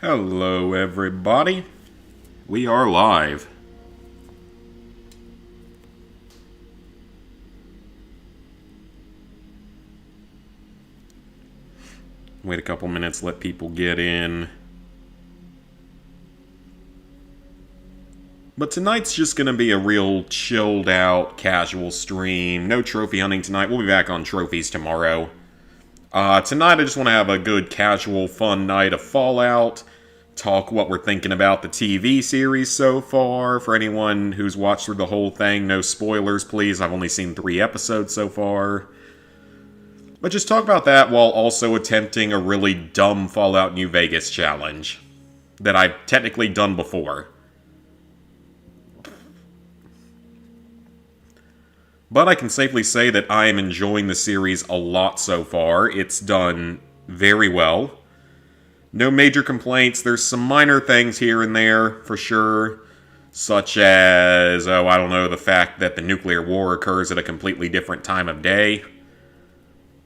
Hello, everybody. We are live. Wait a couple minutes, let people get in. But tonight's just going to be a real chilled out, casual stream. No trophy hunting tonight. We'll be back on trophies tomorrow. Tonight I just want to have a good, casual, fun night of Fallout. Talk what we're thinking about the TV series so far. For anyone who's watched through the whole thing, no spoilers, please. I've only seen 3 episodes so far. But just talk about that while also attempting a really dumb Fallout New Vegas challenge that I've technically done before. But I can safely say that I am enjoying the series a lot so far. It's done very well. No major complaints. There's some minor things here and there, for sure. Such as, the fact that the nuclear war occurs at a completely different time of day.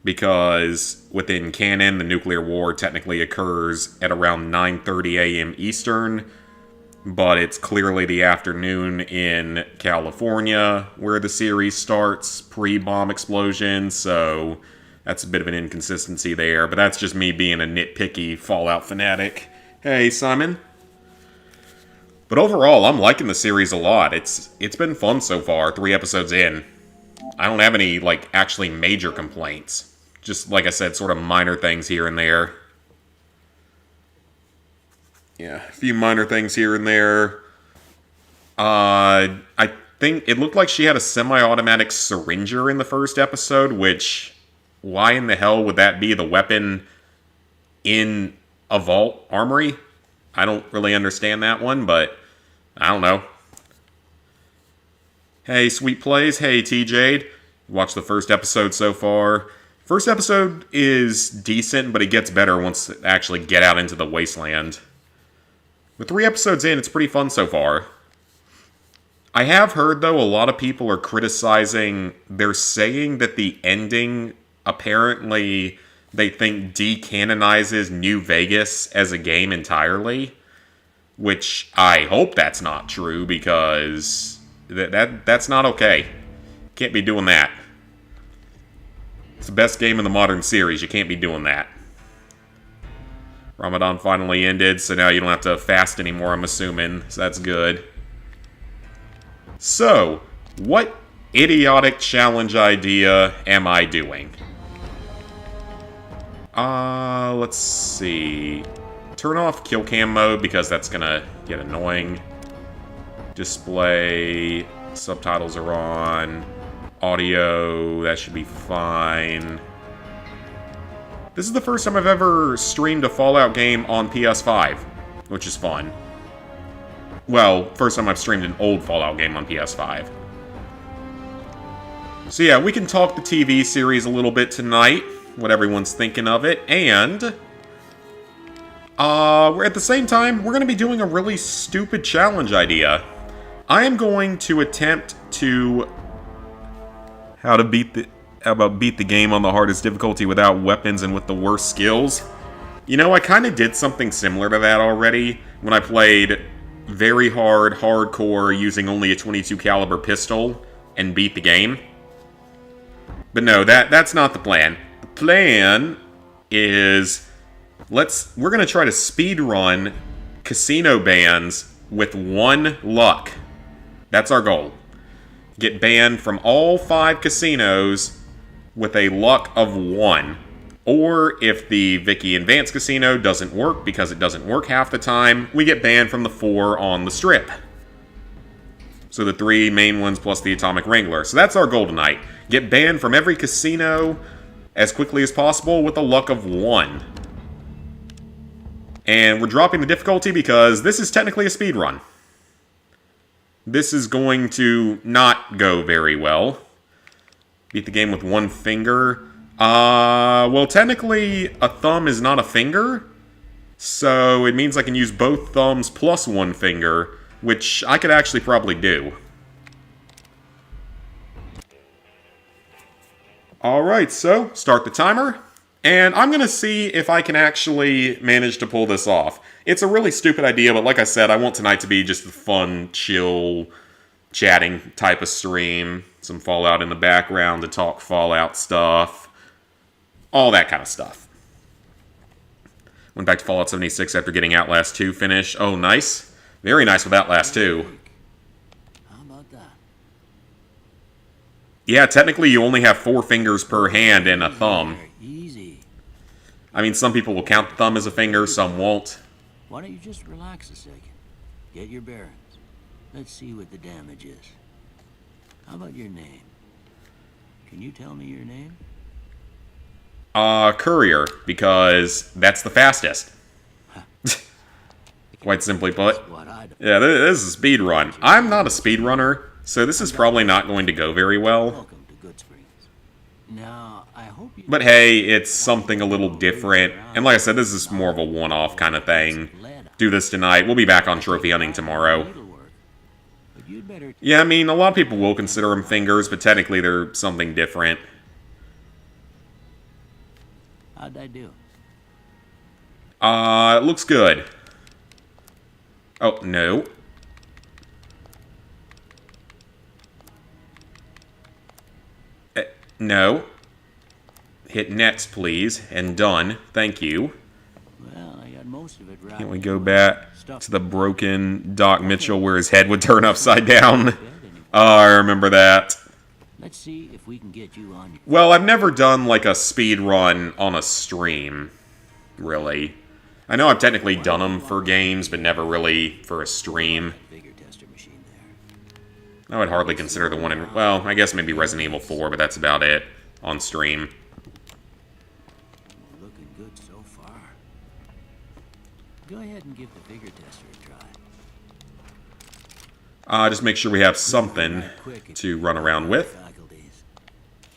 Because within canon, the nuclear war technically occurs at around 9:30 a.m. Eastern. But it's clearly the afternoon in California where the series starts, pre-bomb explosion, so that's a bit of an inconsistency there. But that's just me being a nitpicky Fallout fanatic. Hey, Simon. But overall, I'm liking the series a lot. It's been fun so far, 3 episodes in. I don't have any, actually major complaints. Just, like I said, sort of minor things here and there. Yeah, a few minor things here and there. I think it looked like she had a semi-automatic syringer in the first episode, which, why in the hell would that be the weapon in a vault armory? I don't really understand that one, but I don't know. Hey, Sweet Plays. Hey, TJ. Watched the first episode so far. First episode is decent, but it gets better once it actually get out into the wasteland. With 3 episodes in, it's pretty fun so far. I have heard, though, a lot of people are criticizing. They're saying that the ending, apparently, they think decanonizes New Vegas as a game entirely. Which I hope that's not true, because that's not okay. Can't be doing that. It's the best game in the modern series. You can't be doing that. Ramadan finally ended, so now you don't have to fast anymore, I'm assuming. So that's good. So, what idiotic challenge idea am I doing? Let's see. Turn off kill cam mode, because that's gonna get annoying. Display. Subtitles are on. Audio, that should be fine. This is the first time I've ever streamed a Fallout game on PS5, which is fun. Well, first time I've streamed an old Fallout game on PS5. So yeah, we can talk the TV series a little bit tonight, what everyone's thinking of it, and at the same time, we're going to be doing a really stupid challenge idea. I am going to attempt to beat the game on the hardest difficulty without weapons and with the worst skills. You know, I kind of did something similar to that already when I played very hard, hardcore, using only a .22 caliber pistol and beat the game. But no, that's not the plan. The plan is we're going to try to speedrun casino bans with 1 luck. That's our goal. Get banned from all 5 casinos with a luck of 1. Or if the Vicky and Vance casino doesn't work, because it doesn't work half the time, we get banned from the 4 on the strip. So the 3 main ones plus the Atomic Wrangler. So that's our goal tonight. Get banned from every casino as quickly as possible with a luck of 1. And we're dropping the difficulty because this is technically a speed run. This is going to not go very well. Beat the game with 1 finger. Well, technically, a thumb is not a finger. So it means I can use both thumbs plus 1 finger, which I could actually probably do. Alright, so start the timer. And I'm going to see if I can actually manage to pull this off. It's a really stupid idea, but like I said, I want tonight to be just a fun, chill, chatting type of stream. Some Fallout in the background to talk Fallout stuff. All that kind of stuff. Went back to Fallout 76 after getting Outlast 2 finished. Oh, nice. Very nice with Outlast 2. How about that? Yeah, technically you only have 4 fingers per hand and a thumb. Easy. I mean, some people will count the thumb as a finger, some won't. Why don't you just relax a second? Get your bearings. Let's see what the damage is. How about your name? Can you tell me your name? Courier, because that's the fastest. Quite simply put. Yeah, this is a speed run. I'm not a speed runner, so this is probably not going to go very well. Welcome to Good Springs. Now, I hope you... But hey, it's something a little different. And like I said, this is more of a one-off kind of thing. Do this tonight. We'll be back on trophy hunting tomorrow. Yeah, I mean, a lot of people will consider them fingers, but technically they're something different. How'd I do? It looks good. Oh, no. No. Hit next, please, and done. Thank you. Well, I got most of it right. Can't we go back to the broken Doc Mitchell where his head would turn upside down? Oh, I remember that. Let's see if we can get you on. Well, I've never done like a speed run on a stream, really. I know I've technically done them for games, but never really for a stream. I would hardly consider the one in, well, I guess maybe Resident Evil 4, but that's about it on stream. Looking good so far. Go ahead and give the figure tester a try. Just make sure we have something to run around with.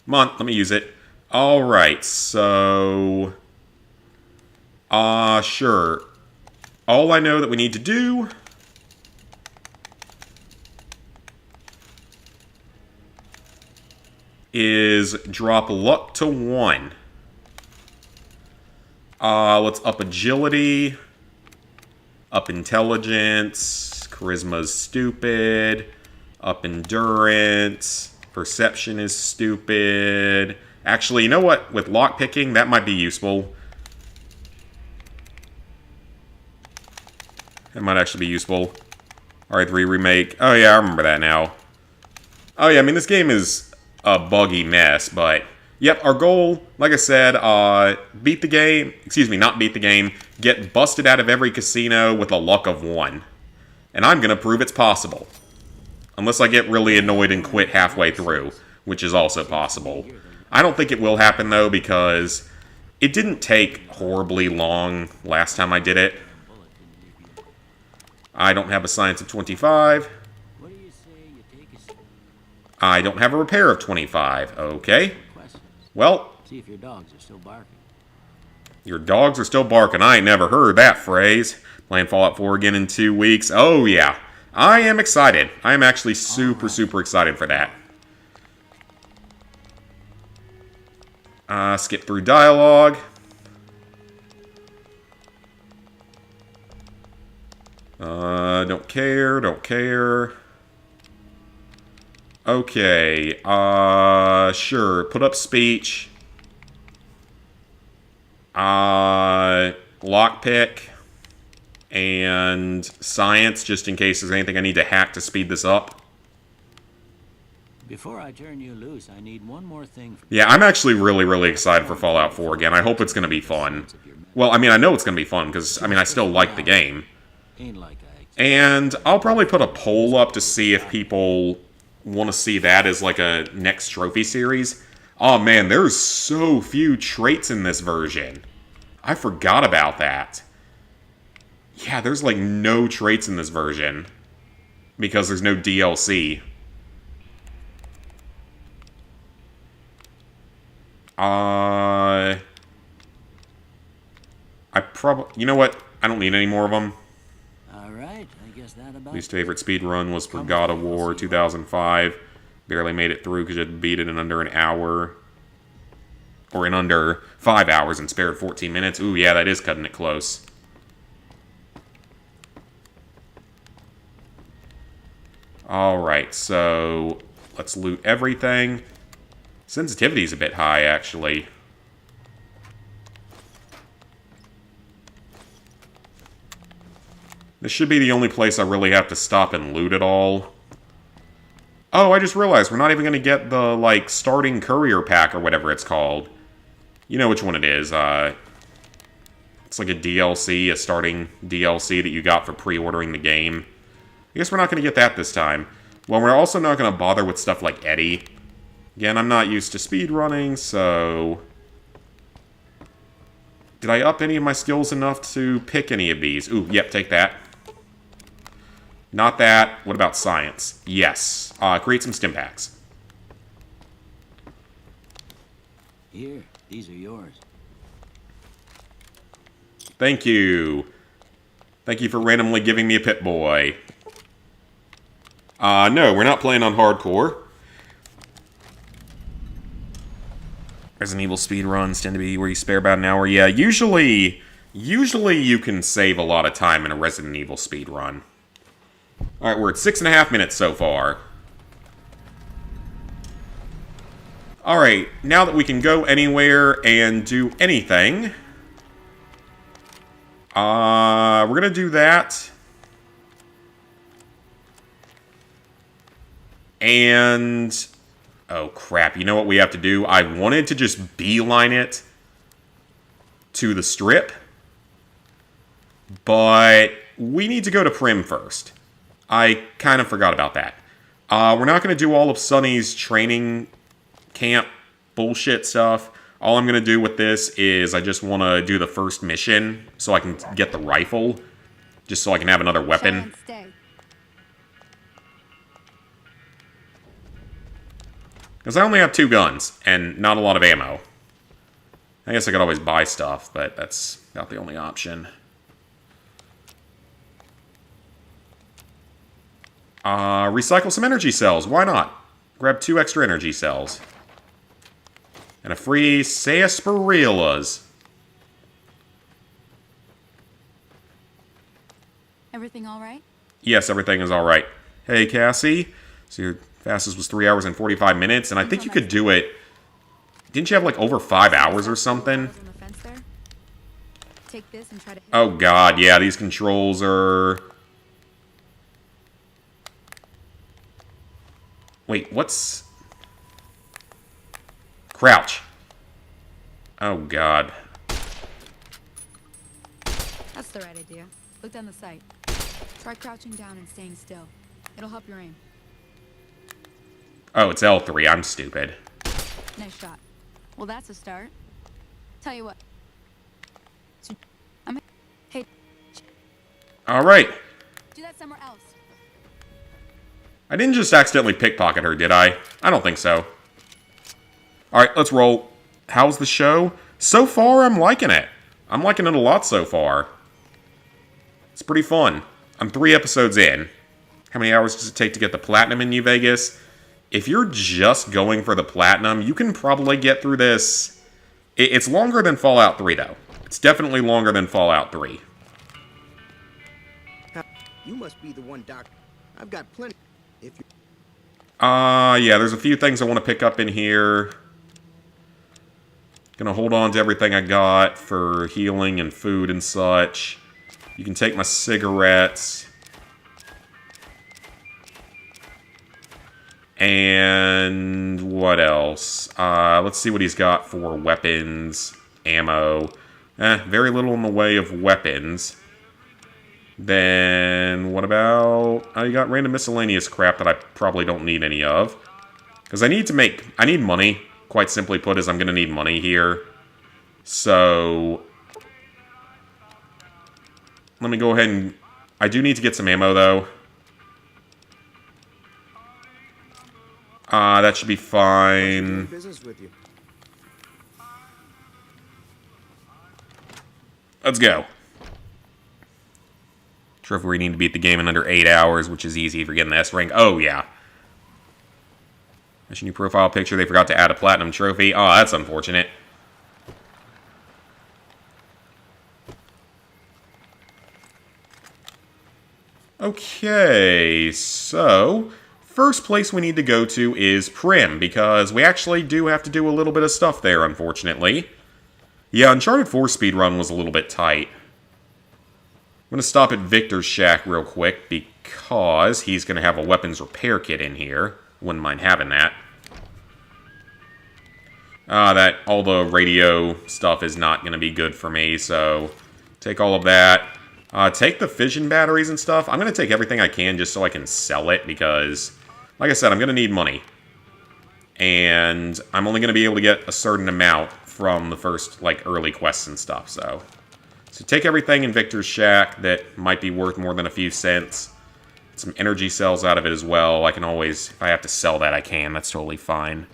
Come on, let me use it. Alright, so... sure. All I know that we need to do... is drop luck to 1. Let's up agility. Up intelligence. Charisma's stupid. Up endurance. Perception is stupid. Actually, you know what? With lockpicking, that might be useful. That might actually be useful. RE3 Remake. Oh yeah, I remember that now. Oh yeah, I mean, this game is a buggy mess, but... Yep, our goal, like I said, beat the game... Excuse me, not beat the game. Get busted out of every casino with a luck of 1. And I'm gonna prove it's possible. Unless I get really annoyed and quit halfway through, which is also possible. I don't think it will happen, though, because it didn't take horribly long last time I did it. I don't have a science of 25. I don't have a repair of 25. Okay. Well. See if your dogs are still barking. Your dogs are still barking. I ain't never heard that phrase. Playing Fallout 4 again in 2 weeks. Oh, yeah. I am excited. I am actually super, super excited for that. Skip through dialogue. Don't care, don't care. Okay, sure. Put up speech. Lockpick. And science, just in case there's anything I need to hack to speed this up. Before I turn you loose, I need one more thing. Yeah, I'm actually really, really excited for Fallout 4 again. I hope it's going to be fun. Well, I mean, I know it's going to be fun, because, I mean, I still like the game. And I'll probably put a poll up to see if people want to see that as, like, a next trophy series. Oh, man, there's so few traits in this version. I forgot about that. Yeah, there's, like, no traits in this version. Because there's no DLC. I probably... You know what? I don't need any more of them. Alright, I guess that about... Least favorite speed run was for God of War 2005. Barely made it through because you had to beat it in under an hour. or in under 5 hours and spared 14 minutes. Ooh, yeah, that is cutting it close. Alright, so let's loot everything. Sensitivity's a bit high, actually. This should be the only place I really have to stop and loot it all. Oh, I just realized we're not even going to get the, like, starting courier pack or whatever it's called. You know which one it is. It's like a DLC, a starting DLC that you got for pre-ordering the game. I guess we're not going to get that this time. Well, we're also not going to bother with stuff like Eddie. Again, I'm not used to speedrunning, so... Did I up any of my skills enough to pick any of these? Ooh, yep, take that. Not that. What about science? Yes. Create some stim packs. Here, these are yours. Thank you. Thank you for randomly giving me a Pit Boy. No, we're not playing on hardcore. Resident Evil speedruns tend to be where you spare about an hour. Yeah, usually you can save a lot of time in a Resident Evil speedrun. Alright, we're at 6.5 minutes so far. Alright, now that we can go anywhere and do anything, we're gonna do that. And... oh, crap. You know what we have to do? I wanted to just beeline it to the strip, but we need to go to Primm first. I kind of forgot about that. We're not going to do all of Sonny's training camp bullshit stuff. All I'm going to do with this is I just want to do the first mission so I can get the rifle, just so I can have another weapon. Because I only have 2 guns, and not a lot of ammo. I guess I could always buy stuff, but that's not the only option. Recycle some energy cells. Why not? Grab 2 extra energy cells. And a free sarsaparillas. Everything all right? Yes, everything is all right. Hey, Cassie. So your fastest was 3 hours and 45 minutes, and I think you could do it... Didn't you have, like, over 5 hours or something? Take this and try to... Oh, God, yeah, these controls are... Wait, what's... Crouch. Oh, God. That's the right idea. Look down the sight. Try crouching down and staying still. It'll help your aim. Oh, it's L3. I'm stupid. Nice shot. Well, that's a start. Tell you what. Hey. All right. Do that somewhere else. I didn't just accidentally pickpocket her, did I? I don't think so. All right, let's roll. How's the show? So far, I'm liking it. I'm liking it a lot so far. It's pretty fun. I'm 3 episodes in. How many hours does it take to get the platinum in New Vegas? If you're just going for the platinum, you can probably get through this. It's longer than Fallout 3, though. It's definitely longer than Fallout 3. You must be the one, Doc. I've got plenty. If you... Yeah, there's a few things I want to pick up in here. Gonna hold on to everything I got for healing and food and such. You can take my cigarettes. And what else? Let's see what he's got for weapons, ammo. Very little in the way of weapons. Then, what about... you got random miscellaneous crap that I probably don't need any of. Because I need money. Quite simply put, is I'm going to need money here. So... let me go ahead and... I do need to get some ammo, though. That should be fine. Let's go. Trophy where you need to beat the game in under 8 hours, which is easy if you're getting the S rank. Oh, yeah. Mission new profile picture. They forgot to add a platinum trophy. Oh, that's unfortunate. Okay, so first place we need to go to is Primm, because we actually do have to do a little bit of stuff there, unfortunately. Yeah, Uncharted 4 speedrun was a little bit tight. I'm going to stop at Victor's shack real quick, because he's going to have a weapons repair kit in here. Wouldn't mind having that. All the radio stuff is not going to be good for me, so take all of that. Take the fission batteries and stuff. I'm going to take everything I can just so I can sell it, because, like I said, I'm going to need money. And I'm only going to be able to get a certain amount from the first, like, early quests and stuff, so take everything in Victor's shack that might be worth more than a few cents. Some energy cells out of it as well. I can always, if I have to sell that, I can. That's totally fine.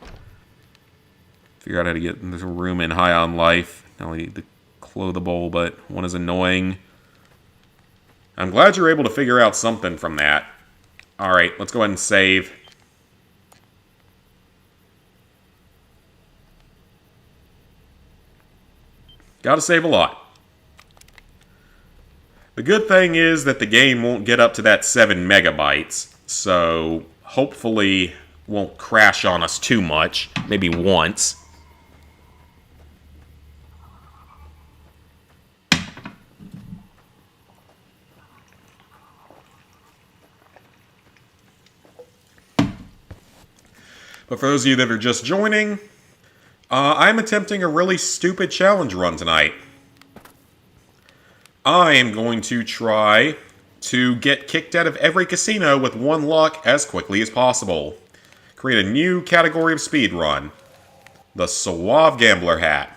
Figure out how to get this room in High on Life. Not only the clothable, but one is annoying. I'm glad you're able to figure out something from that. Alright, let's go ahead and save. Gotta save a lot. The good thing is that the game won't get up to that 7 megabytes, so hopefully won't crash on us too much. Maybe once. But for those of you that are just joining, I'm attempting a really stupid challenge run tonight. I am going to try to get kicked out of every casino with 1 luck as quickly as possible. Create a new category of speedrun. The Suave Gambler hat.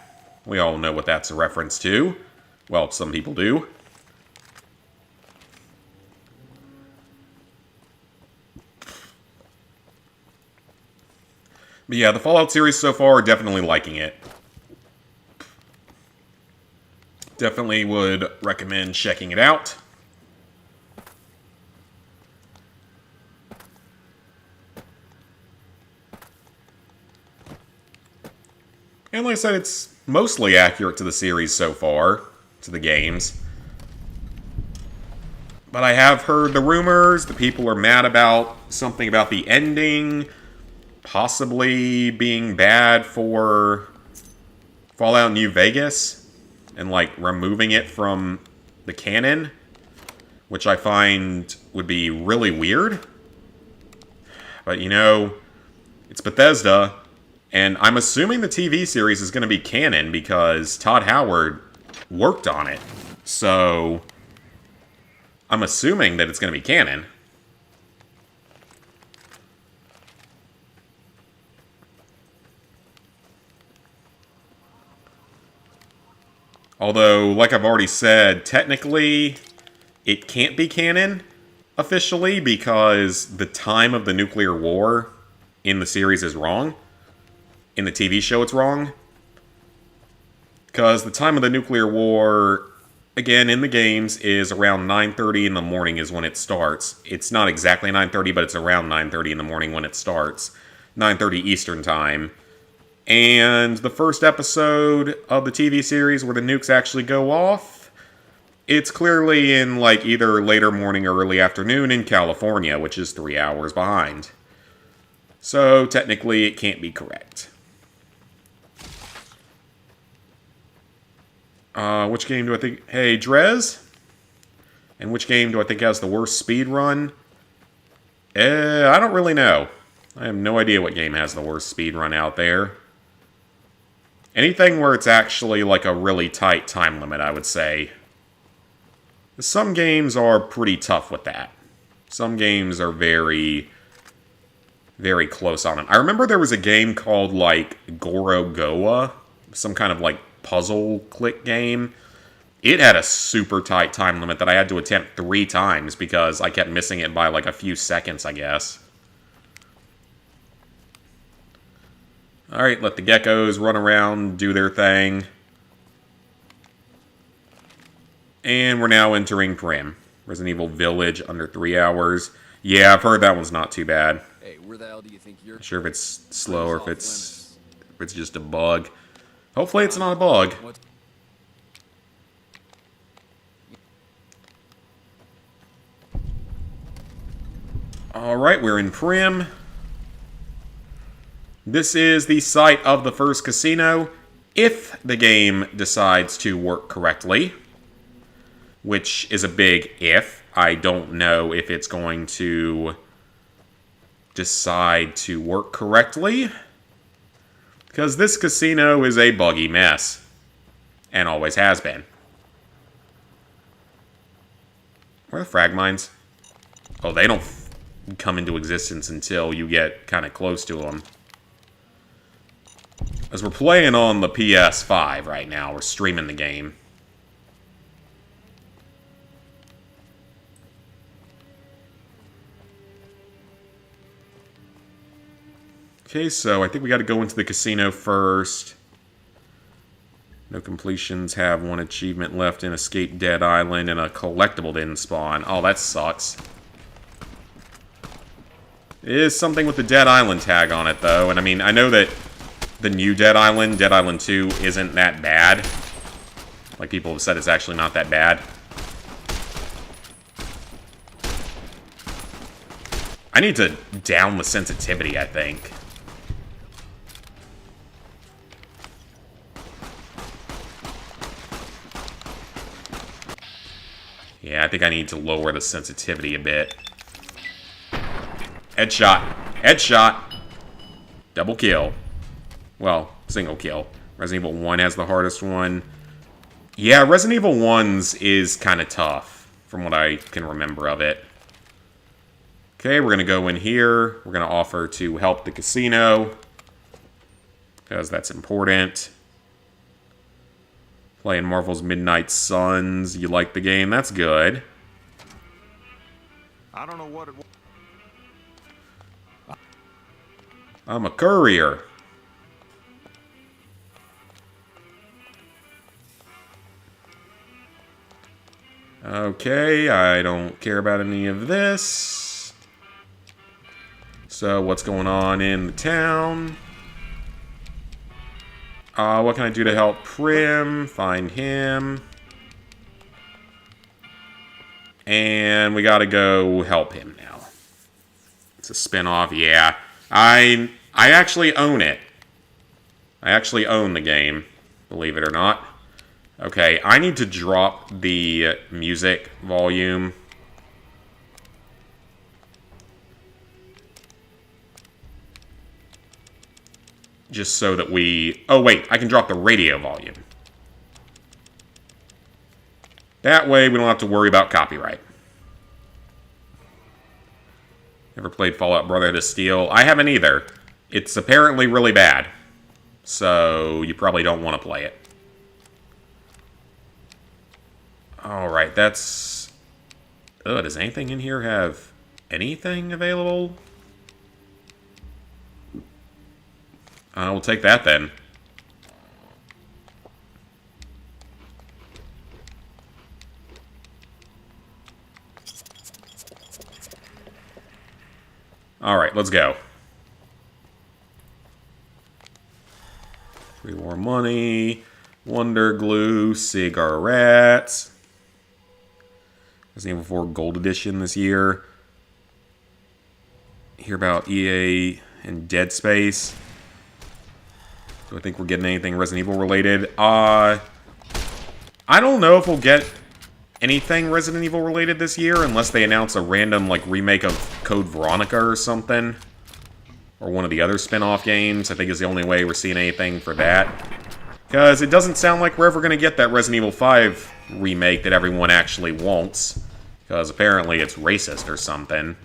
We all know what that's a reference to. Well, some people do. But yeah, the Fallout series so far, definitely liking it. Definitely would recommend checking it out. And like I said, it's mostly accurate to the series so far, to the games. But I have heard the rumors, the people are mad about something about the ending, possibly being bad for Fallout New Vegas. And, like, removing it from the canon, which I find would be really weird. But, you know, it's Bethesda, and I'm assuming the TV series is going to be canon because Todd Howard worked on it. So, I'm assuming that it's going to be canon. Although, like I've already said, technically, it can't be canon officially because the time of the nuclear war in the series is wrong. In the TV show, it's wrong. Because the time of the nuclear war, again, in the games, is around 9:30 in the morning is when it starts. It's not exactly 9:30, but it's around 9:30 in the morning when it starts. 9:30 Eastern Time. And the first episode of the TV series where the nukes actually go off, it's clearly in, like, either later morning or early afternoon in California, which is 3 hours behind. So, technically, it can't be correct. Which game do I think... Hey, Drez? And which game do I think has the worst speed run? I don't really know. I have no idea what game has the worst speed run out there. Anything where it's actually like a really tight time limit, I would say. Some games are pretty tough with that. Some games are very, very close on it. I remember there was a game called, like, Gorogoa. Some kind of, like, puzzle click game. It had a super tight time limit that I had to attempt 3 times because I kept missing it by, like, a few seconds, I guess. Alright, let the geckos run around, do their thing. And we're now entering Primm. Resident Evil Village, under 3 hours. Yeah, I've heard that one's not too bad. Hey, where the hell do you think you're... Not sure if it's slow or if it's just a bug. Hopefully it's not a bug. Alright, we're in Primm. This is the site of the first casino, if the game decides to work correctly. Which is a big if. I don't know if it's going to decide to work correctly. Because this casino is a buggy mess. And always has been. Where are the frag mines? Oh, they don't come into existence until you get kind of close to them. As we're playing on the PS5 right now, we're streaming the game. Okay, so I think we got to go into the casino first. No completions, have one achievement left in Escape Dead Island, and a collectible didn't spawn. Oh, that sucks. It is something with the Dead Island tag on it, though. And I mean, I know that the new Dead Island 2, isn't that bad. Like, people have said it's actually not that bad. I need to down the sensitivity, I think. Yeah, I think I need to lower the sensitivity a bit. Headshot. Headshot. Double kill. Well, single kill. Resident Evil 1 has the hardest one. Yeah, Resident Evil 1's is kind of tough, from what I can remember of it. Okay, we're going to go in here. We're going to offer to help the casino, because that's important. Playing Marvel's Midnight Suns. You like the game? That's good. I don't know what it was. I'm a courier. Okay, I don't care about any of this. So, what's going on in the town? What can I do to help Primm? Find him. And we gotta go help him now. It's a spin-off, yeah. I actually own it. I actually own the game, believe it or not. Okay, I need to drop the music volume. Just so that we... Oh, wait, I can drop the radio volume. That way, we don't have to worry about copyright. Ever played Fallout Brotherhood of Steel? I haven't either. It's apparently really bad. So, you probably don't want to play it. Alright, that's... Oh, does anything in here have anything available? We'll take that then. Alright, let's go. 3 more money. Wonder Glue. Cigarettes. Resident Evil 4 Gold Edition this year. Hear about EA and Dead Space. Do I think we're getting anything Resident Evil related? I don't know if we'll get anything Resident Evil related this year unless they announce a random like remake of Code Veronica or something. Or one of the other spin-off games. I think is the only way we're seeing anything for that. Because it doesn't sound like we're ever going to get that Resident Evil 5 remake that everyone actually wants. Because apparently it's racist or something.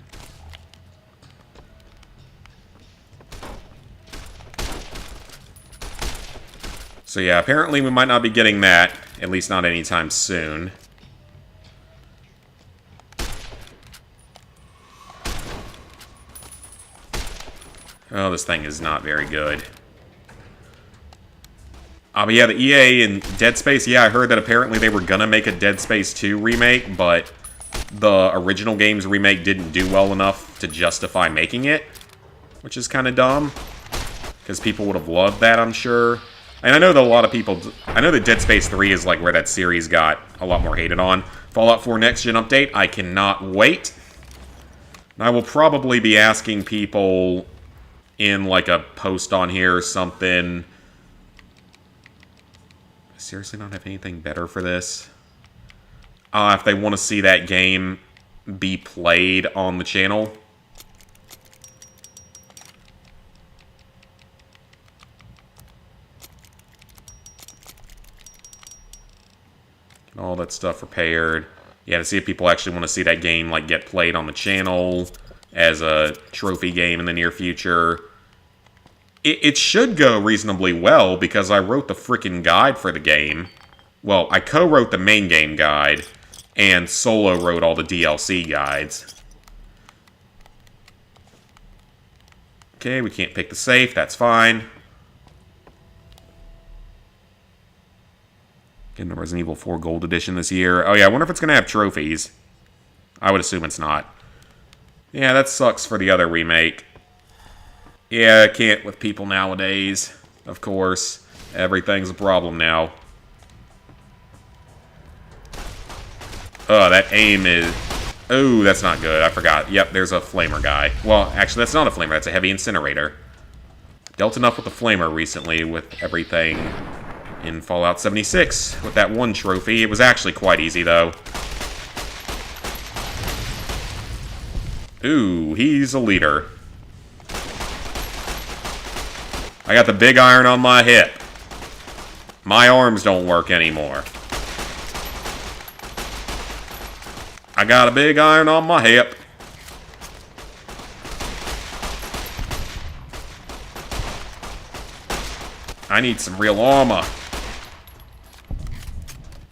So yeah, apparently we might not be getting that, at least not anytime soon. Oh, this thing is not very good. But yeah, the EA and Dead Space, yeah, I heard that apparently they were gonna make a Dead Space 2 remake, but the original game's remake didn't do well enough to justify making it, which is kind of dumb, because people would have loved that, I'm sure. And I know that a lot of people... I know that Dead Space 3 is like where that series got a lot more hated on. Fallout 4 Next Gen update, I cannot wait. And I will probably be asking people in like a post on here or something. I seriously don't have anything better for this. If they want to see that game be played on the channel. Get all that stuff repaired. Yeah, to see if people actually want to see that game like get played on the channel as a trophy game in the near future. It should go reasonably well because I wrote the freaking guide for the game. Well, I co-wrote the main game guide, and Solo wrote all the DLC guides. Okay, we can't pick the safe, that's fine. Getting the Resident Evil 4 Gold Edition this year. Oh yeah, I wonder if it's going to have trophies. I would assume it's not. Yeah, that sucks for the other remake. Yeah, I can't with people nowadays. Of course. Everything's a problem now. Oh, that aim is... Oh, that's not good. I forgot. Yep, there's a flamer guy. Well, actually, that's not a flamer. That's a heavy incinerator. Dealt enough with the flamer recently with everything in Fallout 76 with that one trophy. It was actually quite easy, though. Ooh, he's a leader. I got the big iron on my hip. My arms don't work anymore. I got a big iron on my hip. I need some real armor.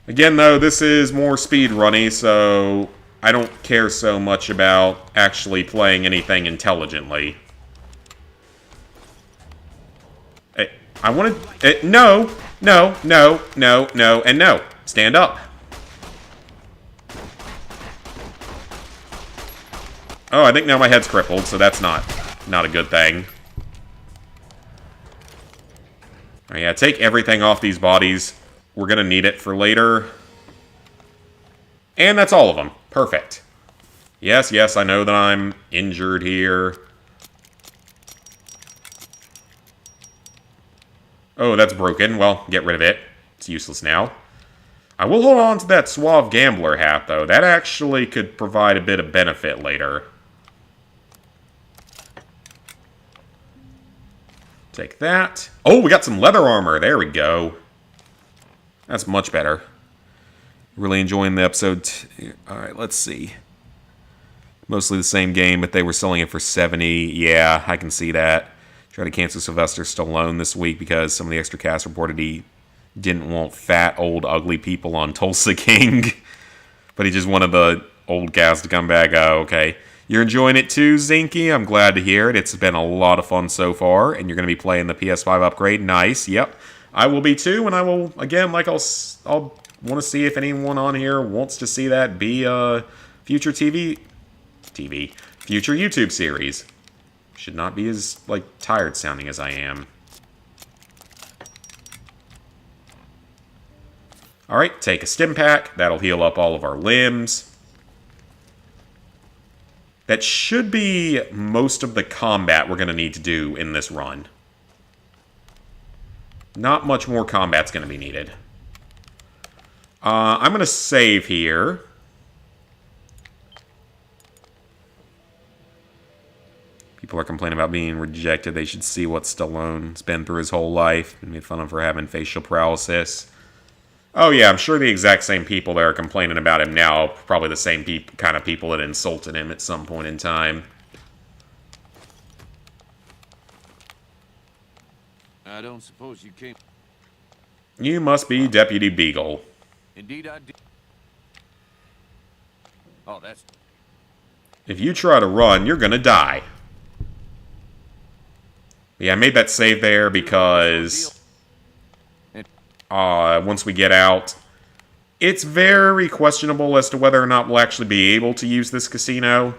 Again, though, this is more speedrunny, so I don't care so much about actually playing anything intelligently. I wanted... no, no, no, no, no, and no. Stand up. Oh, I think now my head's crippled, so that's not a good thing. Alright, yeah, take everything off these bodies. We're gonna need it for later. And that's all of them. Perfect. Yes, yes, I know that I'm injured here. Oh, that's broken. Well, get rid of it. It's useless now. I will hold on to that Suave Gambler hat, though. That actually could provide a bit of benefit later. Take that. Oh, we got some leather armor. There we go. That's much better. Really enjoying the episode. Alright, let's see. Mostly the same game, but they were selling it for $70. Yeah, I can see that. Try to cancel Sylvester Stallone this week because some of the extra cast reported he didn't want fat, old, ugly people on Tulsa King. But he just wanted the old cast to come back. Oh, okay. You're enjoying it too, Zinky? I'm glad to hear it. It's been a lot of fun so far, and you're going to be playing the PS5 upgrade. Nice. Yep. I will be too, and I will, again, like I'll want to see if anyone on here wants to see that be a future future YouTube series. Should not be as, like, tired sounding as I am. Alright, take a stim pack. That'll heal up all of our limbs. That should be most of the combat we're going to need to do in this run. Not much more combat's going to be needed. I'm going to save here. People are complaining about being rejected. They should see what Stallone's been through his whole life. And made fun of for having facial paralysis. Oh yeah, I'm sure the exact same people that are complaining about him now are probably the same kind of people that insulted him at some point in time. I don't suppose you came... You must be Deputy Beagle. Indeed I did. Oh, that's... If you try to run, you're gonna die. Yeah, I made that save there because... once we get out, it's very questionable as to whether or not we'll actually be able to use this casino.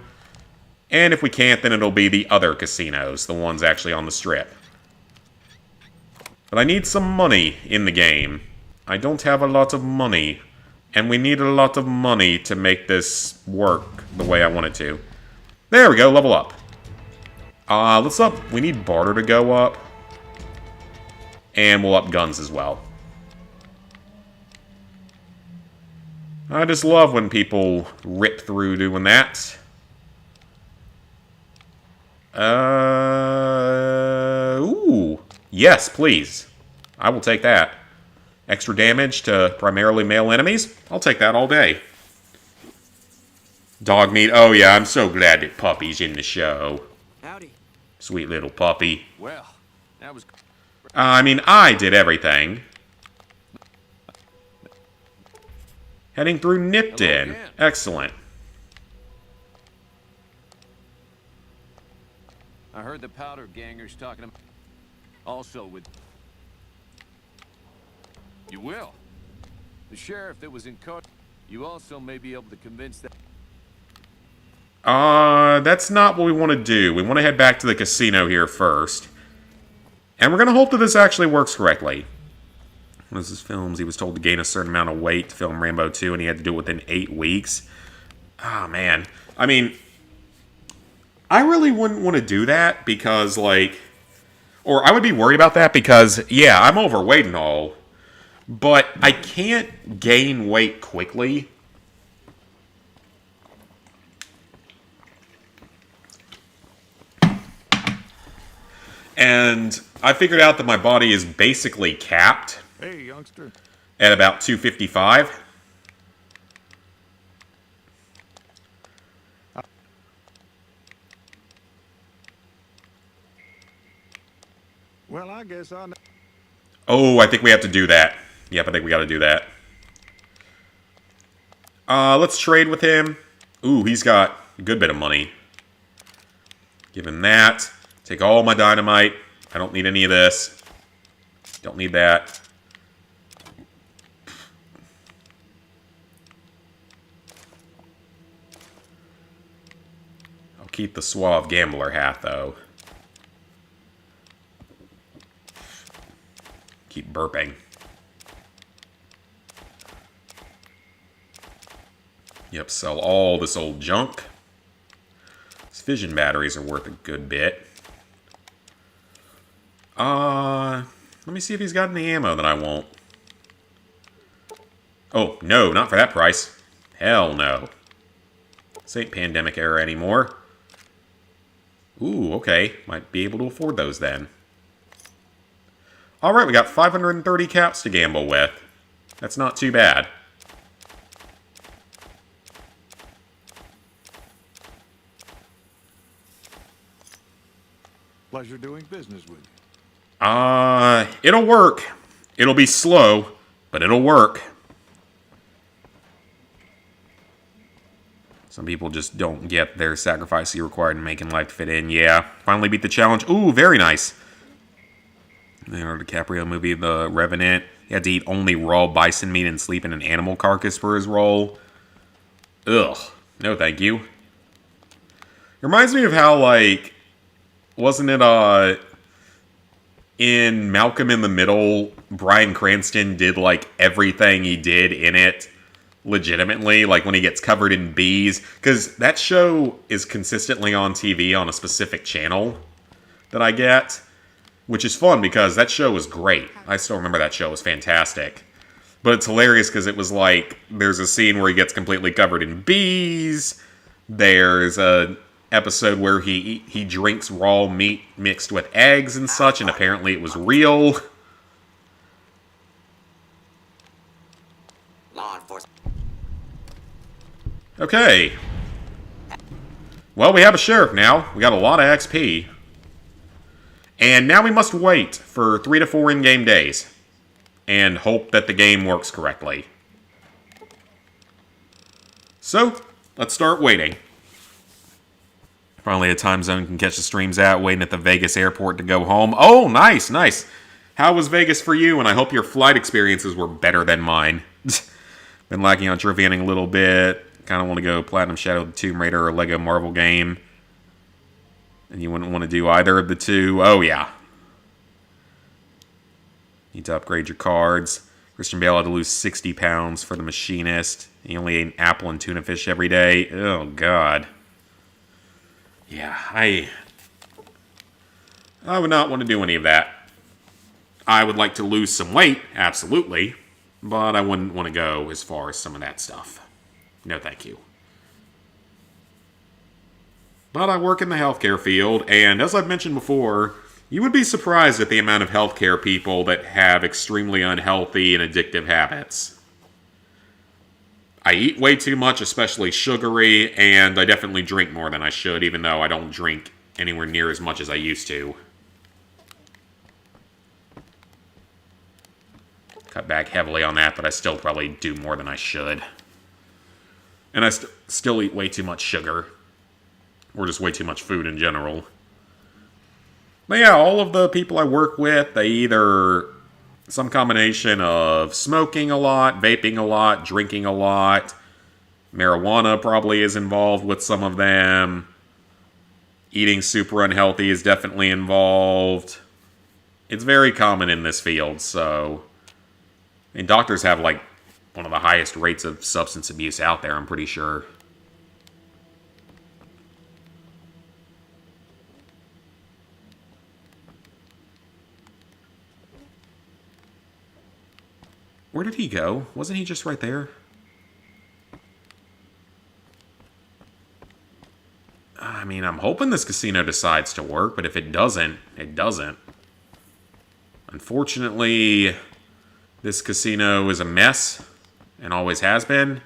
And if we can't, then it'll be the other casinos, the ones actually on the strip. But I need some money in the game. I don't have a lot of money. And we need a lot of money to make this work the way I want it to. There we go, level up. Let's up. We need barter to go up. And we'll up guns as well. I just love when people rip through doing that. Ooh. Yes, please. I will take that. Extra damage to primarily male enemies? I'll take that all day. Dog meat. Oh, yeah, I'm so glad that Puppy's in the show. Howdy. Sweet little puppy. Well, that was... I mean, I did everything. Heading through Nipton. Hello again. Excellent. I heard the powder gangers talking about... Also with... You will. The sheriff that was in court... You also may be able to convince that... That's not what we want to do. We want to head back to the casino here first. And we're going to hope that this actually works correctly. One of his films, he was told to gain a certain amount of weight to film Rambo 2, and he had to do it within 8 weeks. Ah, man. I mean, I really wouldn't want to do that because, like... Or I would be worried about that because, yeah, I'm overweight and all. But I can't gain weight quickly. And I figured out that my body is basically capped. Hey, youngster. At about 255. Well, I guess I'll... Oh, I think we have to do that. Yep, I think we got to do that. Let's trade with him. Ooh, he's got a good bit of money. Give him that. Take all my dynamite. I don't need any of this. Don't need that. I'll keep the suave gambler hat, though. Keep burping. Yep, sell all this old junk. These fission batteries are worth a good bit. Let me see if he's got any ammo that I won't. Oh, no, not for that price. Hell no. This ain't pandemic era anymore. Ooh, okay. Might be able to afford those then. Alright, we got 530 caps to gamble with. That's not too bad. Pleasure doing business with you. It'll work. It'll be slow, but it'll work. Some people just don't get their sacrifice you required in making life fit in. Yeah, finally beat the challenge. Ooh, very nice. Leonardo DiCaprio movie, The Revenant. He had to eat only raw bison meat and sleep in an animal carcass for his role. Ugh. No, thank you. It reminds me of how, like... Wasn't it, in Malcolm in the Middle, Bryan Cranston did, like, everything he did in it legitimately, like when he gets covered in bees, because that show is consistently on TV on a specific channel that I get, which is fun because that show was great. I still remember that show. It was fantastic. But it's hilarious because it was like, there's a scene where he gets completely covered in bees, there's a episode where he drinks raw meat mixed with eggs and such, and apparently it was real. Law enforcement. Okay. Well, we have a sheriff now. We got a lot of XP. And now we must wait for 3 to 4 in-game days. And hope that the game works correctly. So, let's start waiting. Finally, a time zone can catch the streams out, waiting at the Vegas airport to go home. Oh, nice, nice. How was Vegas for you? And I hope your flight experiences were better than mine. Been lacking on trophy hunting a little bit. Kind of want to go Platinum Shadow of the Tomb Raider or Lego Marvel game. And you wouldn't want to do either of the two. Oh, yeah. Need to upgrade your cards. Christian Bale had to lose 60 pounds for The Machinist. He only ate an apple and tuna fish every day. Oh, God. Yeah, I would not want to do any of that. I would like to lose some weight, absolutely, but I wouldn't want to go as far as some of that stuff. No, thank you. But I work in the healthcare field, and as I've mentioned before, you would be surprised at the amount of healthcare people that have extremely unhealthy and addictive habits. I eat way too much, especially sugary, and I definitely drink more than I should, even though I don't drink anywhere near as much as I used to. Cut back heavily on that, but I still probably do more than I should. And I still eat way too much sugar. Or just way too much food in general. But yeah, all of the people I work with, they either some combination of smoking a lot, vaping a lot, drinking a lot. Marijuana probably is involved with some of them. Eating super unhealthy is definitely involved. It's very common in this field, so... And doctors have, like, one of the highest rates of substance abuse out there, I'm pretty sure. Where did he go? Wasn't he just right there? I mean, I'm hoping this casino decides to work, but if it doesn't, it doesn't. Unfortunately, this casino is a mess, and always has been.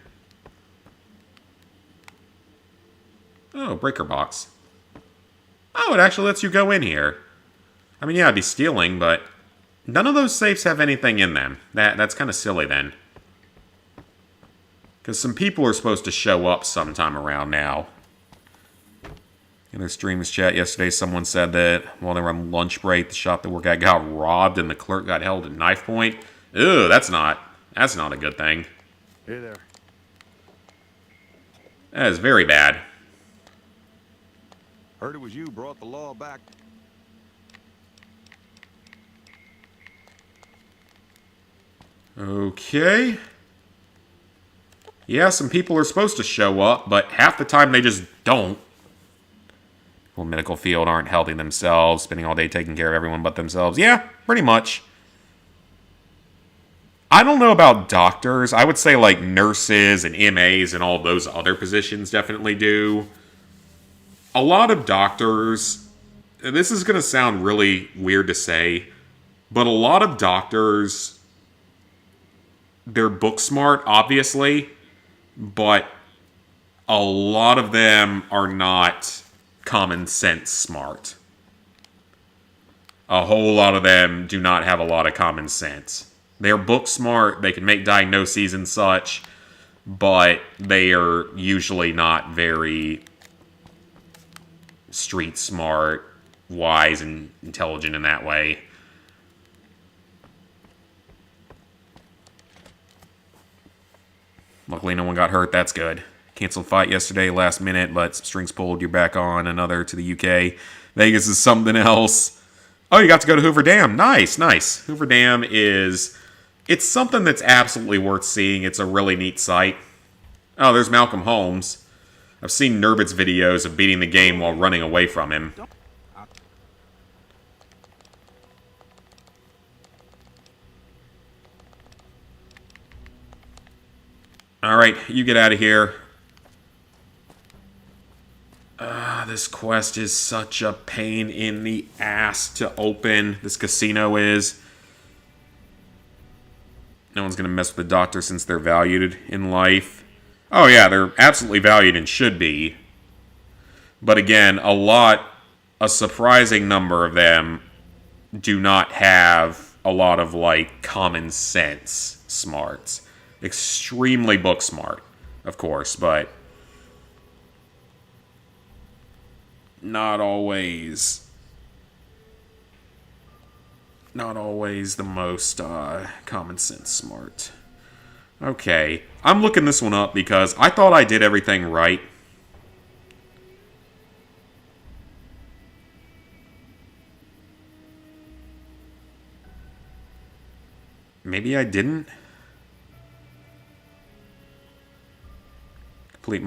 Oh, breaker box. Oh, it actually lets you go in here. I mean, yeah, I'd be stealing, but none of those safes have anything in them. That's kind of silly, then. Because some people are supposed to show up sometime around now. In their streams chat yesterday, someone said that while they were on lunch break, the shop they work at got robbed and the clerk got held at knife point. Ew, that's not a good thing. Hey there. That is very bad. Heard it was you brought the law back. Okay. Yeah, some people are supposed to show up, but half the time they just don't. People in the medical field aren't healthy themselves, spending all day taking care of everyone but themselves. Yeah, pretty much. I don't know about doctors. I would say like nurses and MAs and all those other positions definitely do. A lot of doctors, and this is going to sound really weird to say, but a lot of doctors, they're book smart, obviously, but a lot of them are not common sense smart. A whole lot of them do not have a lot of common sense. They're book smart, they can make diagnoses and such, but they are usually not very street smart, wise, and intelligent in that way. Luckily, no one got hurt. That's good. Canceled fight yesterday, last minute, but some strings pulled. You're back on another to the UK. Vegas is something else. Oh, you got to go to Hoover Dam. Nice, nice. Hoover Dam is... It's something that's absolutely worth seeing. It's a really neat site. Oh, there's Malcolm Holmes. I've seen Nurbit's videos of beating the game while running away from him. Alright, you get out of here. This quest is such a pain in the ass to open. This casino is. No one's going to mess with the doctor since they're valued in life. Oh yeah, they're absolutely valued and should be. But again, a surprising number of them do not have a lot of, like, common sense smarts. Extremely book smart, of course, but not always the most common sense smart. Okay, I'm looking this one up because I thought I did everything right. Maybe I didn't. Complete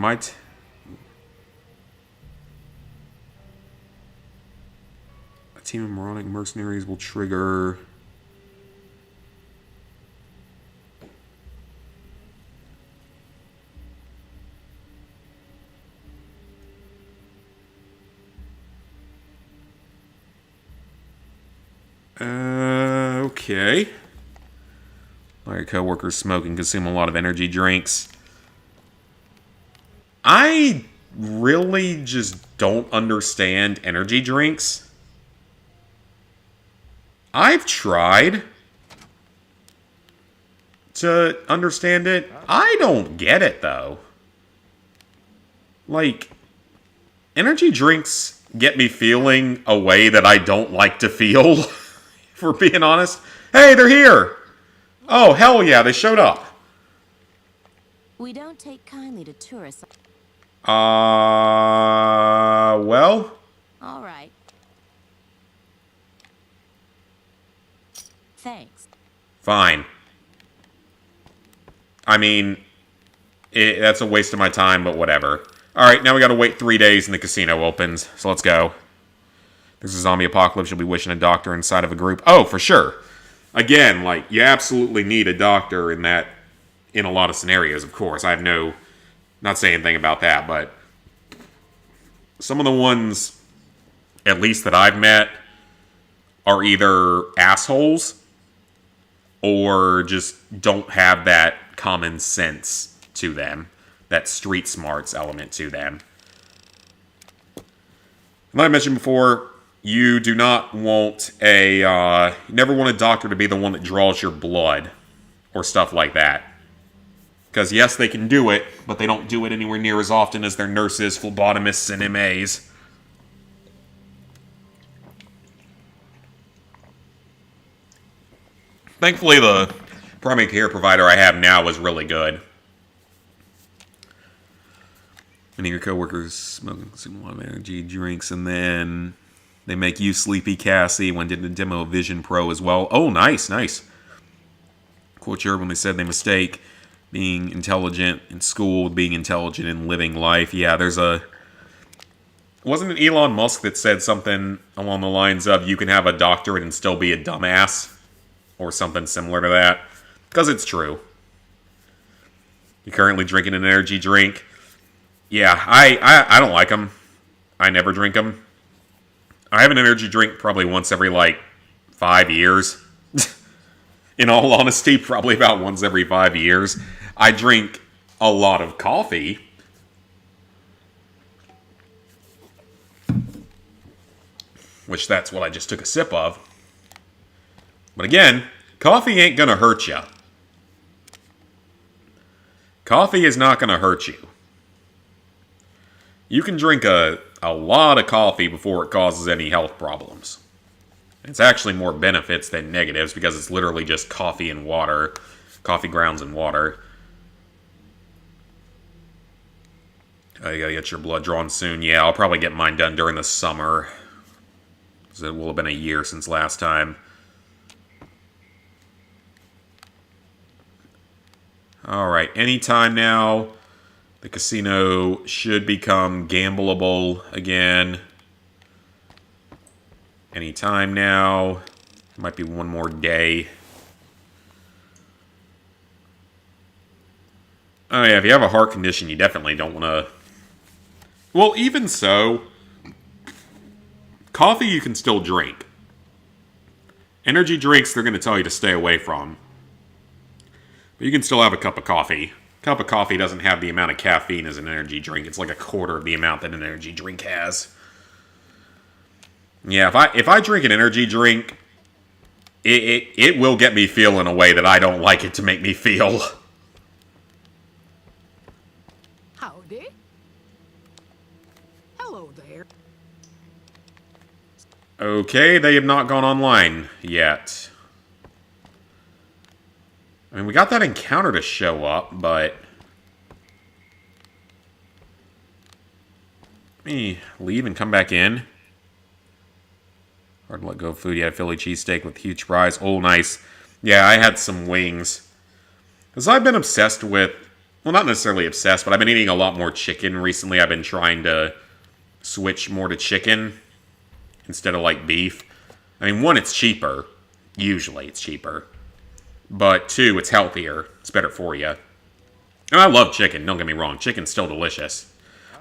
team of moronic mercenaries will trigger... Okay. All your coworkers smoke and consume a lot of energy drinks. I really just don't understand energy drinks. I've tried to understand it. I don't get it, though. Like, energy drinks get me feeling a way that I don't like to feel, if we're being honest. Hey, they're here! Oh, hell yeah, they showed up. We don't take kindly to tourists. Well? All right. Thanks. Fine. I mean, that's a waste of my time, but whatever. Alright, now we gotta wait 3 days and the casino opens, so let's go. There's a zombie apocalypse, you'll be wishing a doctor inside of a group. Oh, for sure. Again, like, you absolutely need a doctor in a lot of scenarios, of course. I have not saying anything about that, but some of the ones, at least that I've met, are either assholes or just don't have that common sense to them, that street smarts element to them. Like I mentioned before, you do not want you never want a doctor to be the one that draws your blood or stuff like that. Because yes, they can do it, but they don't do it anywhere near as often as their nurses, phlebotomists, and MAs. Thankfully, the primary care provider I have now is really good. Many of your coworkers smoke and consume a lot of energy drinks, and then they make you sleepy Cassie when did the demo of Vision Pro as well. Oh, nice, nice. Quote you heard when they said they mistake being intelligent in school with being intelligent in living life. Yeah, wasn't it Elon Musk that said something along the lines of you can have a doctorate and still be a dumbass? Or something similar to that. Because it's true. You're currently drinking an energy drink. Yeah, I don't like them. I never drink them. I have an energy drink probably once every, 5 years. In all honesty, probably about once every 5 years. I drink a lot of coffee. Which that's what I just took a sip of. But again, coffee ain't gonna hurt you. Coffee is not gonna hurt you. You can drink a lot of coffee before it causes any health problems. It's actually more benefits than negatives because it's literally just coffee and water. Coffee grounds and water. Oh, you gotta get your blood drawn soon. Yeah, I'll probably get mine done during the summer. Because it will have been a year since last time. Alright, anytime now, the casino should become gambleable again. Anytime now. Might be one more day. Oh yeah, if you have a heart condition, you definitely don't want to... Well, even so, coffee you can still drink. Energy drinks, they're going to tell you to stay away from. But you can still have a cup of coffee. A cup of coffee doesn't have the amount of caffeine as an energy drink. It's like a quarter of the amount that an energy drink has. Yeah, if I drink an energy drink, it will get me feeling a way that I don't like it to make me feel. Howdy. Hello there. Okay, they have not gone online yet. I mean, we got that encounter to show up, but... Let me leave and come back in. Hard to let go of food. You had a Philly cheesesteak with huge fries. Oh, nice. Yeah, I had some wings. Because I've been obsessed with... Well, not necessarily obsessed, but I've been eating a lot more chicken recently. I've been trying to switch more to chicken instead of, beef. I mean, one, it's cheaper. Usually it's cheaper. But two, it's healthier. It's better for you. And I love chicken, don't get me wrong. Chicken's still delicious.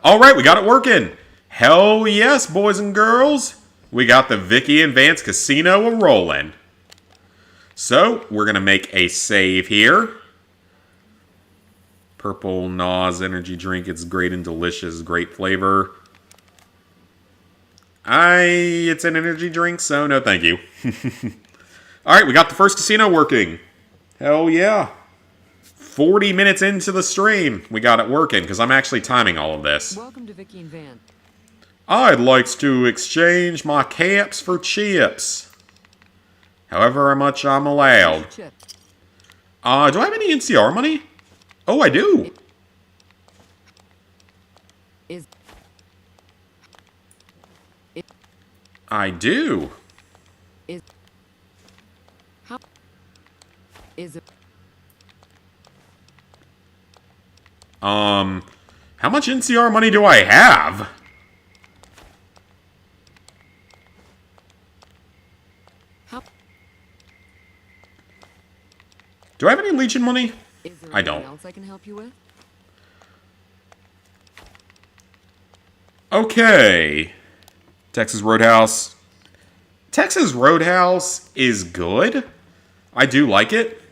Alright, we got it working. Hell yes, boys and girls. We got the Vicky and Vance Casino a-rolling. So, we're going to make a save here. Purple Nas energy drink. It's great and delicious. Great flavor. It's an energy drink, so no thank you. Alright, we got the first casino working. Hell yeah. 40 minutes into the stream, we got it working, because I'm actually timing all of this. Welcome to Vicky and Van. I'd like to exchange my caps for chips. However much I'm allowed. Chip. Do I have any NCR money? Oh, I do. Is I do. is how is it? How much NCR money do I have? How Do I have any Legion money? is there I anything don't. else I can help you with? Okay. Texas Roadhouse. Texas Roadhouse is good. I do like it.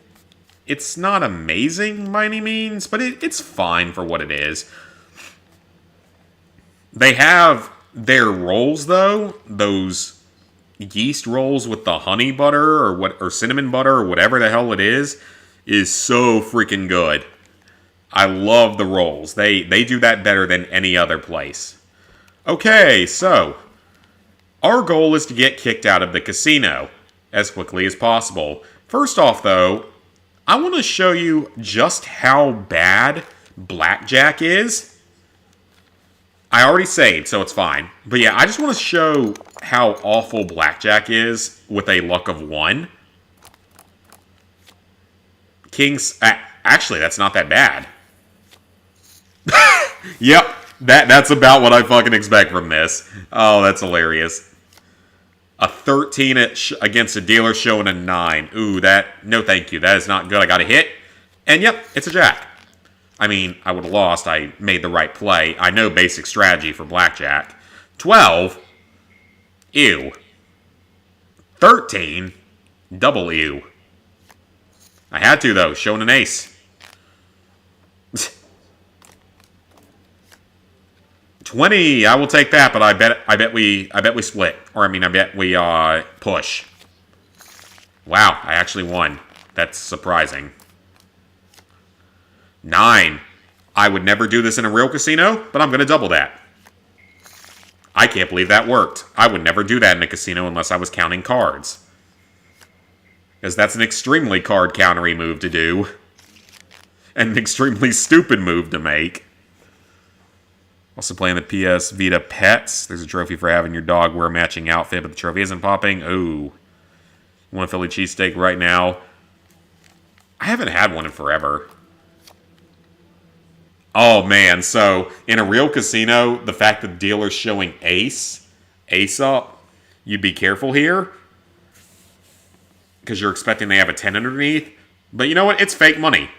It's not amazing by any means, but it's fine for what it is. They have their rolls, though. Those yeast rolls with the honey butter or cinnamon butter or whatever the hell it is so freaking good. I love the rolls. They do that better than any other place. Okay, so our goal is to get kicked out of the casino as quickly as possible. First off, though, I want to show you just how bad blackjack is. I already saved, so it's fine. But yeah, I just want to show how awful blackjack is with a luck of 1. Kings... actually, that's not that bad. Yep, that's about what I fucking expect from this. Oh, that's hilarious. A 13 against a dealer showing a 9. Ooh, no thank you. That is not good. I got a hit. And yep, it's a jack. I mean, I would have lost. I made the right play. I know basic strategy for blackjack. 12. Ew. 13. Double ew. I had to, though. Showing an ace. 20. I will take that, but I bet we split. Or I bet we push. Wow, I actually won. That's surprising. 9. I would never do this in a real casino, but I'm going to double that. I can't believe that worked. I would never do that in a casino unless I was counting cards. Because that's an extremely card countery move to do. And an extremely stupid move to make. Also playing the PS Vita Pets. There's a trophy for having your dog wear a matching outfit, but the trophy isn't popping. Ooh. You want a Philly cheesesteak right now? I haven't had one in forever. Oh, man. So, in a real casino, the fact that the dealer's showing ace up, you'd be careful here. Because you're expecting they have a 10 underneath. But you know what? It's fake money.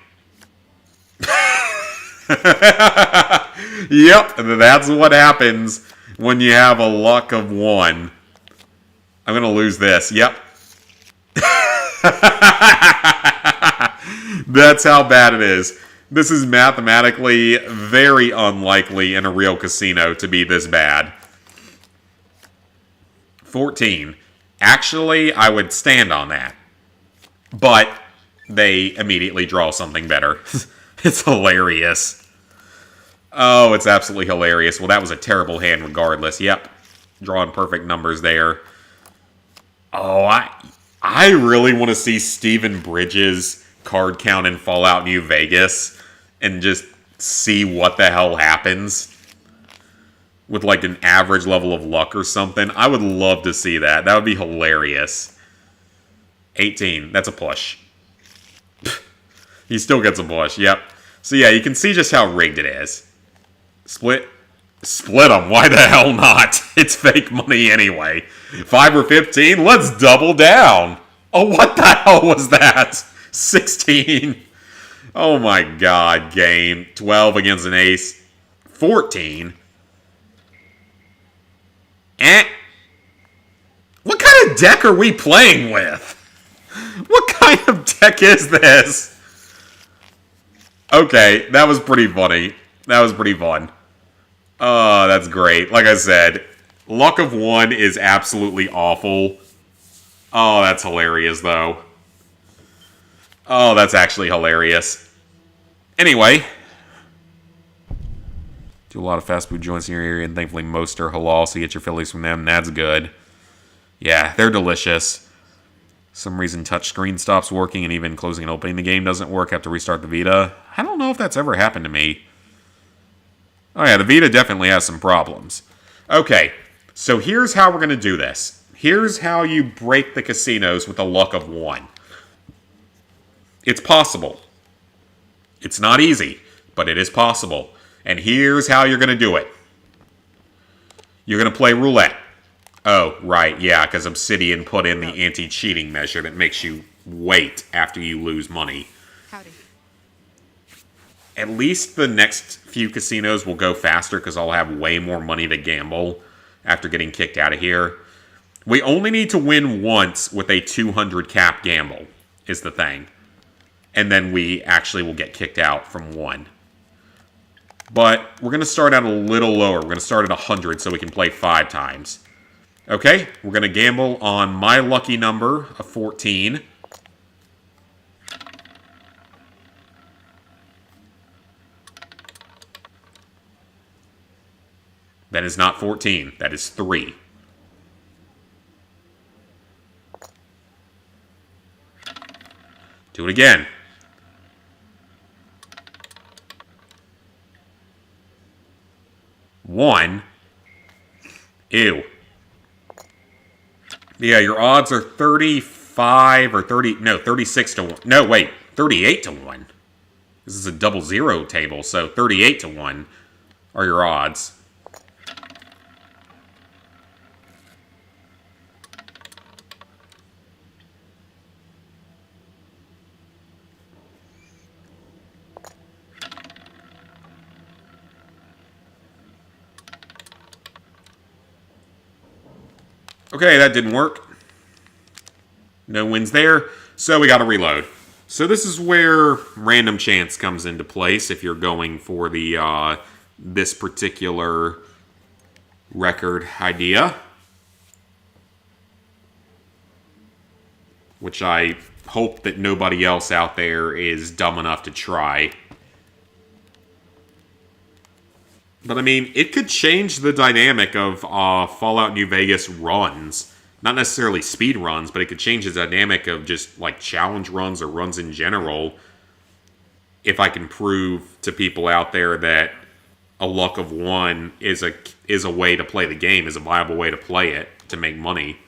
Yep, that's what happens when you have a luck of 1. I'm going to lose this. Yep. That's how bad it is. This is mathematically very unlikely in a real casino to be this bad. 14. Actually, I would stand on that. But they immediately draw something better. It's hilarious. Oh, it's absolutely hilarious. Well, that was a terrible hand regardless. Yep. Drawing perfect numbers there. Oh, I really want to see Steven Bridges card count in Fallout New Vegas and just see what the hell happens with like an average level of luck or something. I would love to see that. That would be hilarious. 18. That's a push. He still gets a push. Yep. So yeah, you can see just how rigged it is. Split. Split them. Why the hell not? It's fake money anyway. 5 or 15? Let's double down. Oh, what the hell was that? 16. Oh my god, game. 12 against an ace. 14. What kind of deck are we playing with? What kind of deck is this? Okay, that was pretty funny. That was pretty fun. That's great. Like I said, luck of 1 is absolutely awful. Oh, that's hilarious, though. Oh, that's actually hilarious. Anyway. Do a lot of fast food joints in your area, and thankfully most are halal, so you get your Phillies from them. That's good. Yeah, they're delicious. Some reason touchscreen stops working, and even closing and opening the game doesn't work. I have to restart the Vita. I don't know if that's ever happened to me. Oh yeah, the Vita definitely has some problems. Okay, so here's how we're going to do this. Here's how you break the casinos with a luck of 1. It's possible. It's not easy, but it is possible. And here's how you're going to do it. You're going to play roulette. Oh, right, yeah, because Obsidian put in the anti-cheating measure that makes you wait after you lose money. Howdy. At least the next few casinos will go faster because I'll have way more money to gamble after getting kicked out of here. We only need to win once with a 200 cap gamble, is the thing. And then we actually will get kicked out from 1. But we're going to start out a little lower. We're going to start at 100 so we can play 5 times. Okay, we're going to gamble on my lucky number of 14. That is not 14. That is 3. Do it again. One. Ew. Yeah, your odds are 35 or 30... No, 36 to 1. No, wait. 38 to 1. This is a 0-0 table, so 38 to 1 are your odds. Okay, that didn't work. No wins there, so we got to reload. So this is where random chance comes into place if you're going for the this particular record idea. Which I hope that nobody else out there is dumb enough to try. But I mean, it could change the dynamic of Fallout New Vegas runs. Not necessarily speed runs, but it could change the dynamic of just like challenge runs or runs in general. If I can prove to people out there that a luck of 1 is a way to play the game, is a viable way to play it to make money.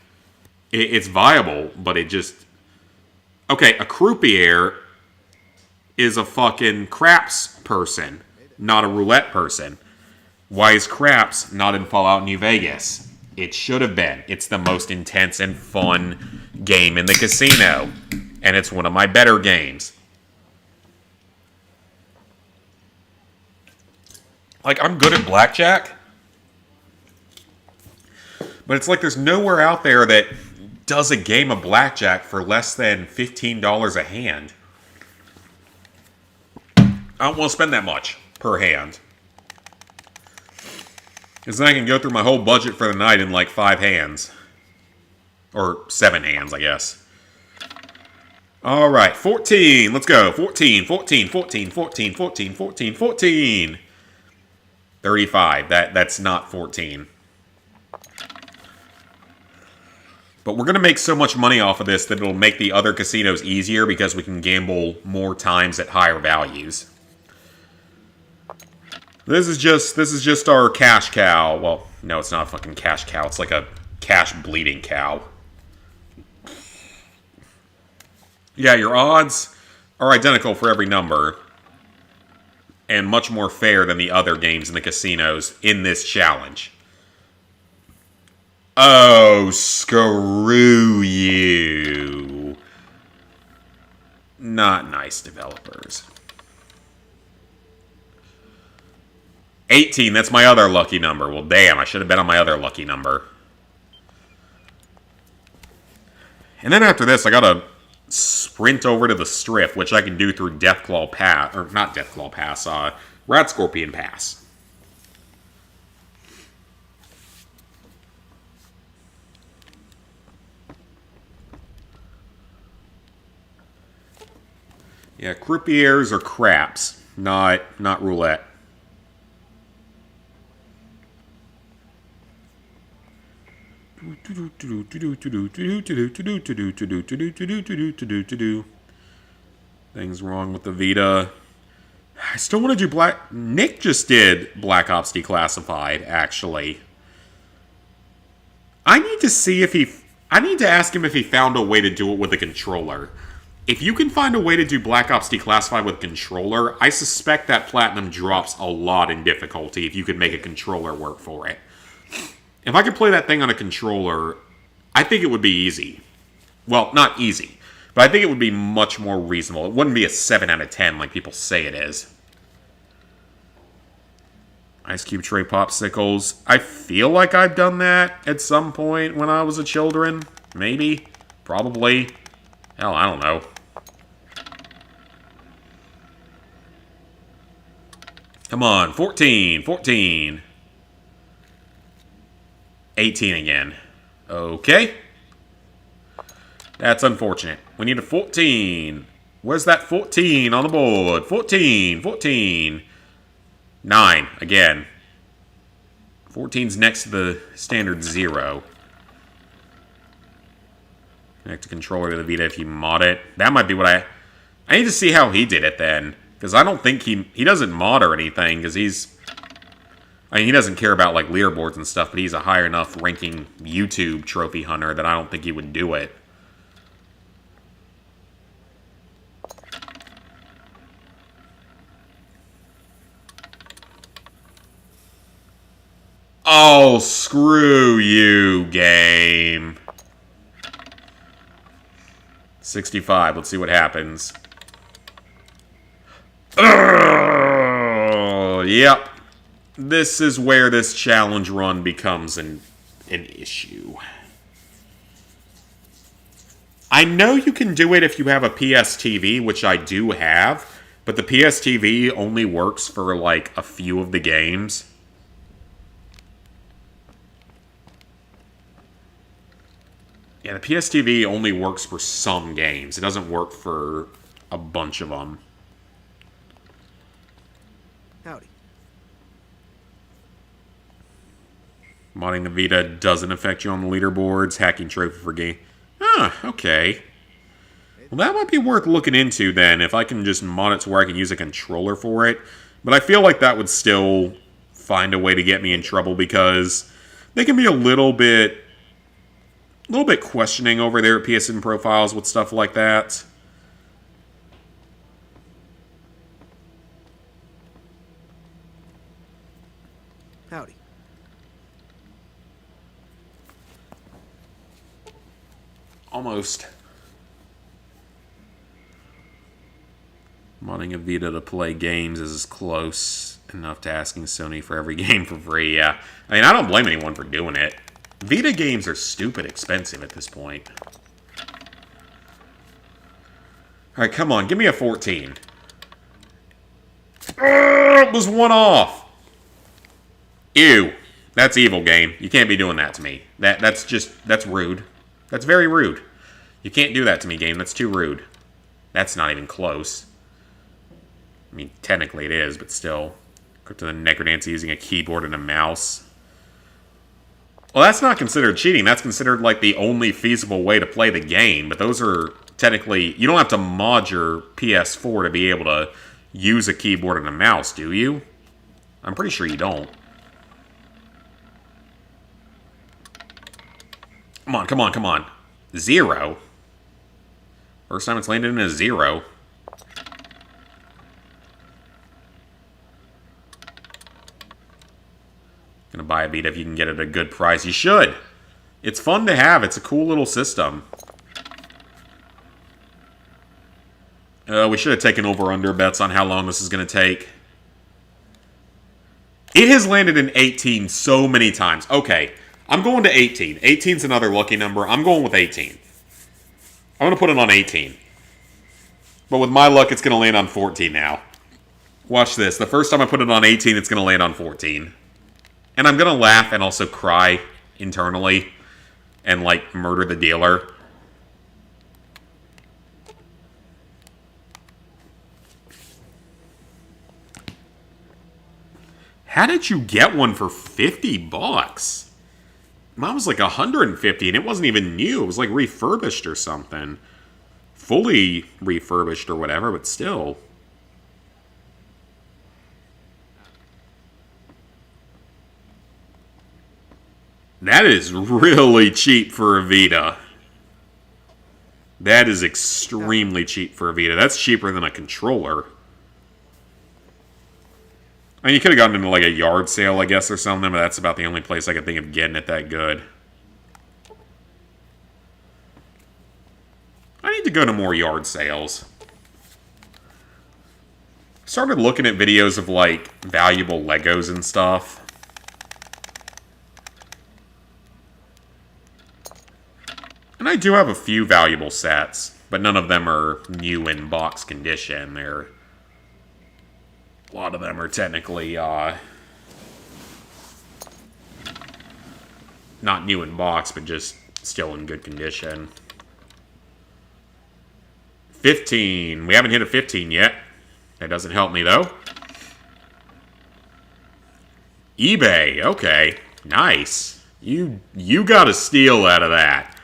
It's viable, but it just... Okay, a croupier is a fucking craps person, not a roulette person. Why is craps not in Fallout New Vegas? It should have been. It's the most intense and fun game in the casino. And it's one of my better games. Like, I'm good at blackjack. But it's like there's nowhere out there that does a game of blackjack for less than $15 a hand. I don't want to spend that much per hand. Because then I can go through my whole budget for the night in like 5 hands. Or 7 hands, I guess. Alright, 14. Let's go. 14, 14, 14, 14, 14, 14, 14. 35. That's not 14. But we're going to make so much money off of this that it'll make the other casinos easier because we can gamble more times at higher values. This is just our cash cow. Well, no, it's not a fucking cash cow. It's like a cash bleeding cow. Yeah, your odds are identical for every number. and much more fair than the other games in the casinos in this challenge. Oh, screw you. Not nice, developers. 18, that's my other lucky number. Well, damn, I should have bet on my other lucky number. And then after this, I gotta sprint over to the strip, which I can do through Deathclaw Pass, or not Deathclaw Pass, Rat Scorpion Pass. Yeah, croupiers are craps, not roulette. Things wrong with the Vita. I still want to do Black... Nick just did Black Ops Declassified, actually. I need to see if he... I need to ask him if he found a way to do it with a controller. If you can find a way to do Black Ops Declassified with a controller, I suspect that Platinum drops a lot in difficulty if you could make a controller work for it. If I could play that thing on a controller, I think it would be easy. Well, not easy, but I think it would be much more reasonable. It wouldn't be a 7 out of 10 like people say it is. Ice Cube Tray Popsicles. I feel like I've done that at some point when I was a children. Maybe. Probably. Hell, I don't know. Come on, 14, 14. 18 again. Okay. That's unfortunate. We need a 14. Where's that 14 on the board? 14, 14. 9, again. 14's next to the standard 0. Connect the controller to the Vita if you mod it. That might be what I need to see how he did it then. Because I don't think he doesn't mod or anything, because he doesn't care about, like, leaderboards and stuff, but he's a high enough ranking YouTube trophy hunter that I don't think he would do it. Oh, screw you, game. 65, let's see what happens. Oh, yep. This is where this challenge run becomes an issue. I know you can do it if you have a PS TV, which I do have, but the PS TV only works for, like, a few of the games. Yeah, the PS TV only works for some games. It doesn't work for a bunch of them. Howdy. Modding the Vita doesn't affect you on the leaderboards. Hacking trophy for game. Ah, okay. Well, that might be worth looking into then, if I can just mod it to where I can use a controller for it. But I feel like that would still find a way to get me in trouble, because they can be a little bit questioning over there at PSN profiles with stuff like that. Howdy. Almost. Modding a Vita to play games is close enough to asking Sony for every game for free, yeah. I mean, I don't blame anyone for doing it. Vita games are stupid expensive at this point. Alright, come on, give me a 14. It was one off. Ew. That's evil, game. You can't be doing that to me. That's rude. That's very rude. You can't do that to me, game. That's too rude. That's not even close. I mean, technically it is, but still. Go to the Necrodancer using a keyboard and a mouse. Well, that's not considered cheating. That's considered, like, the only feasible way to play the game. But those are technically... You don't have to mod your PS4 to be able to use a keyboard and a mouse, do you? I'm pretty sure you don't. Come on, come on, come on. 0? First time it's landed in a 0. Gonna buy a Vita if you can get it at a good price. You should. It's fun to have. It's a cool little system. We should have taken over-under bets on how long this is going to take. It has landed in 18 so many times. Okay, I'm going to 18. 18's another lucky number. I'm going with 18. I'm going to put it on 18. But with my luck, it's going to land on 14 now. Watch this. The first time I put it on 18, it's going to land on 14. And I'm going to laugh and also cry internally and, like, murder the dealer. How did you get one for 50 bucks? Mine was like 150 and it wasn't even new. It was like refurbished or something. Fully refurbished or whatever, but still. That is really cheap for a Vita. That is extremely cheap for a Vita. That's cheaper than a controller. I mean, you could have gotten into like a yard sale, I guess, or something, but that's about the only place I could think of getting it that good. I need to go to more yard sales. Started looking at videos of, like, valuable Legos and stuff. And I do have a few valuable sets, but none of them are new in box condition. They're... A lot of them are technically, not new in box, but just still in good condition. 15. We haven't hit a 15 yet. That doesn't help me, though. eBay. Okay. Nice. You got a steal out of that.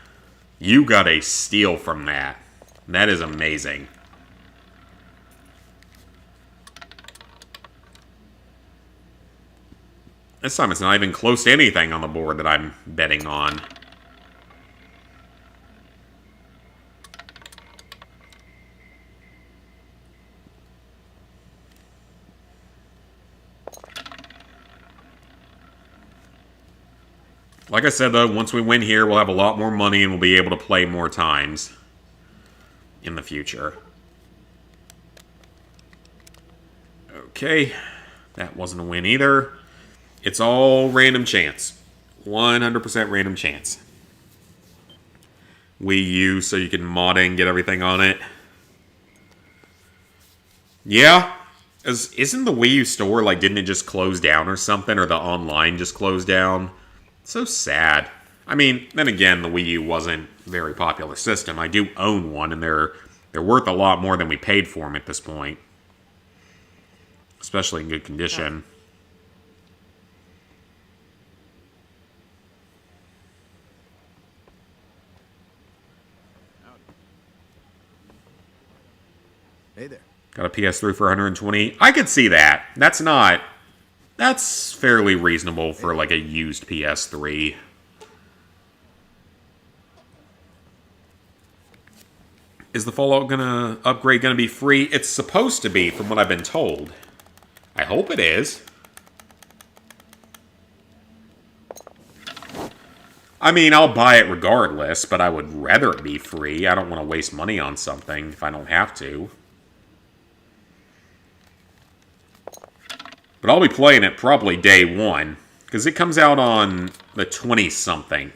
You got a steal from that. That is amazing. This time it's not even close to anything on the board that I'm betting on. Like I said, though, once we win here, we'll have a lot more money and we'll be able to play more times in the future. Okay, that wasn't a win either. It's all random chance. 100% random chance. Wii U, so you can mod and get everything on it. Yeah. Isn't the Wii U store, like, didn't it just close down or something? Or the online just closed down? So sad. I mean, then again, the Wii U wasn't a very popular system. I do own one, and they're worth a lot more than we paid for them at this point. Especially in good condition. Hey there. Got a PS3 for 120. I could see that. That's fairly reasonable for like a used PS3. Is the Fallout upgrade gonna be free? It's supposed to be, from what I've been told. I hope it is. I mean, I'll buy it regardless, but I would rather it be free. I don't want to waste money on something if I don't have to. But I'll be playing it probably day one, because it comes out on the 20-something.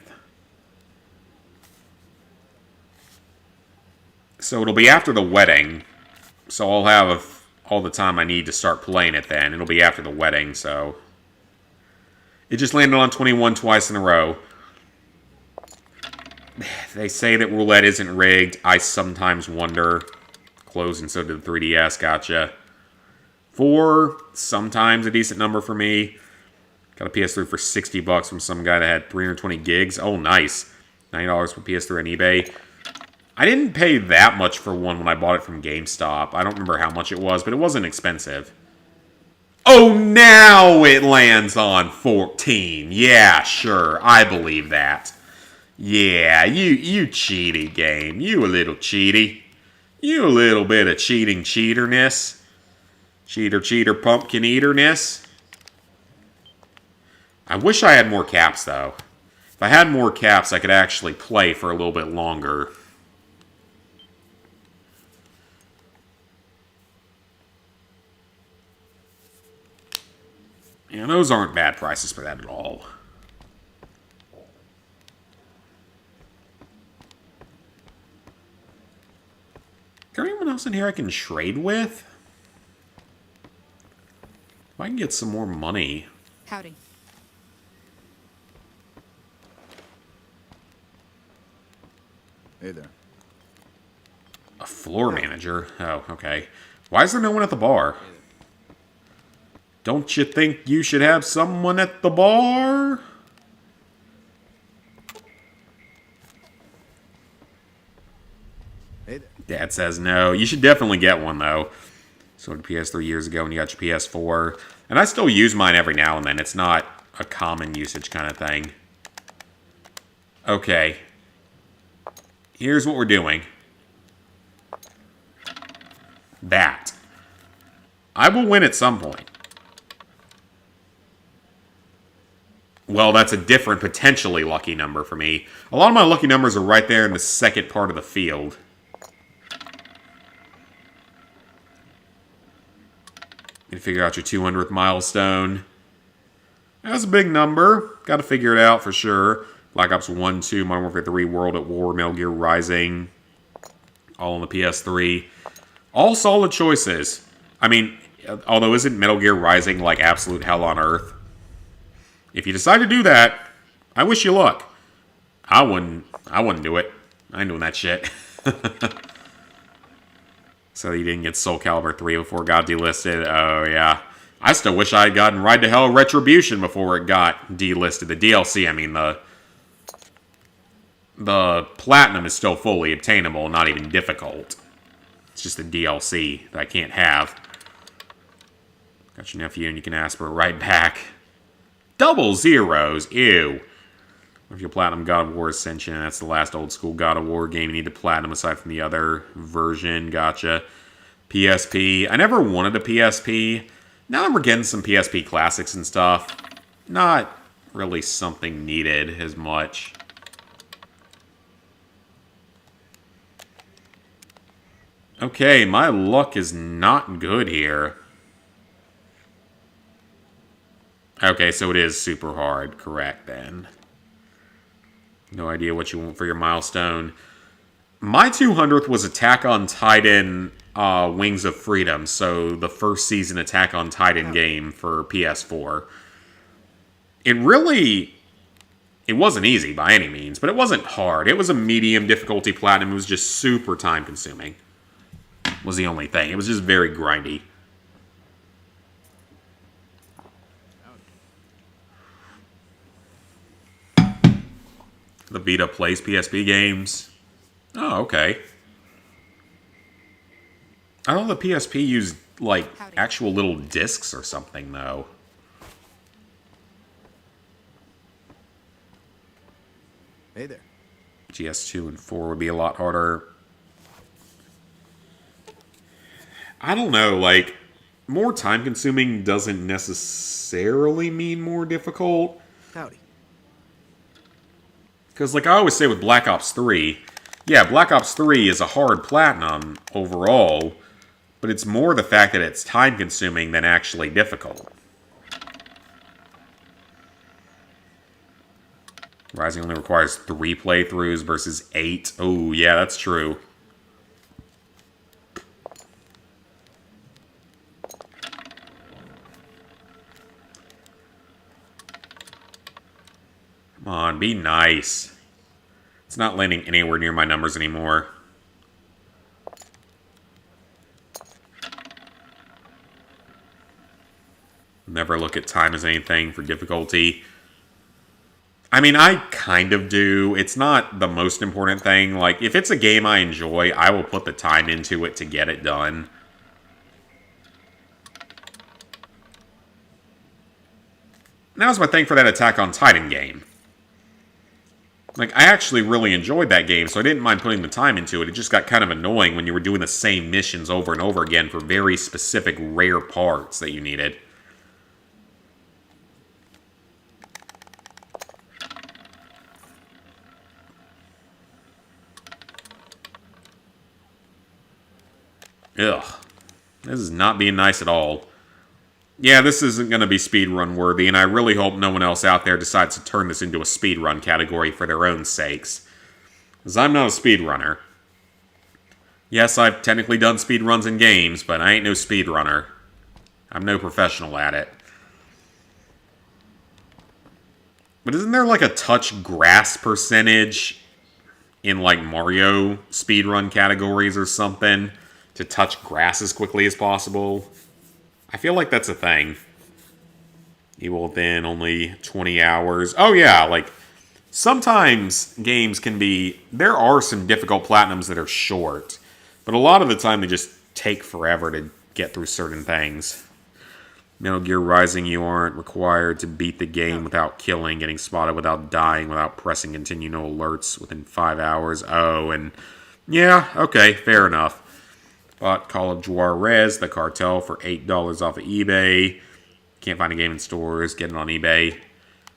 So it'll be after the wedding, so I'll have all the time I need to start playing it then. It'll be after the wedding, so... It just landed on 21 twice in a row. They say that roulette isn't rigged. I sometimes wonder. Closed, and so did the 3DS, gotcha. 4, sometimes a decent number for me. Got a PS3 for 60 bucks from some guy that had 320 gigs. Oh, nice. $90 for PS3 on eBay. I didn't pay that much for one when I bought it from GameStop. I don't remember how much it was, but it wasn't expensive. Oh, now it lands on 14. Yeah, sure. I believe that. Yeah, you cheaty game. You a little cheaty. You a little bit of cheating cheaterness. Cheater, pumpkin eaterness. I wish I had more caps, though. If I had more caps, I could actually play for a little bit longer. Yeah, those aren't bad prices for that at all. Is there anyone else in here I can trade with? If I can get some more money. Howdy. Hey there. A floor manager? Oh, okay. Why is there no one at the bar? Don't you think you should have someone at the bar? Hey there. Dad says no. You should definitely get one, though. So did PS3 years ago when you got your PS4. And I still use mine every now and then. It's not a common usage kind of thing. Okay. Here's what we're doing. That. I will win at some point. Well, that's a different, potentially lucky number for me. A lot of my lucky numbers are right there in the second part of the field. You figure out your 200th milestone. That's a big number. Got to figure it out for sure. Black Ops 1, 2, Modern Warfare 3, World at War, Metal Gear Rising. All on the PS3. All solid choices. I mean, although isn't Metal Gear Rising like absolute hell on earth? If you decide to do that, I wish you luck. I wouldn't do it. I ain't doing that shit. So you didn't get Soul Calibur 3 before it got delisted. Oh, yeah. I still wish I had gotten Ride to Hell Retribution before it got delisted. The DLC, I mean, the Platinum is still fully obtainable, not even difficult. It's just the DLC that I can't have. Got your nephew, and you can ask for it right back. Double zeros. Ew. If your Platinum God of War Ascension, that's the last old school God of War game. You need the Platinum aside from the other version. Gotcha. PSP. I never wanted a PSP. Now that we're getting some PSP classics and stuff, not really something needed as much. Okay, my luck is not good here. Okay, so it is super hard. Correct, then. No idea what you want for your milestone. My 200th was Attack on Titan Wings of Freedom, so the first season Attack on Titan game for PS4. It wasn't easy by any means, but it wasn't hard. It was a medium difficulty platinum. It was just super time consuming. Was the only thing. It was just very grindy. The Vita plays PSP games. Oh, okay. I thought the PSP used, like, actual little discs or something, though. Hey there. GS2 and 4 would be a lot harder. I don't know, like, more time-consuming doesn't necessarily mean more difficult. Howdy. Because, like I always say with Black Ops 3, yeah, Black Ops 3 is a hard platinum overall, but it's more the fact that it's time-consuming than actually difficult. Rising only requires 3 playthroughs versus 8. Oh, yeah, that's true. Come on, be nice. It's not landing anywhere near my numbers anymore. Never look at time as anything for difficulty. I mean, I kind of do. It's not the most important thing. Like, if it's a game I enjoy, I will put the time into it to get it done. And that was my thing for that Attack on Titan game. Like, I actually really enjoyed that game, so I didn't mind putting the time into it. It just got kind of annoying when you were doing the same missions over and over again for very specific, rare parts that you needed. Ugh. This is not being nice at all. Yeah, this isn't going to be speedrun worthy, and I really hope no one else out there decides to turn this into a speedrun category for their own sakes. Because I'm not a speedrunner. Yes, I've technically done speedruns in games, but I ain't no speedrunner. I'm no professional at it. But isn't there like a touch grass percentage in like Mario speedrun categories or something? To touch grass as quickly as possible? I feel like that's a thing. Evil Within, only 20 hours. Oh yeah, like, sometimes games can be... There are some difficult platinums that are short, but a lot of the time they just take forever to get through certain things. Metal Gear Rising, you aren't required to beat the game without killing, getting spotted without dying, without pressing continue no alerts within 5 hours. Oh, and... Yeah, okay, fair enough. Bought Call of Juarez, The Cartel, for $8 off of eBay. Can't find a game in stores. Get it on eBay.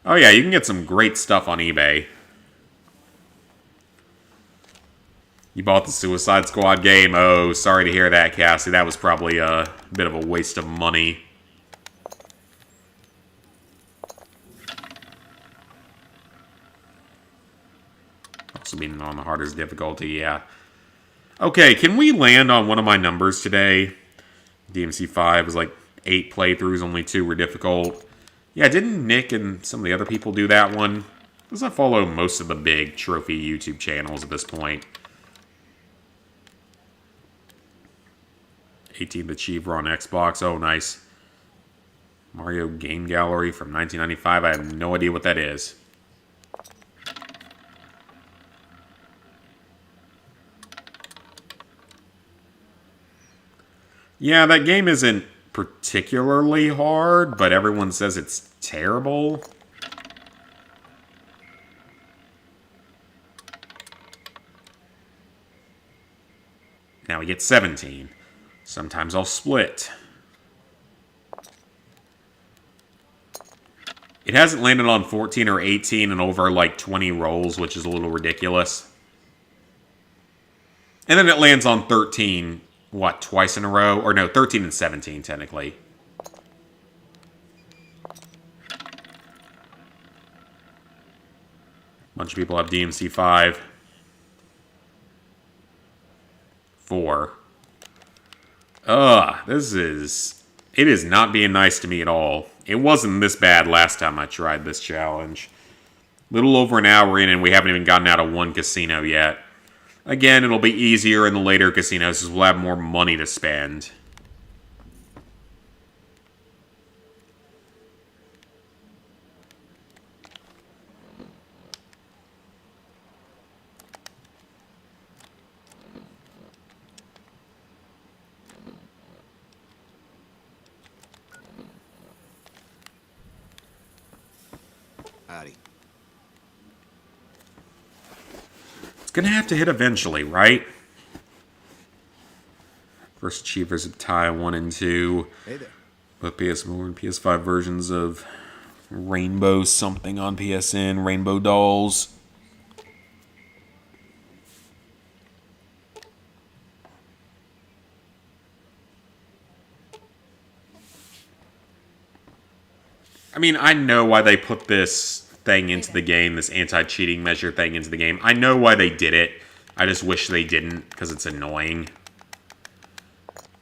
Oh yeah, you can get some great stuff on eBay. You bought the Suicide Squad game? Oh, sorry to hear that, Cassie. That was probably a bit of a waste of money. Also being on the hardest difficulty, yeah. Okay, can we land on one of my numbers today? DMC5 was like 8 playthroughs, only 2 were difficult. Yeah, didn't Nick and some of the other people do that one? Because I follow most of the big trophy YouTube channels at this point. 18th Achiever on Xbox. Oh, nice. Mario Game Gallery from 1995. I have no idea what that is. Yeah, that game isn't particularly hard, but everyone says it's terrible. Now we get 17. Sometimes I'll split. It hasn't landed on 14 or 18 in over like 20 rolls, which is a little ridiculous. And then it lands on 13, what, twice in a row? Or no, 13 and 17, technically. Bunch of people have DMC 5. 4. This is... It is not being nice to me at all. It wasn't this bad last time I tried this challenge. Little over an hour in and we haven't even gotten out of one casino yet. Again, it'll be easier in the later casinos because we'll have more money to spend. Howdy. It's gonna have to hit eventually, right? First Achievers of tie 1 and 2. Hey there. Both PS4 and PS5 versions of Rainbow something on PSN. Rainbow Dolls. I mean, I know why they put this thing into the game, this anti-cheating measure thing into the game. I know why they did it. I just wish they didn't, because it's annoying.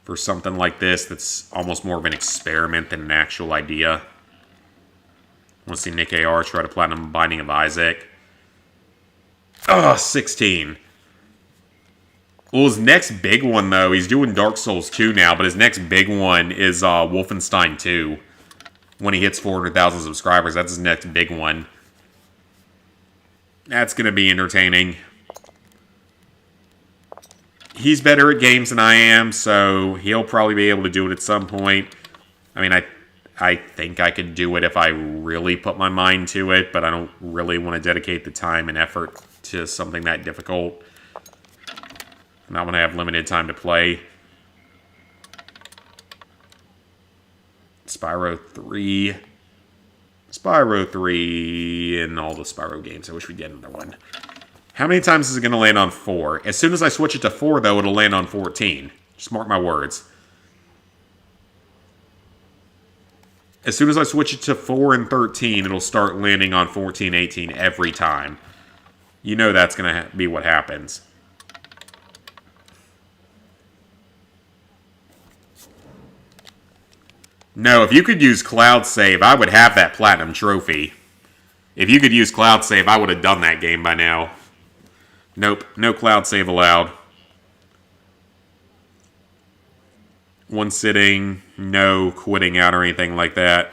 For something like this, that's almost more of an experiment than an actual idea. I want to see Nick AR try to platinum Binding of Isaac. Ugh, 16. Well, his next big one, though, he's doing Dark Souls 2 now, but his next big one is Wolfenstein 2. When he hits 400,000 subscribers, that's his next big one. That's going to be entertaining. He's better at games than I am, so he'll probably be able to do it at some point. I mean, I think I could do it if I really put my mind to it, but I don't really want to dedicate the time and effort to something that difficult. Not when I have limited time to play. Spyro 3. Spyro 3 and all the Spyro games. I wish we did another one. How many times is it going to land on 4? As soon as I switch it to 4, though, it'll land on 14. Just mark my words. As soon as I switch it to 4 and 13, it'll start landing on 14, 18 every time. You know that's going to be what happens. No, if you could use Cloud Save, I would have that Platinum Trophy. If you could use Cloud Save, I would have done that game by now. Nope, no Cloud Save allowed. One sitting, no quitting out or anything like that.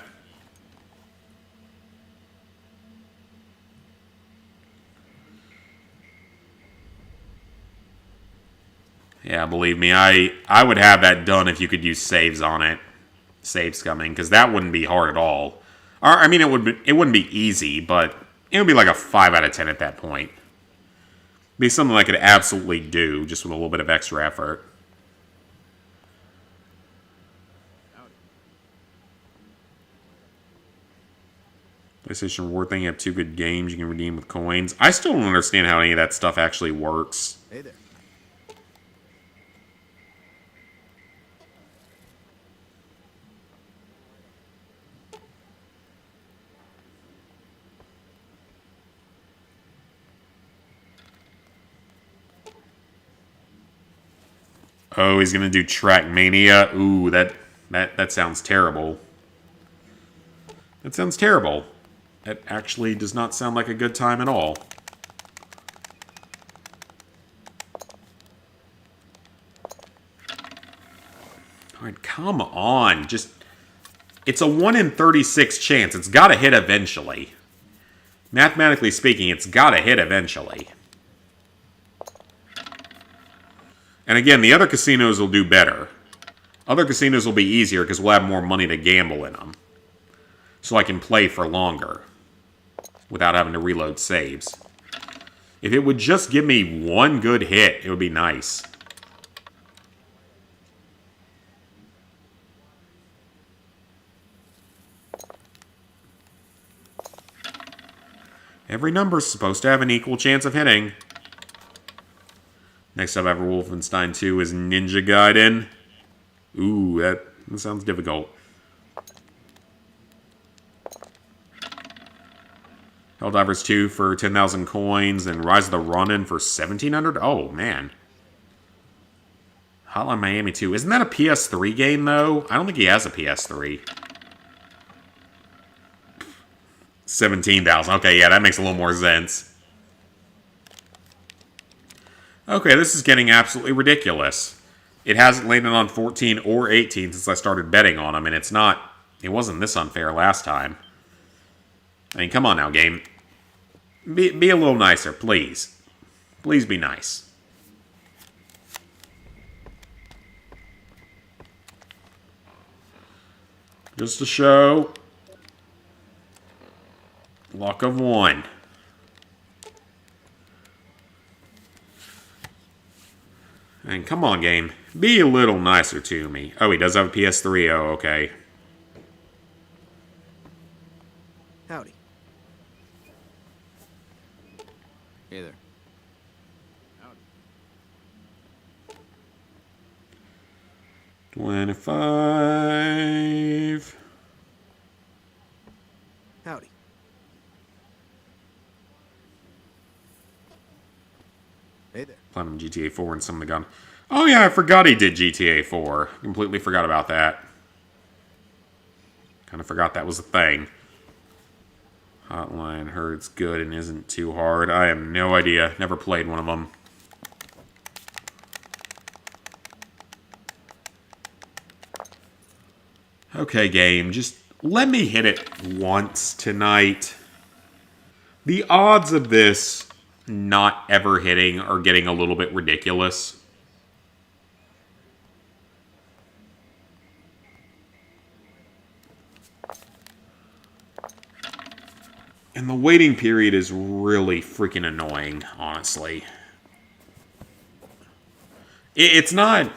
Yeah, believe me, I would have that done if you could use saves on it. Save scumming, because that wouldn't be hard at all. Or, I mean, it wouldn't be easy, but it would be like a 5 out of 10 at that point. Be something I could absolutely do, just with a little bit of extra effort. PlayStation reward thing, you have 2 good games you can redeem with coins. I still don't understand how any of that stuff actually works. Hey there. Oh, he's gonna do Trackmania. Ooh, that sounds terrible. That sounds terrible. That actually does not sound like a good time at all. Alright, come on. Just... It's a 1 in 36 chance. It's gotta hit eventually. Mathematically speaking, it's gotta hit eventually. And again, the other casinos will do better. Other casinos will be easier because we'll have more money to gamble in them. So I can play for longer without having to reload saves. If it would just give me one good hit, it would be nice. Every number's supposed to have an equal chance of hitting. Next up after Wolfenstein 2 is Ninja Gaiden. Ooh, that sounds difficult. Helldivers 2 for 10,000 coins, and Rise of the Ronin for 1,700? Oh, man. Hotline Miami 2. Isn't that a PS3 game, though? I don't think he has a PS3. 17,000. Okay, yeah, that makes a little more sense. Okay, this is getting absolutely ridiculous. It hasn't landed on 14 or 18 since I started betting on them, and it wasn't this unfair last time. I mean, come on now, game. Be a little nicer, please. Please be nice. Just a show. Luck of 1. And come on, game. Be a little nicer to me. Oh, he does have a PS3. Oh, okay. Howdy. Hey there. 25. Howdy. Hey there. Platinum GTA 4 and some of the gun. Oh yeah, I forgot he did GTA 4. Completely forgot about that. Kind of forgot that was a thing. Hotline heard it's good and isn't too hard. I have no idea. Never played one of them. Okay, game. Just let me hit it once tonight. The odds of this not ever hitting are getting a little bit ridiculous. And the waiting period is really freaking annoying, honestly. It's not...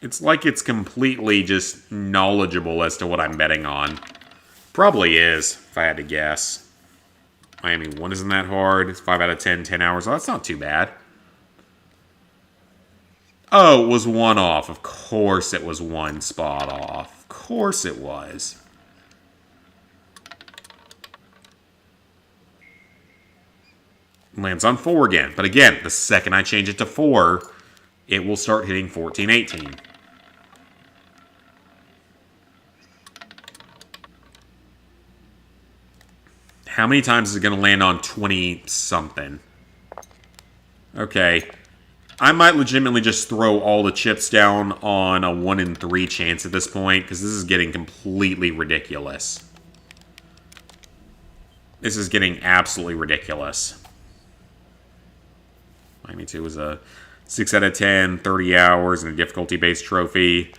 It's like it's completely just knowledgeable as to what I'm betting on. Probably is, if I had to guess. Miami 1 isn't that hard. It's 5 out of 10, 10 hours. Oh, that's not too bad. Oh, it was one off. Of course it was one spot off. Of course it was. Lands on 4 again. But again, the second I change it to 4, it will start hitting 14, 18. How many times is it going to land on 20-something? Okay. I might legitimately just throw all the chips down on a 1 in 3 chance at this point, because this is getting completely ridiculous. This is getting absolutely ridiculous. Miami 2 was a 6 out of 10, 30 hours, and a difficulty-based trophy.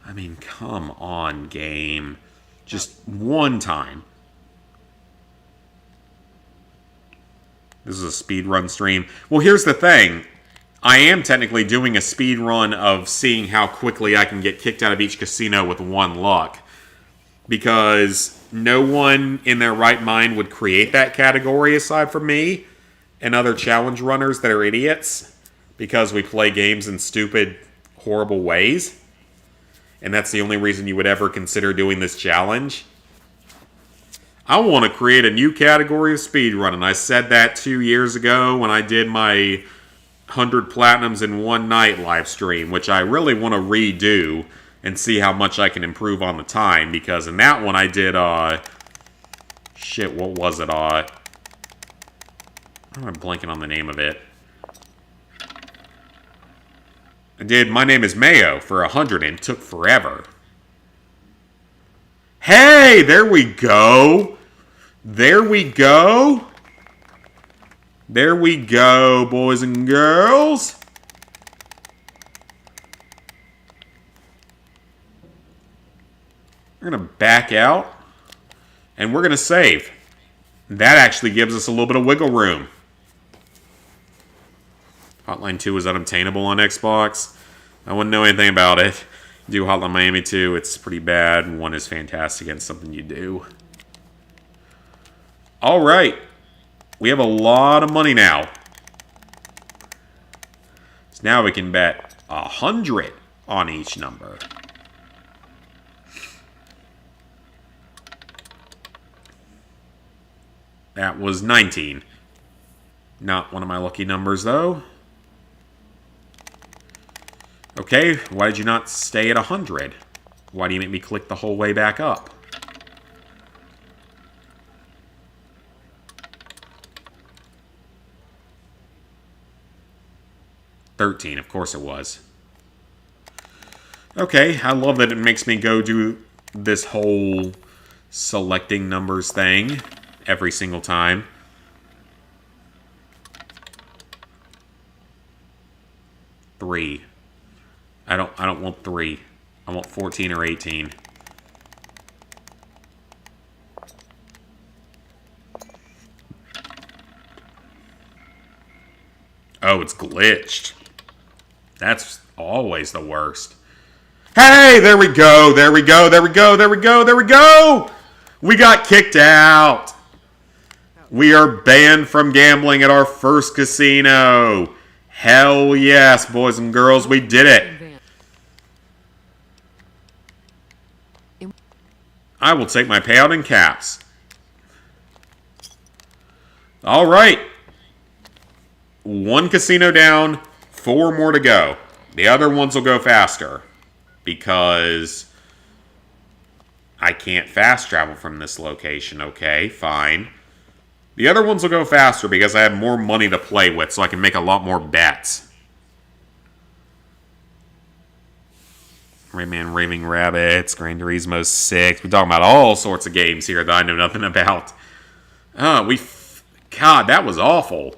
I mean, come on, game. Just one time. This is a speedrun stream. Well, here's the thing. I am technically doing a speedrun of seeing how quickly I can get kicked out of each casino with 1 luck. Because no one in their right mind would create that category aside from me and other challenge runners that are idiots. Because we play games in stupid, horrible ways. And that's the only reason you would ever consider doing this challenge. I want to create a new category of speedrunning. I said that 2 years ago when I did my 100 Platinums in one night live stream, which I really want to redo and see how much I can improve on the time. Because in that one I did, shit, what was it? I'm blanking on the name of it. I did My Name is Mayo for 100 and it took forever. Hey, there we go. There we go. There we go, boys and girls. We're going to back out. And we're going to save. That actually gives us a little bit of wiggle room. Hotline 2 is unobtainable on Xbox. I wouldn't know anything about it. Do Hotline Miami 2, it's pretty bad. 1 is fantastic and something you do. Alright. We have a lot of money now. So now we can bet 100 on each number. That was 19. Not one of my lucky numbers, though. Okay, why did you not stay at 100? Why do you make me click the whole way back up? $13, of course it was. Okay, I love that it makes me go do this whole selecting numbers thing every single time. Three. I don't want 3. I want 14 or 18. Oh, it's glitched. That's always the worst. Hey, there we go. There we go. There we go. There we go. There we go. We got kicked out. We are banned from gambling at our first casino. Hell yes, boys and girls, we did it. I will take my payout in caps. All right. 1 casino down, 4 more to go. The other ones will go faster because I can't fast travel from this location. Okay, fine. The other ones will go faster because I have more money to play with, so I can make a lot more bets. Rayman Raving Rabbits, Gran Turismo 6. We're talking about all sorts of games here that I know nothing about. God, that was awful.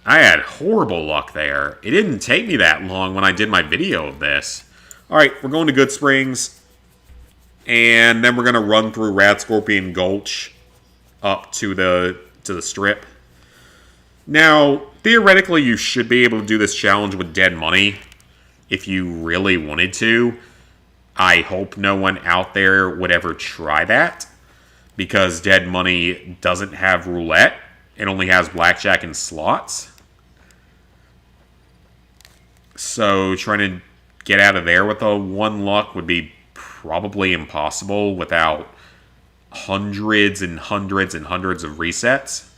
I had horrible luck there. It didn't take me that long when I did my video of this. Alright, we're going to Good Springs. And then we're going to run through Rad Scorpion Gulch up to the strip. Now, theoretically, you should be able to do this challenge with dead money. if you really wanted to. I hope no one out there would ever try that, because Dead Money doesn't have roulette. It only has blackjack and slots. So trying to get out of there with a 1 luck would be probably impossible without hundreds and hundreds and hundreds of resets.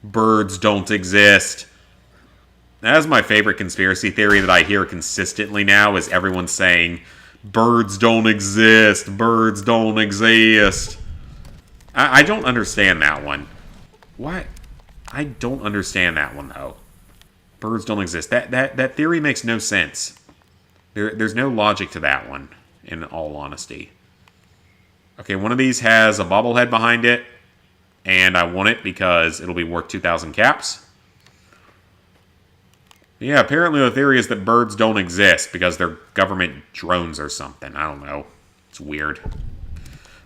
Birds don't exist. That is my favorite conspiracy theory that I hear consistently now, is everyone saying, birds don't exist, birds don't exist. I don't understand that one. What? I don't understand that one, though. Birds don't exist. That theory makes no sense. There's no logic to that one, in all honesty. Okay, one of these has a bobblehead behind it, and I want it because it'll be worth 2,000 caps. Yeah, apparently the theory is that birds don't exist because they're government drones or something. I don't know. It's weird.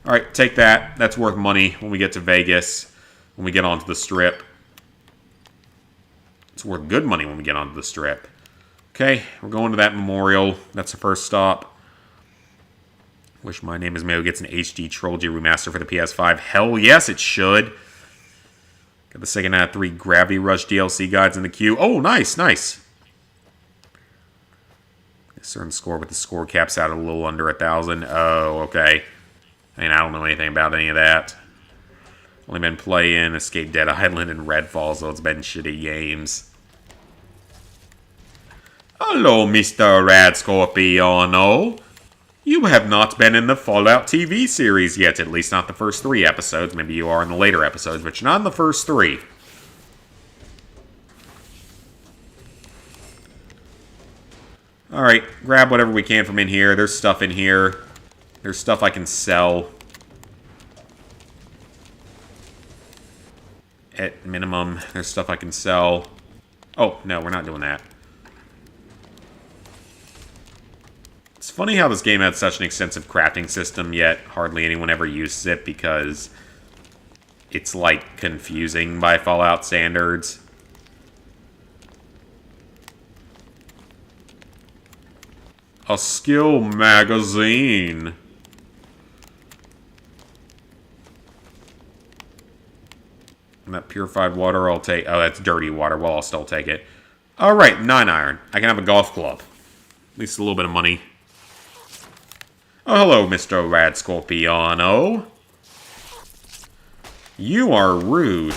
Alright, take that. That's worth money when we get to Vegas, when we get onto the Strip. It's worth good money when we get onto the Strip. Okay, we're going to that memorial. That's the first stop. Wish My Name Is Mayo gets an HD Trilogy remaster for the PS5. Hell yes, it should. Got the second out of 3 Gravity Rush DLC guides in the queue. Oh, nice, nice. A certain score, but the score caps out at a little under 1,000. Oh, okay. I mean, I don't know anything about any of that. Only been playing Escape Dead Island and Redfall, so it's been shitty games. Hello, Mr. Rad Scorpiano. You have not been in the Fallout TV series yet, at least not the first 3 episodes. Maybe you are in the later episodes, but you're not in the first 3. Alright, grab whatever we can from in here. There's stuff in here. There's stuff I can sell. At minimum, there's stuff I can sell. Oh, no, we're not doing that. It's funny how this game had such an extensive crafting system, yet hardly anyone ever uses it because it's, like, confusing by Fallout standards. A skill magazine. And that purified water I'll take. Oh, that's dirty water. Well, I'll still take it. Alright, 9 iron. I can have a golf club. At least a little bit of money. Oh, hello, Mr. Rad Scorpiano. You are rude.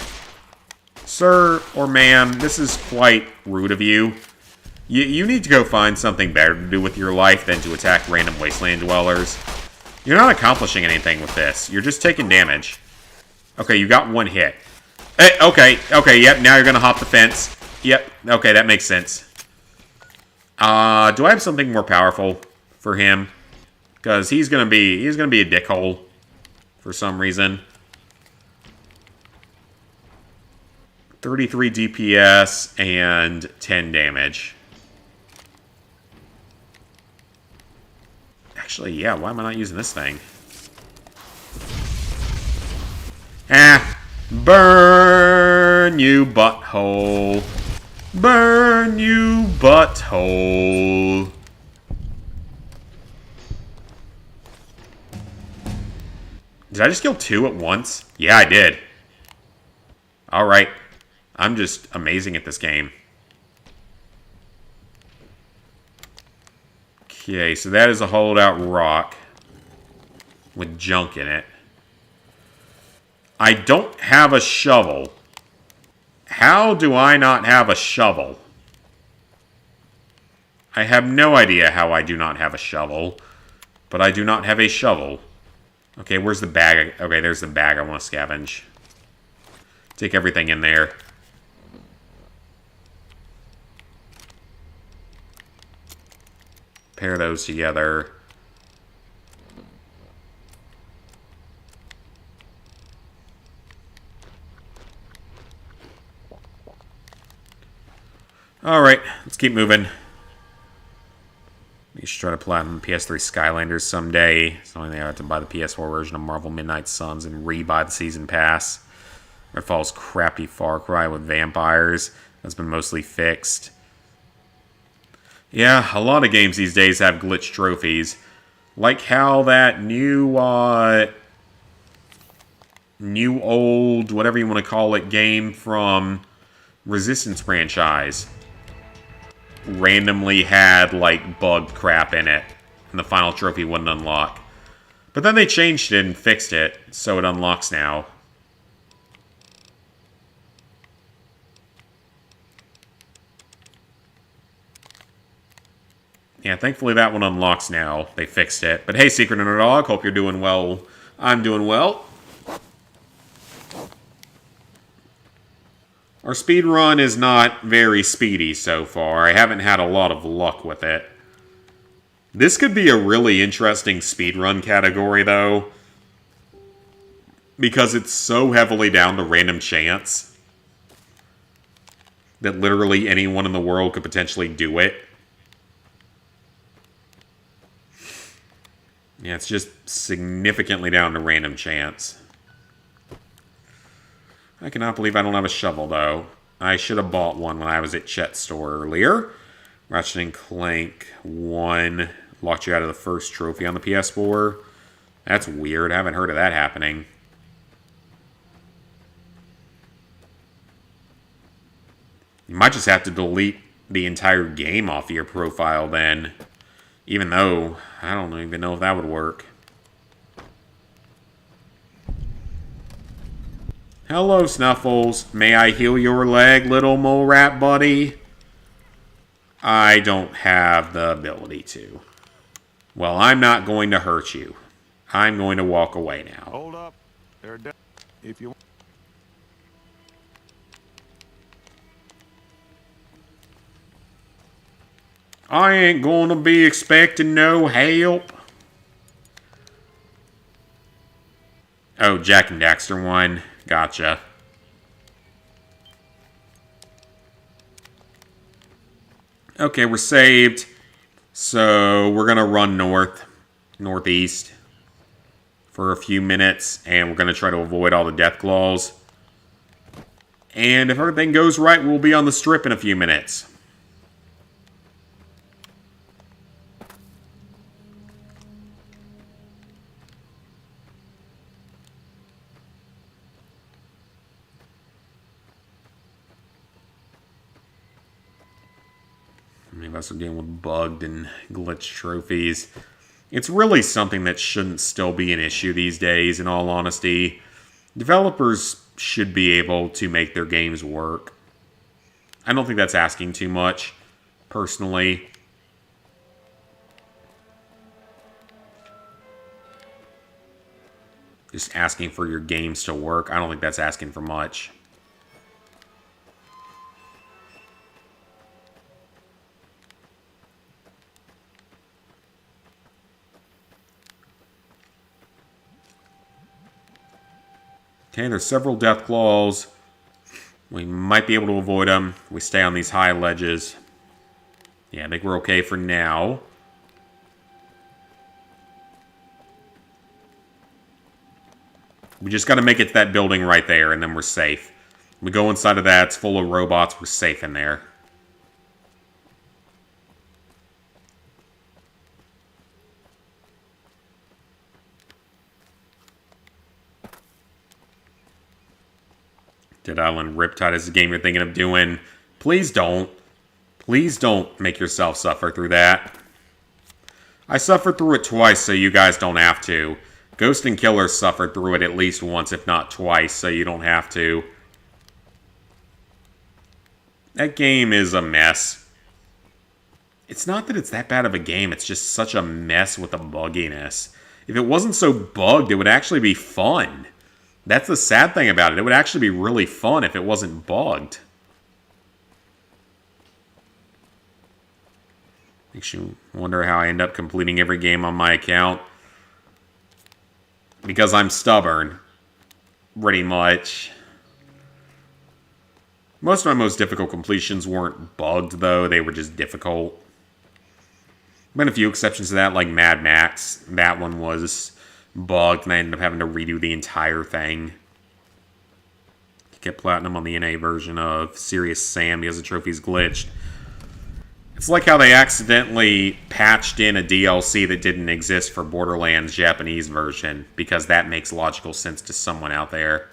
Sir or ma'am, this is quite rude of you. You need to go find something better to do with your life than to attack random wasteland dwellers. You're not accomplishing anything with this. You're just taking damage. Okay, you got 1 hit. Hey, okay, yep, now you're gonna hop the fence. Yep, okay, that makes sense. Do I have something more powerful for him? Because he's gonna be a dickhole for some reason. 33 DPS and 10 damage. Actually, yeah, why am I not using this thing? Burn, you butthole. Burn, you butthole. Did I just kill 2 at once? Yeah, I did. Alright. I'm just amazing at this game. Okay, so that is a hollowed out rock with junk in it. I don't have a shovel. How do I not have a shovel? I have no idea how I do not have a shovel, but I do not have a shovel. Okay, where's the bag? Okay, there's the bag I want to scavenge. Take everything in there. Pair those together. Alright, let's keep moving. You should try to platinum PS3 Skylanders someday. It's only they have to buy the PS4 version of Marvel Midnight Suns and re-buy the Season Pass. Redfall's crappy Far Cry with vampires. That's been mostly fixed. Yeah, a lot of games these days have glitch trophies. Like how that new old, whatever you want to call it, game from Resistance franchise randomly had, like, bugged crap in it, and the final trophy wouldn't unlock. But then they changed it and fixed it, so it unlocks now. Yeah, thankfully that one unlocks now. They fixed it. But hey, Secret Underdog, hope you're doing well. I'm doing well. Our speed run is not very speedy so far. I haven't had a lot of luck with it. This could be a really interesting speedrun category, though, because it's so heavily down to random chance that literally anyone in the world could potentially do it. Yeah, it's just significantly down to random chance. I cannot believe I don't have a shovel, though. I should have bought one when I was at Chet's store earlier. Ratchet and Clank 1 locked you out of the first trophy on the PS4. That's weird. I haven't heard of that happening. You might just have to delete the entire game off of your profile then. Even though, I don't even know if that would work. Hello, Snuffles. May I heal your leg, little mole rat buddy? I don't have the ability to. Well, I'm not going to hurt you. I'm going to walk away now. Hold up. They're done. If you... I ain't gonna be expecting no help. Oh, Jack and Daxter one. Gotcha. Okay, we're saved. So, we're gonna run northeast, for a few minutes, and we're gonna try to avoid all the death claws. And if everything goes right, we'll be on the strip in a few minutes. Many of us are dealing with bugged and glitched trophies. It's really something that shouldn't still be an issue these days, in all honesty. Developers should be able to make their games work. I don't think that's asking too much, personally. Just asking for your games to work, I don't think that's asking for much. Okay, there's several death claws. We might be able to avoid them. We stay on these high ledges. Yeah, I think we're okay for now. We just got to make it to that building right there, and then we're safe. We go inside of that, it's full of robots, we're safe in there. Dead Island Riptide is the game you're thinking of doing. Please don't. Please don't make yourself suffer through that. I suffered through it twice, so you guys don't have to. Ghost and Killer suffered through it at least once, if not twice, so you don't have to. That game is a mess. It's not that it's that bad of a game, it's just such a mess with the bugginess. If it wasn't so bugged, it would actually be fun. That's the sad thing about it. It would actually be really fun if it wasn't bugged. Makes you wonder how I end up completing every game on my account. Because I'm stubborn. Pretty much. Most of my most difficult completions weren't bugged, though. They were just difficult. Been a few exceptions to that, like Mad Max. That one was bugged, and I ended up having to redo the entire thing. Get platinum on the NA version of Serious Sam because the trophy's glitched. It's like how they accidentally patched in a DLC that didn't exist for Borderlands Japanese version, because that makes logical sense to someone out there.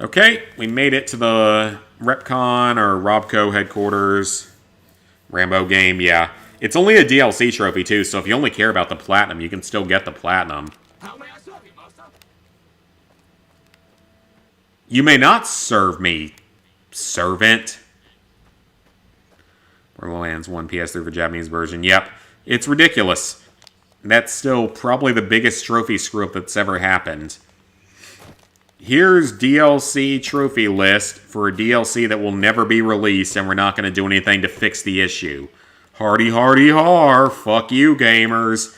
Okay, we made it to the Repcon or Robco headquarters. Rambo game, yeah. It's only a DLC trophy too, so if you only care about the platinum, you can still get the platinum. You may not serve me, servant. Borderlands 1 PS3 for Japanese version. Yep, it's ridiculous. That's still probably the biggest trophy screw-up that's ever happened. Here's DLC trophy list for a DLC that will never be released, and we're not going to do anything to fix the issue. Hardy, hardy, har. Fuck you, gamers.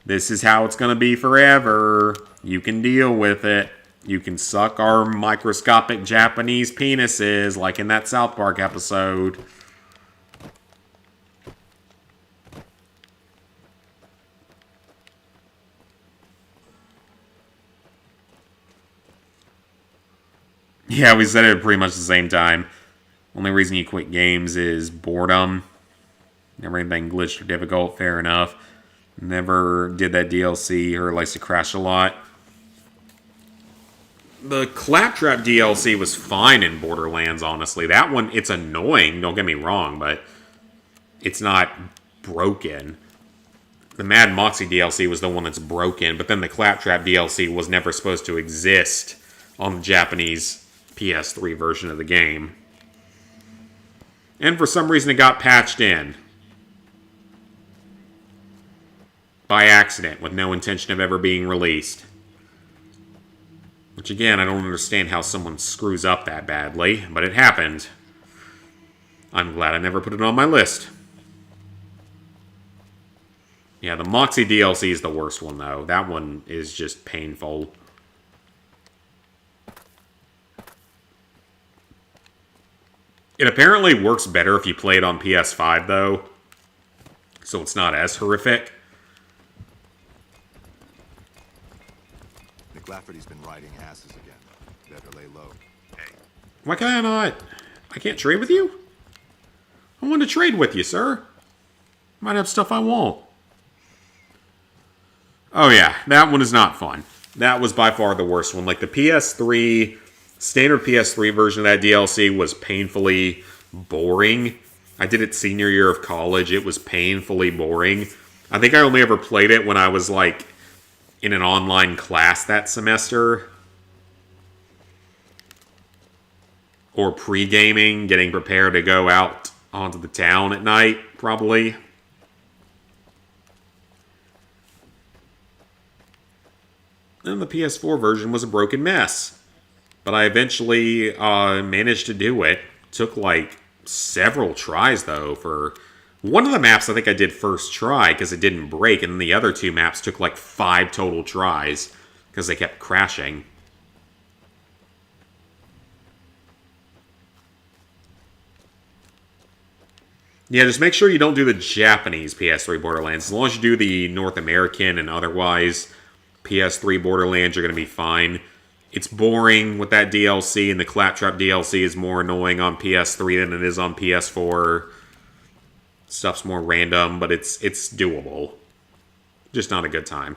This is how it's going to be forever. You can deal with it. You can suck our microscopic Japanese penises, like in that South Park episode. Yeah, we said it at pretty much the same time. Only reason you quit games is boredom. Never anything glitched or difficult, fair enough. Never did that DLC, or likes to crash a lot. The Claptrap DLC was fine in Borderlands, honestly. That one, it's annoying, don't get me wrong, but it's not broken. The Mad Moxie DLC was the one that's broken, but then the Claptrap DLC was never supposed to exist on the Japanese PS3 version of the game. And for some reason it got patched in. By accident, with no intention of ever being released. Which again, I don't understand how someone screws up that badly, but it happened. I'm glad I never put it on my list. Yeah, the Moxie DLC is the worst one, though. That one is just painful. It apparently works better if you play it on PS5, though. So it's not as horrific. McLafferty's been riding asses again. Better lay low. Hey. Why can I not? I can't trade with you? I want to trade with you, sir. Might have stuff I want. Oh yeah, that one is not fun. That was by far the worst one. Like the PS3, standard PS3 version of that DLC was painfully boring. I did it senior year of college. It was painfully boring. I think I only ever played it when I was like in an online class that semester. Or pre-gaming, getting prepared to go out onto the town at night, probably. And the PS4 version was a broken mess. But I eventually managed to do it. Took like several tries though. For one of the maps I think I did first try because it didn't break. And then the other two maps took like 5 total tries because they kept crashing. Yeah, just make sure you don't do the Japanese PS3 Borderlands. As long as you do the North American and otherwise PS3 Borderlands, you're going to be fine. It's boring with that DLC, and the Claptrap DLC is more annoying on PS3 than it is on PS4. Stuff's more random, but it's doable. Just not a good time.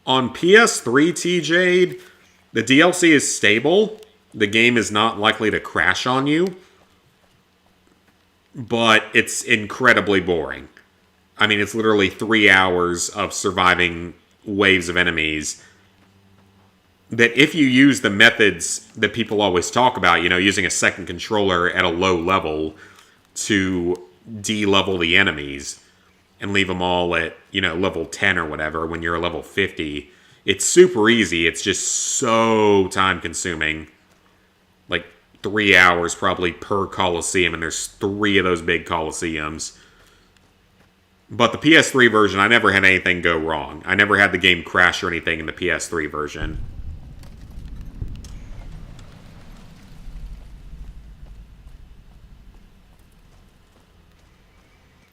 On PS3, TJ, the DLC is stable. The game is not likely to crash on you. But it's incredibly boring. I mean, it's literally 3 hours of surviving waves of enemies. That if you use the methods that people always talk about, you know, using a second controller at a low level to de-level the enemies and leave them all at, you know, level 10 or whatever when you're a level 50. It's super easy. It's just so time-consuming. Like 3 hours probably per Coliseum, and there's 3 of those big Coliseums. But the PS3 version, I never had anything go wrong. I never had the game crash or anything in the PS3 version.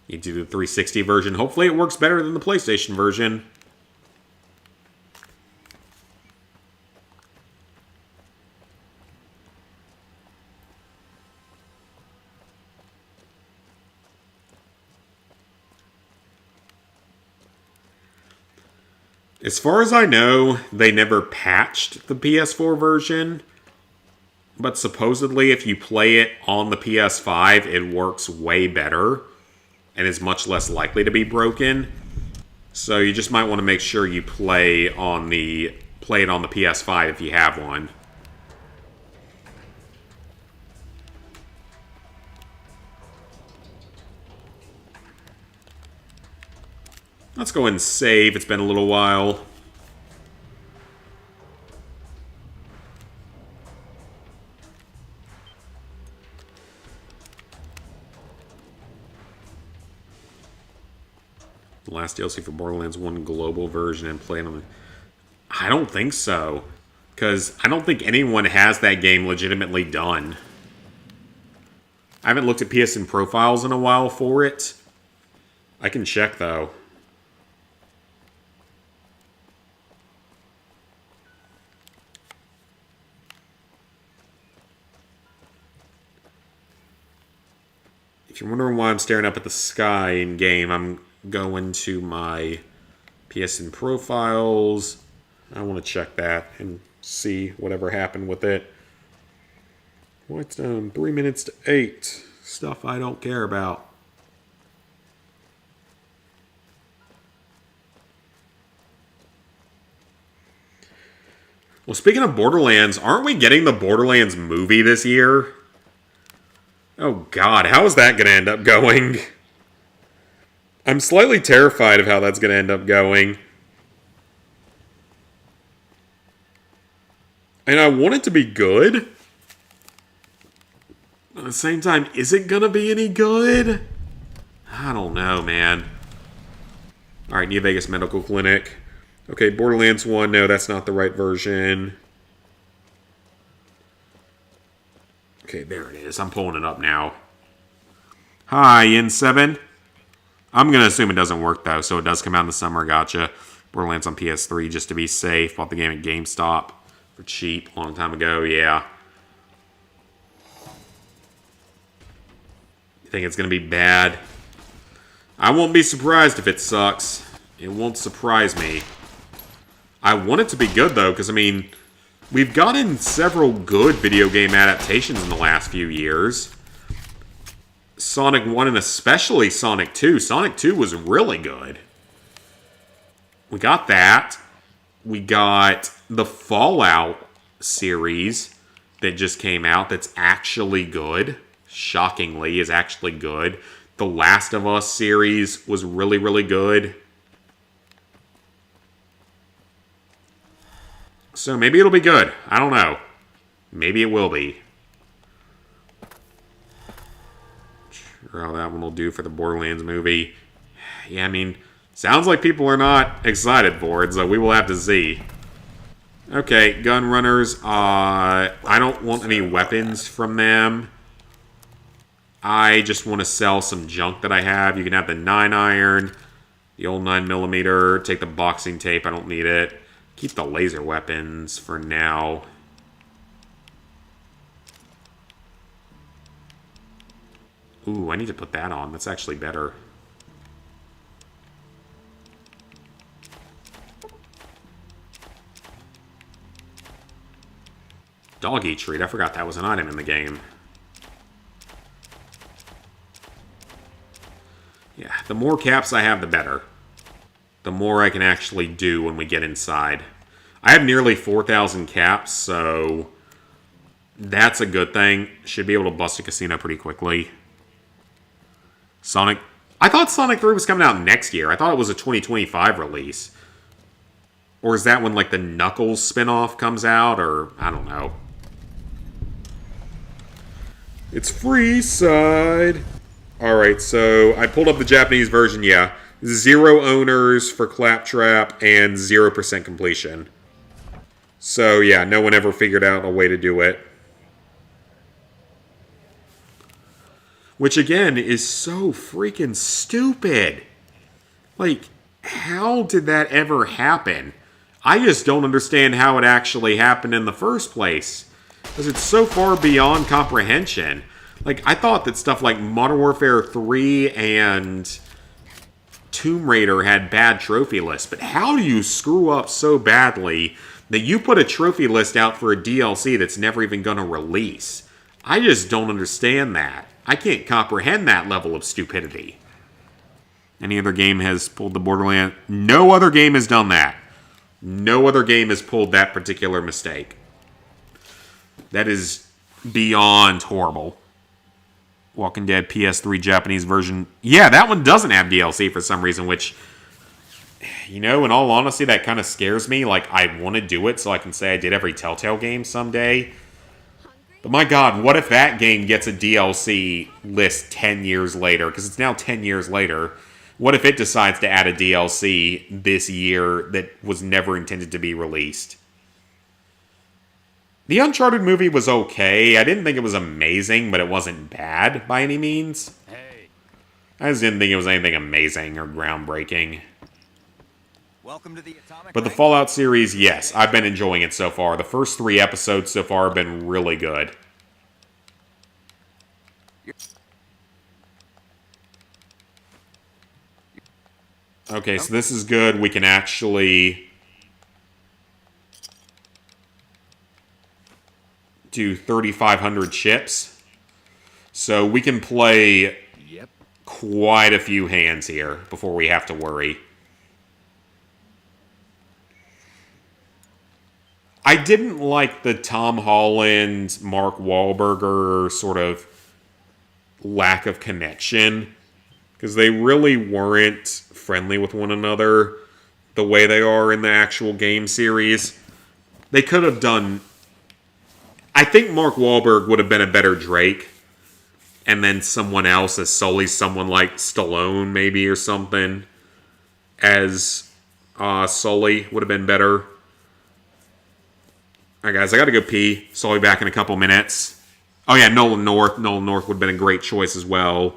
You do the 360 version. Hopefully it works better than the PlayStation version. As far as I know, they never patched the PS4 version. But supposedly if you play it on the PS5, it works way better and is much less likely to be broken. So you just might want to make sure you play it on the PS5 if you have one. Let's go ahead and save. It's been a little while. The last DLC for Borderlands 1 global version and played on the... I don't think so. Because I don't think anyone has that game legitimately done. I haven't looked at PSN profiles in a while for it. I can check, though. If you're wondering why I'm staring up at the sky in-game, I'm going to my PSN profiles. I want to check that and see whatever happened with it. What's 3 minutes to 8? Stuff I don't care about. Well, speaking of Borderlands, aren't we getting the Borderlands movie this year? Oh god, how is that going to end up going? I'm slightly terrified of how that's going to end up going. And I want it to be good. At the same time, is it going to be any good? I don't know, man. Alright, New Vegas Medical Clinic. Okay, Borderlands 1, no, that's not the right version. Okay, there it is. I'm pulling it up now. Hi, N7. I'm going to assume it doesn't work, though, so it does come out in the summer. Gotcha. Borderlands on PS3 just to be safe. Bought the game at GameStop for cheap a long time ago. Yeah. You think it's going to be bad? I won't be surprised if it sucks. It won't surprise me. I want it to be good, though, because, I mean, we've gotten several good video game adaptations in the last few years. Sonic 1 and especially Sonic 2. Sonic 2 was really good. We got that. We got the Fallout series that just came out that's actually good. Shockingly, is actually good. The Last of Us series was really, really good. So maybe it'll be good. I don't know. Maybe it will be. Sure how that one will do for the Borderlands movie. Yeah, I mean, sounds like people are not excited for it, so we will have to see. Okay, gun runners. I don't want any weapons from them. I just want to sell some junk that I have. You can have the 9-iron, the old 9mm, take the boxing tape. I don't need it. Keep the laser weapons for now. Ooh, I need to put that on. That's actually better. Doggy treat. I forgot that was an item in the game. Yeah, the more caps I have, the better. The more I can actually do when we get inside. I have nearly 4,000 caps, so that's a good thing. Should be able to bust a casino pretty quickly. Sonic... I thought Sonic 3 was coming out next year. I thought it was a 2025 release. Or is that when, like, the Knuckles spinoff comes out? Or, I don't know. It's Freeside. Alright, so I pulled up the Japanese version, yeah. 0 owners for Claptrap and 0% completion. So, yeah, no one ever figured out a way to do it. which again is so freaking stupid. Like, how did that ever happen? I just don't understand how it actually happened in the first place. Because it's so far beyond comprehension. Like, I thought that stuff like Modern Warfare 3 and Tomb Raider had bad trophy lists, but how do you screw up so badly that you put a trophy list out for a DLC that's never even going to release? I just don't understand that. I can't comprehend that level of stupidity. Any other game has pulled the Borderlands? No other game has done that. No other game has pulled that particular mistake. That is beyond horrible. Walking Dead PS3 Japanese version. Yeah, that one doesn't have DLC for some reason, which, you know, in all honesty, that kind of scares me. Like, I want to do it so I can say I did every Telltale game someday. But my god, what if that game gets a DLC list 10 years later? Because it's now 10 years later. What if it decides to add a DLC this year that was never intended to be released? The Uncharted movie was okay. I didn't think it was amazing, but it wasn't bad by any means. Hey, I just didn't think it was anything amazing or groundbreaking. Welcome to the atomic. But the Fallout series, yes, I've been enjoying it so far. The first 3 episodes so far have been really good. Okay, so this is good. We can actually do 3,500 chips. So we can play Yep. quite a few hands here before we have to worry. I didn't like the Tom Holland, Mark Wahlberg sort of lack of connection, because they really weren't friendly with one another the way they are in the actual game series. They could have done... I think Mark Wahlberg would have been a better Drake, and then someone else as Sully, someone like Stallone maybe or something, as Sully would have been better. Alright guys, I gotta go pee, so I'll be back in a couple minutes. Oh yeah, Nolan North. Nolan North would have been a great choice as well.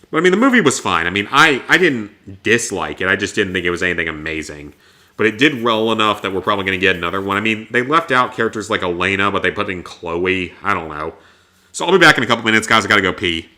But I mean, the movie was fine. I mean, I didn't dislike it. I just didn't think it was anything amazing. But it did well enough that we're probably going to get another one. I mean, they left out characters like Elena, but they put in Chloe. I don't know. So I'll be back in a couple minutes, guys. I gotta go pee.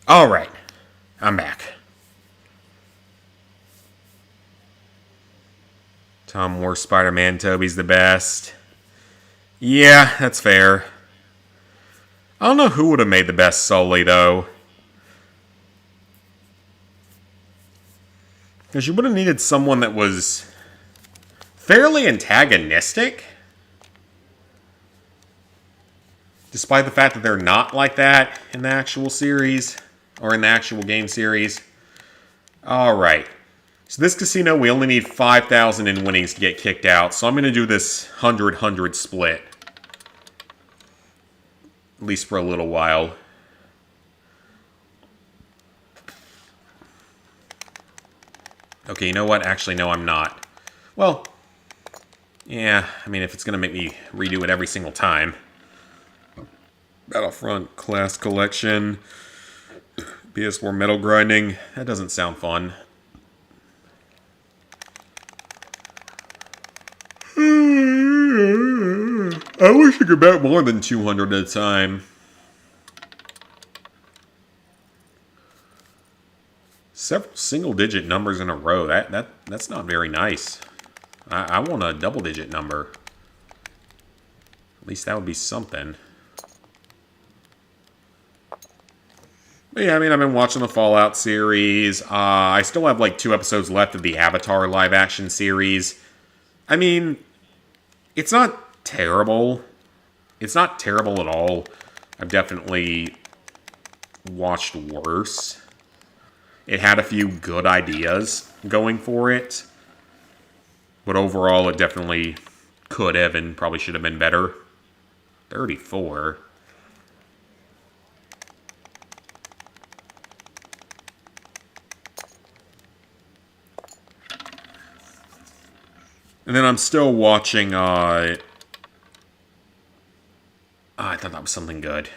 Alright. I'm back. Tom Moore, Spider-Man, Toby's the best. Yeah, that's fair. I don't know who would have made the best Sully, though. Because you would have needed someone that was fairly antagonistic. Despite the fact that they're not like that in the actual series. Or in the actual game series. Alright. So this casino, we only need 5,000 in winnings to get kicked out. So I'm going to do this 100-100 split. At least for a little while. Okay, you know what? Actually, no, I'm not. Well, yeah, I mean, if it's going to make me redo it every single time. Battlefront Class Collection. PS4 Metal Grinding. That doesn't sound fun. I wish I could bet more than 200 at a time. Several single-digit numbers in a row. That's not very nice. I want a double-digit number. At least that would be something. But yeah, I mean, I've been watching the Fallout series. I still have like 2 episodes left of the Avatar live-action series. I mean, it's not terrible. It's not terrible at all. I've definitely watched worse. It had a few good ideas going for it. But overall, it definitely could have and probably should have been better. 34. And then I'm still watching, I thought that was something good.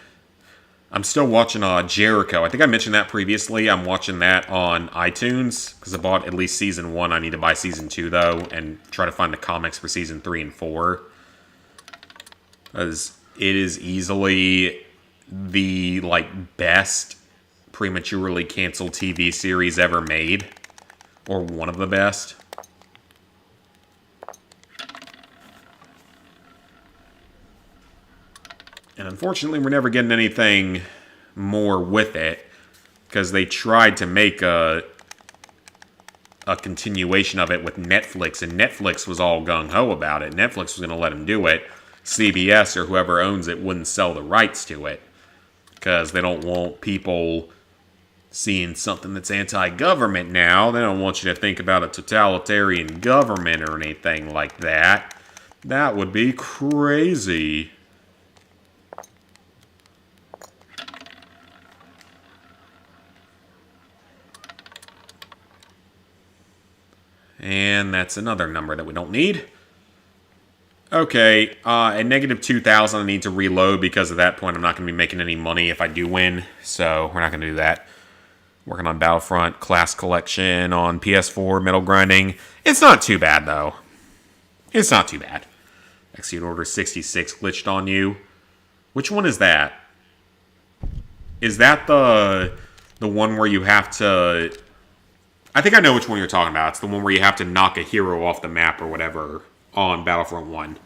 I'm still watching Jericho. I think I mentioned that previously. I'm watching that on iTunes, because I bought at least Season 1. I need to buy Season 2, though, and try to find the comics for Season 3 and 4. Because it is easily the, like, best prematurely canceled TV series ever made. Or one of the best. And unfortunately, we're never getting anything more with it, because they tried to make a continuation of it with Netflix, and Netflix was all gung-ho about it. Netflix was going to let them do it. CBS or whoever owns it wouldn't sell the rights to it, because they don't want people seeing something that's anti-government now. They don't want you to think about a totalitarian government or anything like that. That would be crazy. And that's another number that we don't need. Okay, at negative 2,000 I need to reload, because at that point I'm not going to be making any money if I do win. So we're not going to do that. Working on Battlefront Class Collection on PS4, Metal Grinding. It's not too bad, though. It's not too bad. Execute Order 66 glitched on you. Which one is that? Is that the one where you have to... I think I know which one you're talking about. It's the one where you have to knock a hero off the map or whatever on Battlefront 1.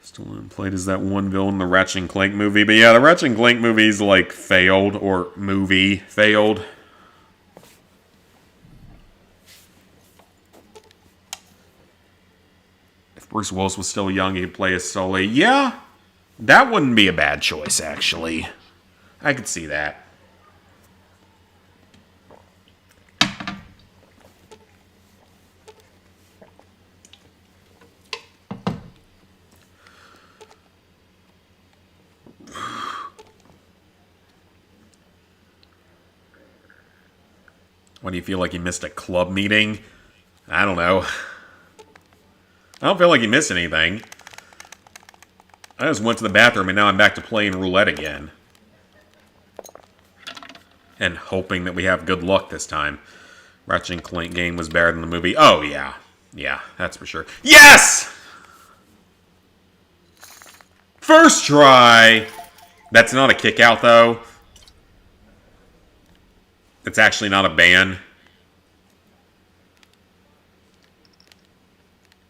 Still unplayed is that one villain in the Ratchet and Clank movie. But yeah, the Ratchet and Clank movie's like failed, or movie failed. If Bruce Willis was still young, he could play as Sully. Yeah, that wouldn't be a bad choice, actually. I could see that. What, do you feel like you missed a club meeting? I don't know. I don't feel like you missed anything. I just went to the bathroom and now I'm back to playing roulette again. And hoping that we have good luck this time. Ratchet and Clank game was better than the movie. Oh, yeah. Yeah, that's for sure. Yes! First try! That's not a kick out, though. It's actually not a ban.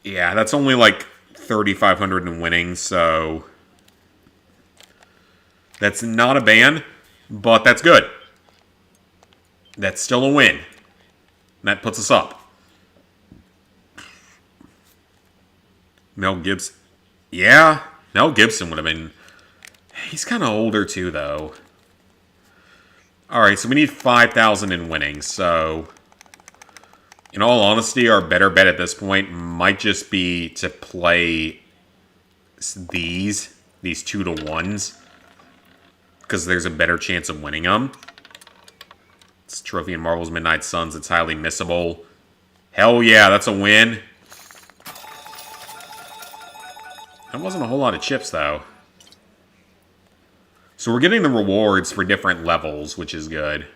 Yeah, that's only like 3,500 in winnings, so... That's not a ban, but that's good. That's still a win. That puts us up. Mel Gibson. Yeah, Mel Gibson would have been... He's kind of older too, though. Alright, so we need 5,000 in winnings, so... In all honesty, our better bet at this point might just be to play these 2-to-1s. Because there's a better chance of winning them. It's Trophy in Marvel's Midnight Suns. It's highly missable. Hell yeah, that's a win. That wasn't a whole lot of chips, though. So we're getting the rewards for different levels, which is good.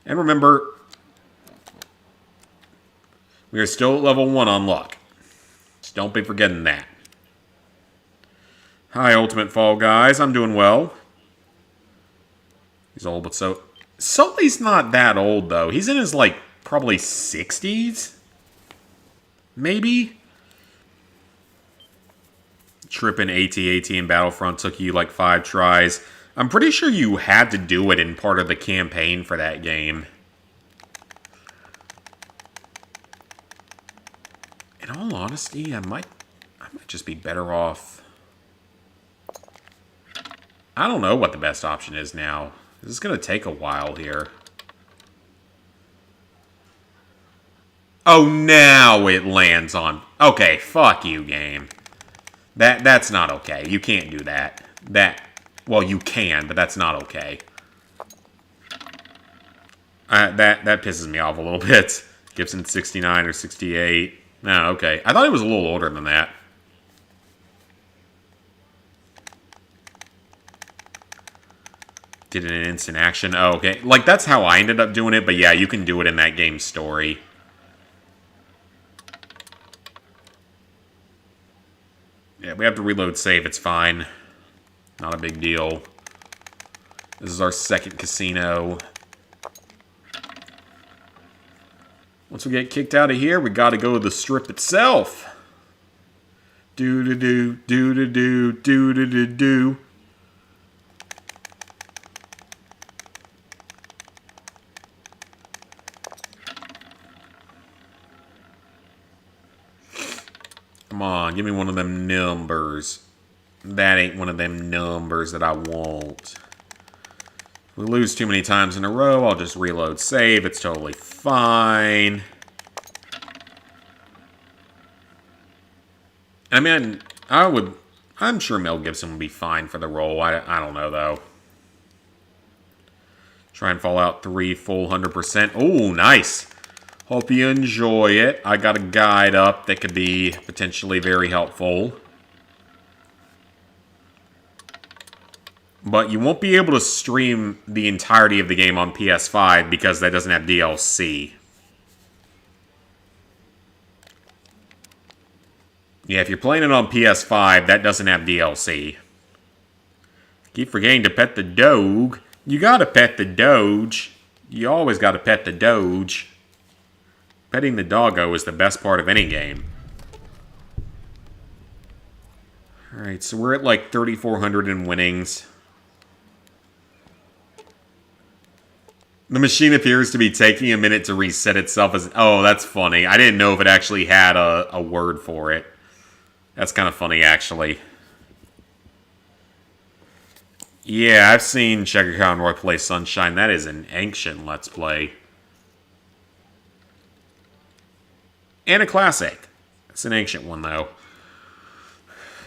And remember, we are still at level 1 on luck. Just don't be forgetting that. Hi, Ultimate Fall Guys. I'm doing well. He's old, but so... Sully's not that old, though. He's in his, like, probably 60s? Maybe? Trip in AT-AT in Battlefront took you, like, 5 tries. I'm pretty sure you had to do it in part of the campaign for that game. In all honesty, I might just be better off... I don't know what the best option is now. This is going to take a while here. Oh, now it lands on... Okay, fuck you, game. That's not okay. You can't do that. Well, you can, but that's not okay. That pisses me off a little bit. Gibson 69 or 68. No, okay. I thought he was a little older than that. Did it in instant action. Oh, okay. Like, that's how I ended up doing it, but yeah, you can do it in that game's story. Yeah, we have to reload save. It's fine. Not a big deal. This is our second casino. Once we get kicked out of here, we gotta go to the strip itself. Do-do-do, do-do-do, do-do-do-do. Come on, give me one of them numbers. That ain't one of them numbers that I want. If we lose too many times in a row, I'll just reload save. It's totally fine. I mean, I'm sure Mel Gibson would be fine for the role. I don't know, though. Try and Fallout 3 full 100%. Oh, nice. Hope you enjoy it. I got a guide up that could be potentially very helpful. But you won't be able to stream the entirety of the game on PS5 because that doesn't have DLC. Yeah, if you're playing it on PS5, that doesn't have DLC. Keep forgetting to pet the dog. You gotta pet the doge. You always gotta pet the doge. Petting the doggo is the best part of any game. Alright, so we're at like 3,400 in winnings. The machine appears to be taking a minute to reset itself as... Oh, that's funny. I didn't know if it actually had a word for it. That's kind of funny, actually. Yeah, I've seen Checker Conroy play Sunshine. That is an ancient Let's Play. And a classic. It's an ancient one, though.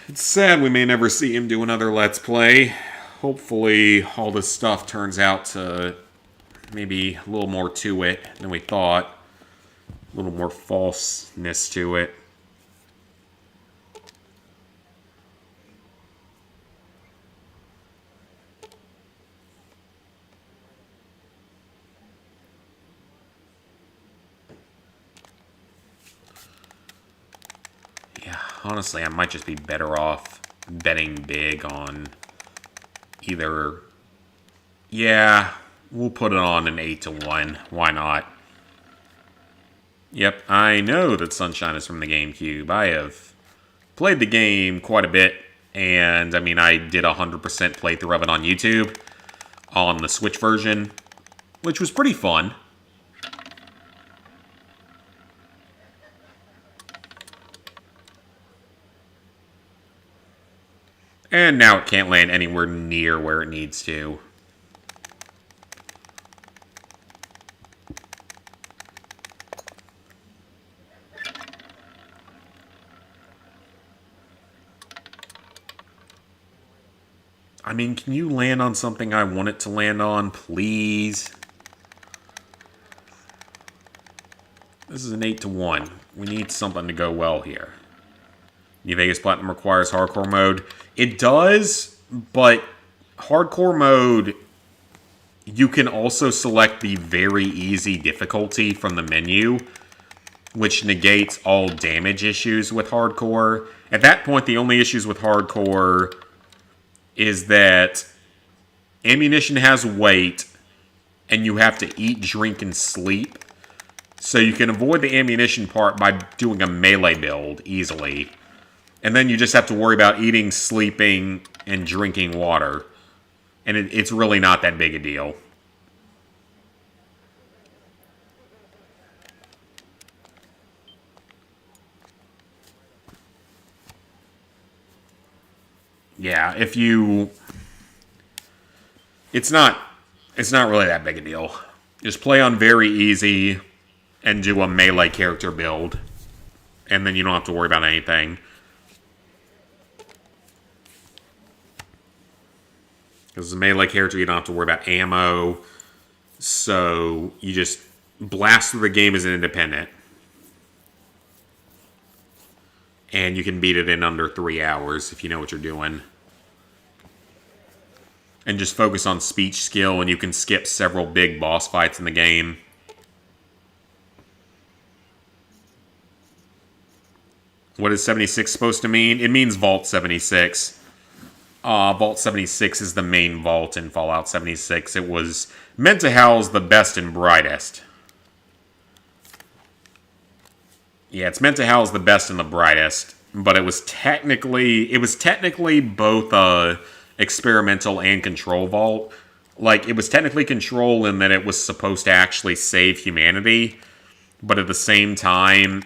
It's sad we may never see him do another Let's Play. Hopefully, all this stuff turns out to maybe a little more to it than we thought. A little more falseness to it. Honestly, I might just be better off betting big on either... Yeah, we'll put it on an 8 to 1. Why not? Yep, I know that Sunshine is from the GameCube. I have played the game quite a bit, and I mean, I did a 100% playthrough of it on YouTube on the Switch version, which was pretty fun. And now it can't land anywhere near where it needs to. I mean, can you land on something I want it to land on, please? This is an 8 to 1. We need something to go well here. New Vegas Platinum requires hardcore mode. It does, but hardcore mode, you can also select the very easy difficulty from the menu, which negates all damage issues with hardcore. At that point, the only issues with hardcore is that ammunition has weight, and you have to eat, drink, and sleep. So you can avoid the ammunition part by doing a melee build easily. And then you just have to worry about eating, sleeping, and drinking water. And it's really not that big a deal. Yeah, if you... It's not really that big a deal. Just play on very easy and do a melee character build. And then you don't have to worry about anything. Because as a melee character, you don't have to worry about ammo. So you just blast through the game as an independent. And you can beat it in under 3 hours if you know what you're doing. And just focus on speech skill, and you can skip several big boss fights in the game. What is 76 supposed to mean? It means Vault 76. Vault 76 is the main vault in Fallout 76. It was meant to house the best and brightest. Yeah, it's meant to house the best and the brightest, but it was technically both a experimental and control vault. Like, it was technically control in that it was supposed to actually save humanity, but at the same time,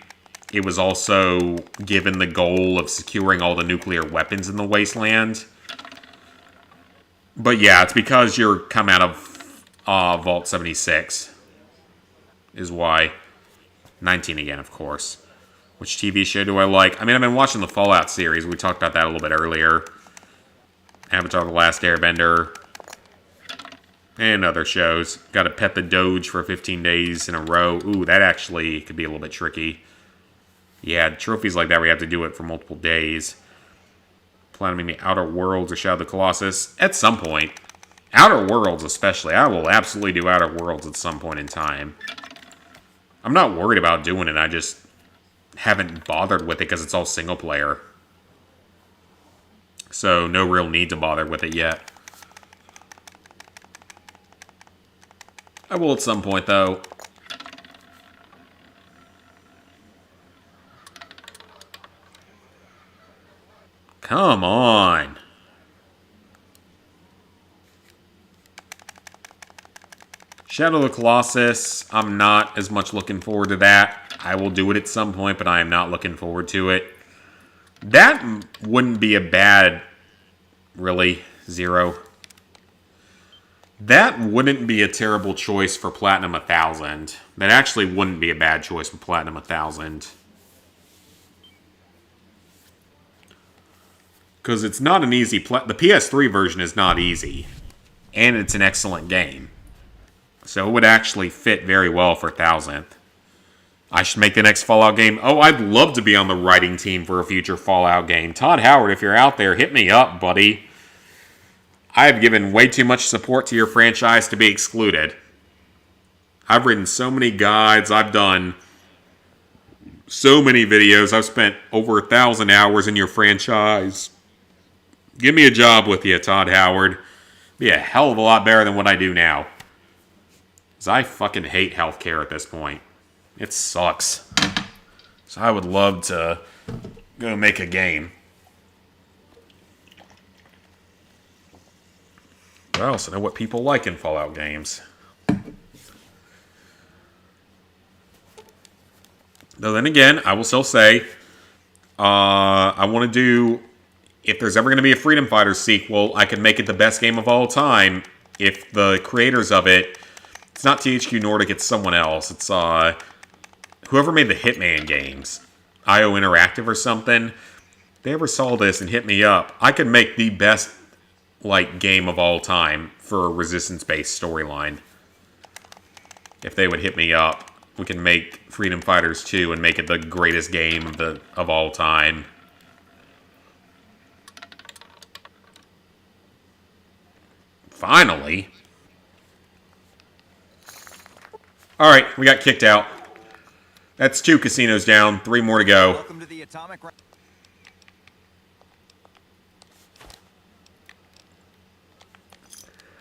it was also given the goal of securing all the nuclear weapons in the wasteland. But yeah, it's because you're come out of Vault 76 is why. 19 again, of course. Which TV show do I like? I mean, I've been watching the Fallout series. We talked about that a little bit earlier. Avatar: The Last Airbender. And other shows. Got to pet the Doge for 15 days in a row. Ooh, that actually could be a little bit tricky. Yeah, trophies like that where you have to do it for multiple days. Planning maybe Outer Worlds or Shadow of the Colossus. At some point. Outer Worlds especially. I will absolutely do Outer Worlds at some point in time. I'm not worried about doing it. I just haven't bothered with it because it's all single player. So no real need to bother with it yet. I will at some point though. Come on. Shadow of the Colossus, I'm not as much looking forward to that. I will do it at some point, but I am not looking forward to it. That wouldn't be a bad... Really? Zero? That wouldn't be a terrible choice for Platinum 1000. That actually wouldn't be a bad choice for Platinum 1000. Because it's not an easy... The PS3 version is not easy. And it's an excellent game. So it would actually fit very well for 1000th. I should make the next Fallout game. Oh, I'd love to be on the writing team for a future Fallout game. Todd Howard, if you're out there, hit me up, buddy. I have given way too much support to your franchise to be excluded. I've written so many guides. I've done so many videos. I've spent over 1,000 hours in your franchise. Give me a job with you, Todd Howard. Be a hell of a lot better than what I do now. Because I fucking hate healthcare at this point. It sucks. So I would love to go make a game. But I also know what people like in Fallout games. Though then again, I will still say, I want to do, if there's ever going to be a Freedom Fighters sequel, I could make it the best game of all time if the creators of it, it's not THQ Nordic, it's someone else. It's whoever made the Hitman games, IO Interactive or something. If they ever saw this and hit me up, I could make the best game of all time for a resistance-based storyline. If they would hit me up, we can make Freedom Fighters 2 and make it the greatest game of all time. Finally. Alright, we got kicked out. That's 2 casinos down, 3 more to go. Welcome to the atomic.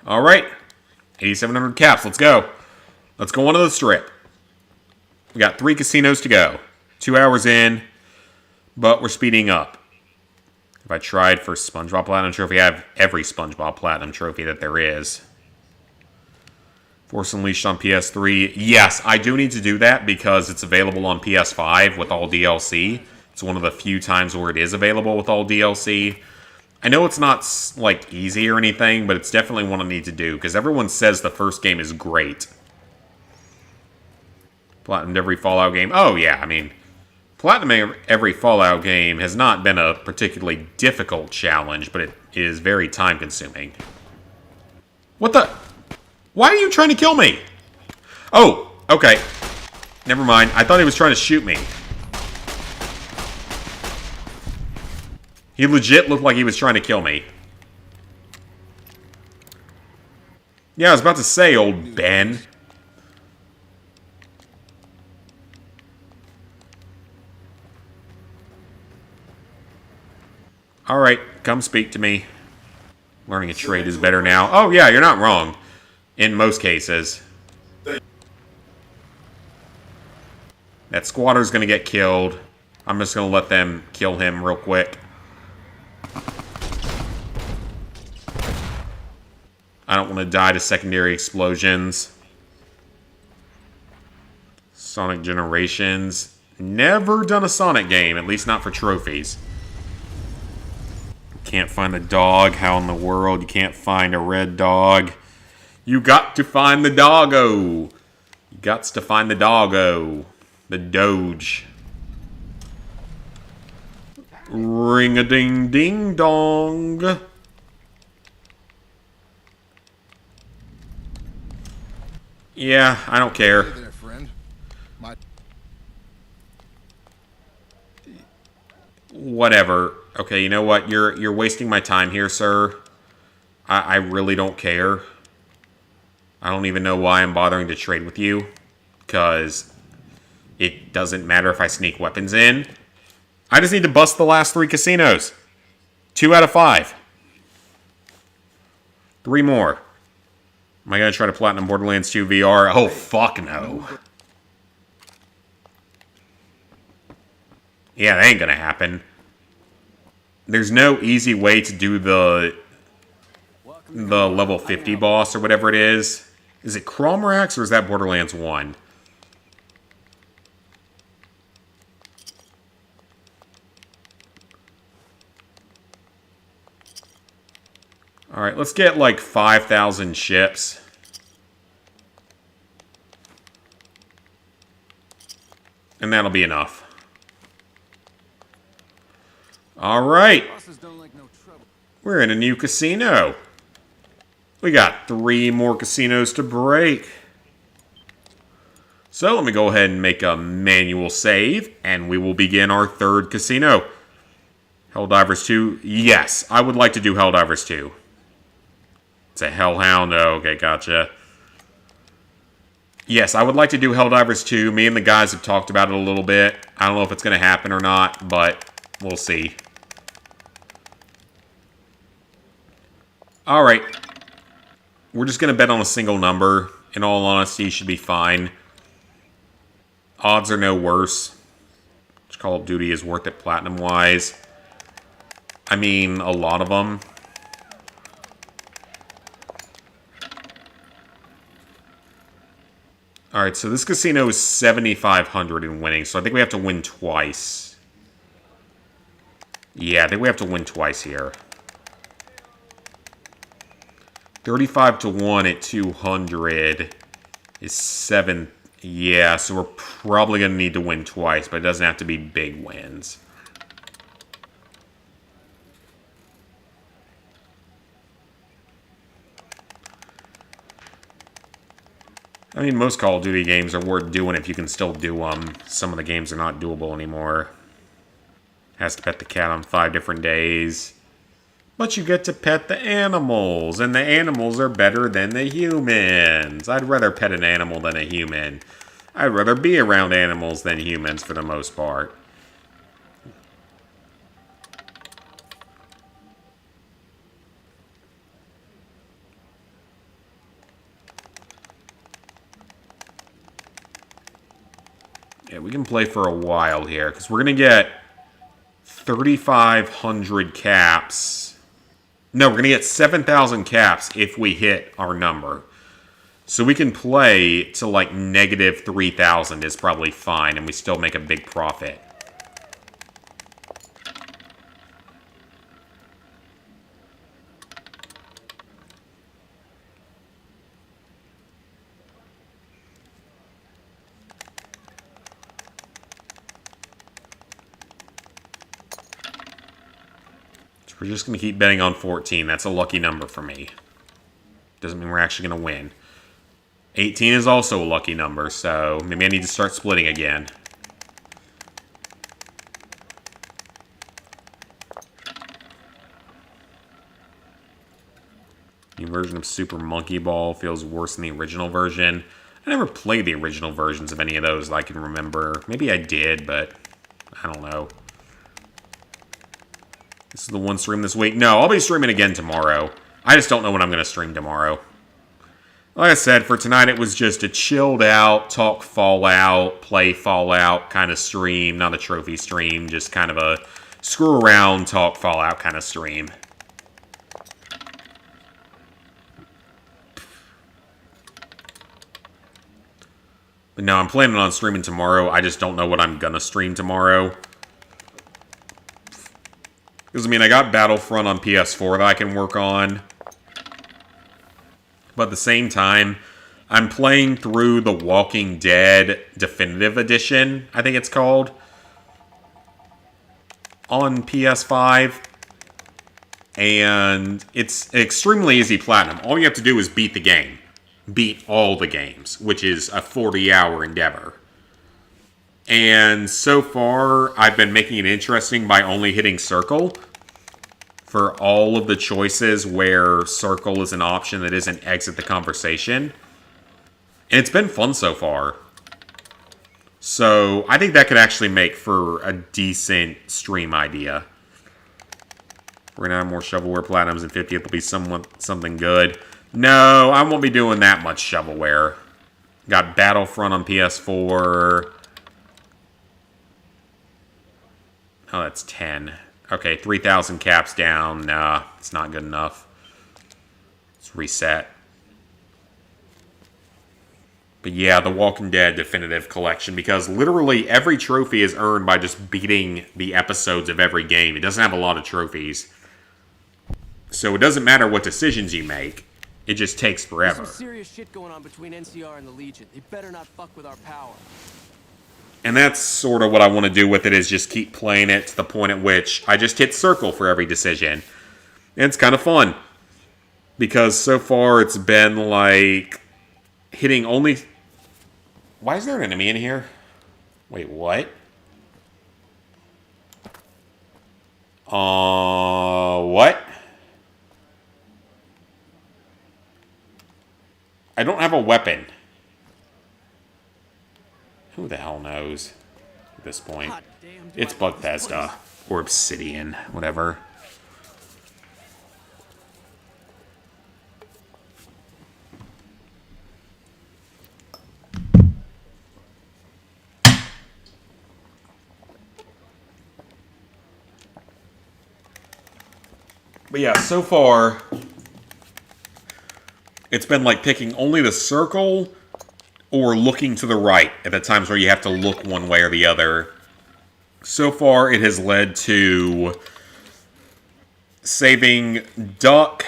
Alright. 8,700 caps, let's go. Let's go onto the strip. We got 3 casinos to go. 2 hours in, but we're speeding up. If I tried for SpongeBob Platinum Trophy, I have every SpongeBob Platinum Trophy that there is. Force Unleashed on PS3. Yes, I do need to do that because it's available on PS5 with all DLC. It's one of the few times where it is available with all DLC. I know it's not, easy or anything, but it's definitely one I need to do because everyone says the first game is great. Platinum every Fallout game. Oh, yeah, I mean, Platinum every Fallout game has not been a particularly difficult challenge, but it is very time-consuming. What the? Why are you trying to kill me? Oh, okay. Never mind. I thought he was trying to shoot me. He legit looked like he was trying to kill me. Yeah, I was about to say, old Ben. Alright, come speak to me. Learning a trade is better now. Oh yeah, you're not wrong. In most cases. That squatter's gonna get killed. I'm just gonna let them kill him real quick. I don't want to die to secondary explosions. Sonic Generations. Never done a Sonic game, at least not for trophies. Can't find the dog. How in the world you can't find a red dog? You got to find the doggo. You got to find the doggo. The Doge. Ring-a-ding-ding-dong. Yeah, I don't care. Hey there, friend. Whatever. Okay, you know what? You're wasting my time here, sir. I really don't care. I don't even know why I'm bothering to trade with you. Because it doesn't matter if I sneak weapons in. I just need to bust the last 3 casinos. 2 out of 5. 3 more. Am I going to try to Platinum Borderlands 2 VR? Oh, fuck no. Yeah, that ain't going to happen. There's no easy way to do the level 50 boss or whatever it is. Is it Cromrax or is that Borderlands 1? Alright, let's get like 5,000 ships. And that'll be enough. Alright. We're in a new casino. We got 3 more casinos to break. So let me go ahead and make a manual save, and we will begin our 3rd casino. Helldivers 2. Yes, I would like to do Helldivers 2. It's a Hellhound. Oh, okay, gotcha. Yes, I would like to do Helldivers 2. Me and the guys have talked about it a little bit. I don't know if it's going to happen or not, but we'll see. Alright. we're just going to bet on a single number. In all honesty, should be fine. Odds are no worse. Which Call of Duty is worth it platinum-wise. I mean, a lot of them. Alright, so this casino is 7,500 in winning, so I think we have to win twice. Yeah, I think we have to win twice here. 35 to 1 at 200 is 7. Yeah, so we're probably going to need to win twice, but it doesn't have to be big wins. I mean, most Call of Duty games are worth doing if you can still do them. Some of the games are not doable anymore. Has to pet the cat on 5 different days. But you get to pet the animals, and the animals are better than the humans. I'd rather pet an animal than a human. I'd rather be around animals than humans for the most part. Yeah, we can play for a while here, because we're going to get 3,500 caps. No, we're going to get 7,000 caps if we hit our number. So we can play to like negative 3,000 is probably fine, and we still make a big profit. We're just going to keep betting on 14. That's a lucky number for me. Doesn't mean we're actually going to win. 18 is also a lucky number, so maybe I need to start splitting again. New version of Super Monkey Ball feels worse than the original version. I never played the original versions of any of those that I can remember. Maybe I did, but I don't know. This is the one stream this week. No, I'll be streaming again tomorrow. I just don't know when I'm going to stream tomorrow. Like I said, for tonight it was just a chilled out, talk Fallout, play Fallout kind of stream. Not a trophy stream, just kind of a screw around, talk Fallout kind of stream. But no, I'm planning on streaming tomorrow. I just don't know what I'm going to stream tomorrow. Because, I mean, I got Battlefront on PS4 that I can work on. But at the same time, I'm playing through the Walking Dead Definitive Edition, I think it's called, on PS5. And it's an extremely easy platinum. All you have to do is beat the game. Beat all the games, which is a 40-hour endeavor. And so far, I've been making it interesting by only hitting circle for all of the choices where circle is an option that isn't exit the conversation. And it's been fun so far. So I think that could actually make for a decent stream idea. We're going to have more shovelware platinums and 50th will be something good. No, I won't be doing that much shovelware. Got Battlefront on PS4. Oh, that's 10. Okay, 3,000 caps down. Nah, it's not good enough. Let's reset. But yeah, the Walking Dead Definitive Collection, because literally every trophy is earned by just beating the episodes of every game. It doesn't have a lot of trophies. So it doesn't matter what decisions you make. It just takes forever. There's some serious shit going on between NCR and the Legion. They better not fuck with our power. And that's sort of what I want to do with it, is just keep playing it to the point at which I just hit circle for every decision. And it's kind of fun. Because so far it's been like hitting only... Why is there an enemy in here? Wait, what? What? I don't have a weapon. Who the hell knows at this point? It's Bethesda. Or Obsidian. Whatever. But yeah, so far, it's been like picking only the circle or looking to the right at the times where you have to look one way or the other. So far, it has led to saving Duck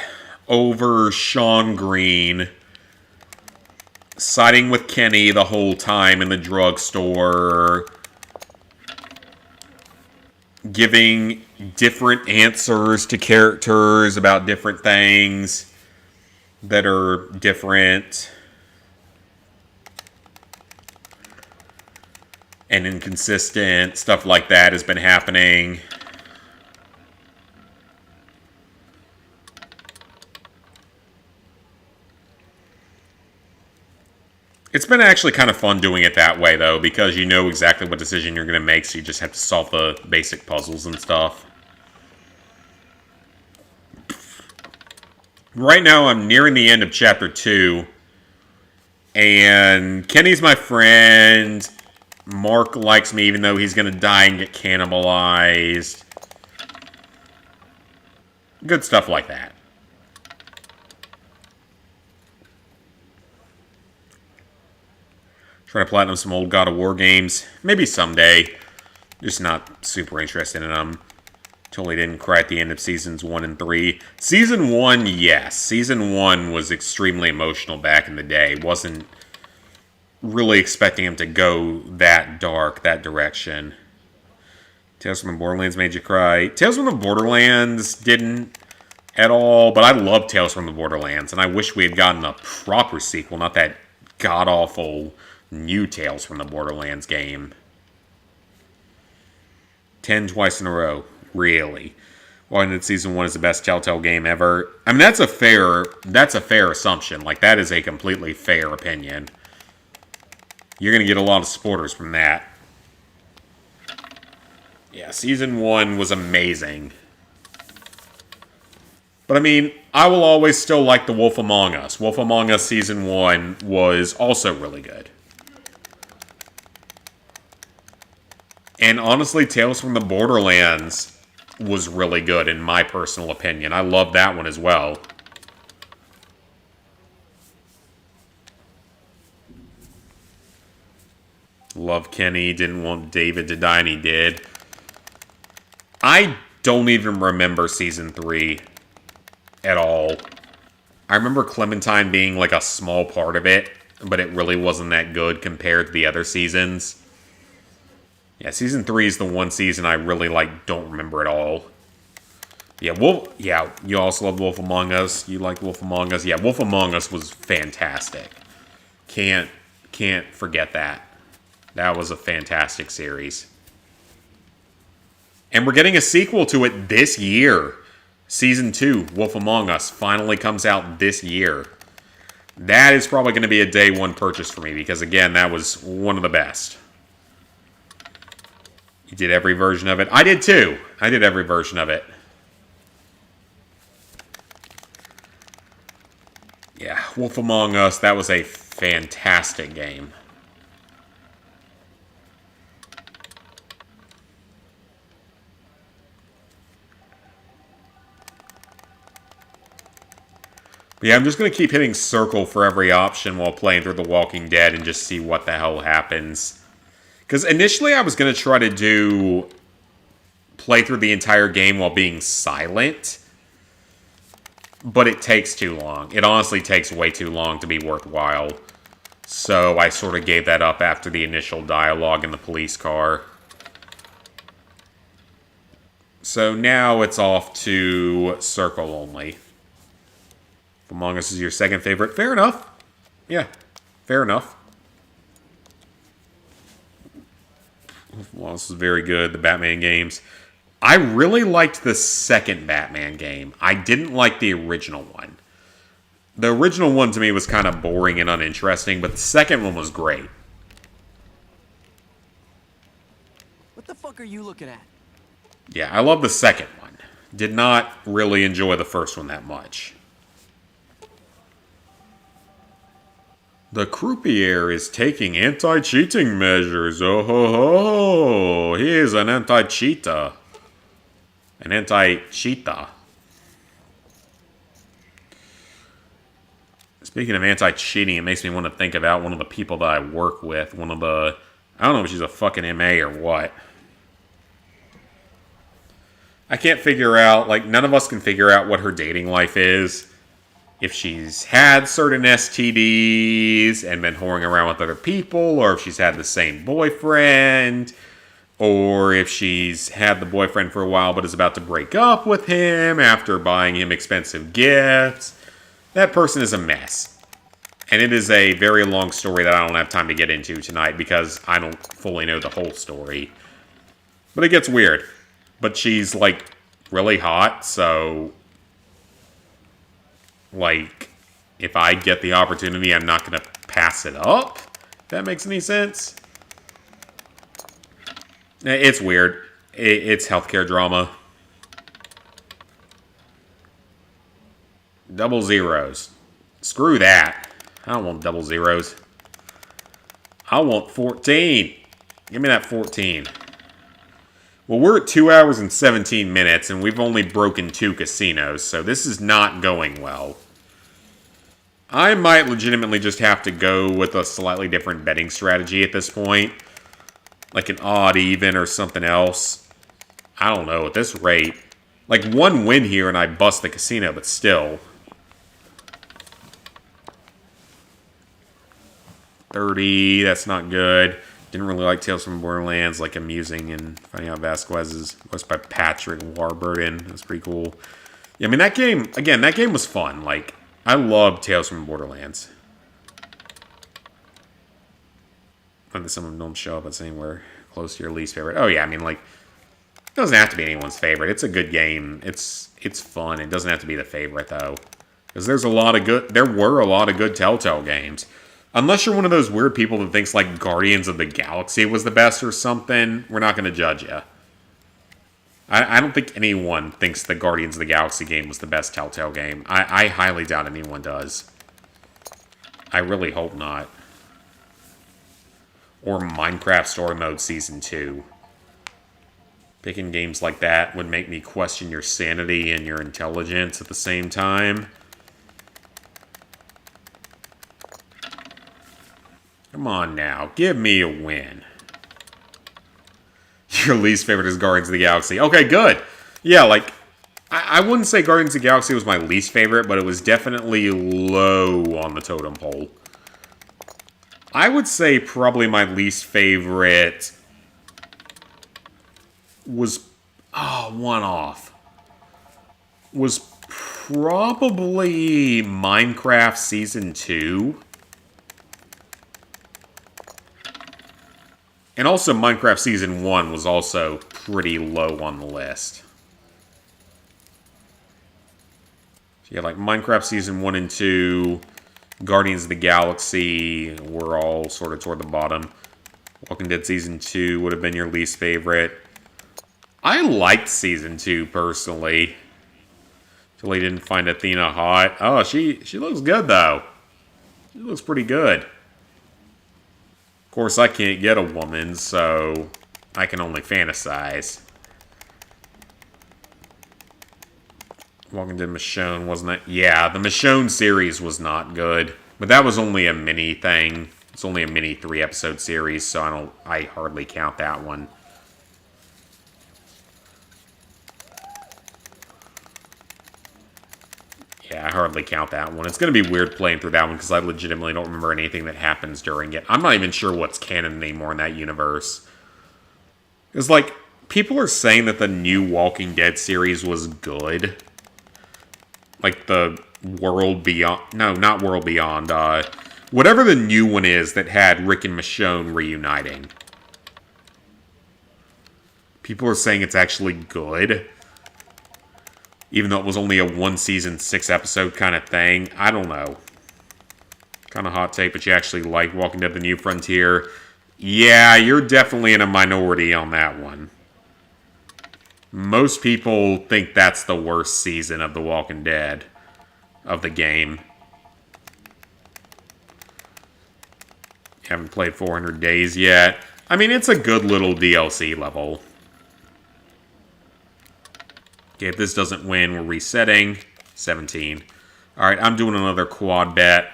over Sean Green, siding with Kenny the whole time in the drugstore, giving different answers to characters about different things that are different and inconsistent. Stuff like that has been happening. It's been actually kind of fun doing it that way, though, because you know exactly what decision you're going to make, so you just have to solve the basic puzzles and stuff. Right now, I'm nearing the end of Chapter 2, and Kenny's my friend. Mark likes me, even though he's going to die and get cannibalized. Good stuff like that. Trying to platinum some old God of War games. Maybe someday. Just not super interested in them. Totally didn't cry at the end of Seasons 1 and 3. Season 1, yes. Season 1 was extremely emotional back in the day. Wasn't really expecting him to go that dark, that direction. Tales from the Borderlands made you cry. Tales from the Borderlands didn't at all, but I love Tales from the Borderlands, and I wish we had gotten a proper sequel, not that god-awful new Tales from the Borderlands game. 10 twice in a row. Really? Why did Season 1 is the best Telltale game ever? I mean, that's a fair assumption. Like, that is a completely fair opinion. You're going to get a lot of supporters from that. Yeah, Season 1 was amazing. But I mean, I will always still like The Wolf Among Us. Wolf Among Us Season 1 was also really good. And honestly, Tales from the Borderlands was really good, in my personal opinion. I love that one as well. Love Kenny, didn't want David to die, and he did. I don't even remember Season 3 at all. I remember Clementine being like a small part of it, but it really wasn't that good compared to the other seasons. Yeah, Season 3 is the one season I really, don't remember at all. Yeah, you also love Wolf Among Us. You like Wolf Among Us. Yeah, Wolf Among Us was fantastic. Can't forget that. That was a fantastic series. And we're getting a sequel to it this year. Season 2, Wolf Among Us, finally comes out this year. That is probably going to be a day one purchase for me, because again, that was one of the best. You did every version of it. I did too. I did every version of it. Yeah, Wolf Among Us, that was a fantastic game. But yeah, I'm just going to keep hitting circle for every option while playing through The Walking Dead and just see what the hell happens. Because initially I was going to try to play through the entire game while being silent. But it takes too long. It honestly takes way too long to be worthwhile. So I sort of gave that up after the initial dialogue in the police car. So now it's off to circle only. Among Us is your second favorite. Fair enough. Yeah, fair enough. Well, this is very good. The Batman games. I really liked the second Batman game. I didn't like the original one. The original one to me was kind of boring and uninteresting, but the second one was great. What the fuck are you looking at? Yeah, I love the second one. Did not really enjoy the first one that much. The croupier is taking anti-cheating measures. Oh ho ho! He is an anti-cheetah. An anti-cheetah. Speaking of anti-cheating, it makes me want to think about one of the people that I work with. One of the... I don't know if she's a fucking MA or what. I can't figure out... Like, none of us can figure out what her dating life is. If she's had certain STDs and been whoring around with other people, or if she's had the same boyfriend, or if she's had the boyfriend for a while but is about to break up with him after buying him expensive gifts. That person is a mess. And it is a very long story that I don't have time to get into tonight because I don't fully know the whole story. But it gets weird. But she's, like, really hot, so... Like, if I get the opportunity, I'm not going to pass it up. If that makes any sense. It's weird. It's healthcare drama. Double zeros. Screw that. I don't want double zeros. I want 14. Give me that 14. Well, we're at 2 hours and 17 minutes, and we've only broken 2 casinos, so this is not going well. I might legitimately just have to go with a slightly different betting strategy at this point. Like an odd even or something else. I don't know, at this rate. Like, 1 win here and I bust the casino, but still. 30, that's not good. Didn't really like Tales from Borderlands, like Amusing and Finding Out Vasquez's, voiced by Patrick Warburton. That's pretty cool. Yeah, I mean, that game, again, that game was fun. Like, I love Tales from Borderlands. And some of them don't show up as anywhere close to your least favorite. Oh, yeah, I mean, like, it doesn't have to be anyone's favorite. It's a good game. It's fun. It doesn't have to be the favorite, though. Because there were a lot of good Telltale games. Unless you're one of those weird people that thinks, like, Guardians of the Galaxy was the best or something, we're not going to judge you. I don't think anyone thinks the Guardians of the Galaxy game was the best Telltale game. I highly doubt anyone does. I really hope not. Or Minecraft Story Mode Season 2. Picking games like that would make me question your sanity and your intelligence at the same time. Come on now, give me a win. Your least favorite is Guardians of the Galaxy. Okay, good. Yeah, like, I wouldn't say Guardians of the Galaxy was my least favorite, but it was definitely low on the totem pole. I would say probably my least favorite was... one off. Was probably Minecraft Season 2. And also, Minecraft Season 1 was also pretty low on the list. So you got like Minecraft Season 1 and 2, Guardians of the Galaxy were all sort of toward the bottom. Walking Dead Season 2 would have been your least favorite. I liked Season 2, personally. Until he didn't find Athena hot. Oh, she looks good, though. She looks pretty good. Of course, I can't get a woman, so I can only fantasize. Walking Dead Michonne, wasn't it? Yeah, the Michonne series was not good. But that was only a mini thing. It's only a mini 3-episode series, so I hardly count that one. Yeah, I hardly count that one. It's going to be weird playing through that one because I legitimately don't remember anything that happens during it. I'm not even sure what's canon anymore in that universe. It's like, people are saying that the new Walking Dead series was good. Like the World Beyond... No, not World Beyond. Whatever the new one is that had Rick and Michonne reuniting. People are saying it's actually good. Even though it was only a 1-season, 6-episode kind of thing. I don't know. Kind of hot take, but you actually like Walking Dead: The New Frontier. Yeah, you're definitely in a minority on that one. Most people think that's the worst season of The Walking Dead. Of the game. Haven't played 400 Days yet. I mean, it's a good little DLC level. Okay, if this doesn't win, we're resetting. 17. Alright, I'm doing another quad bet.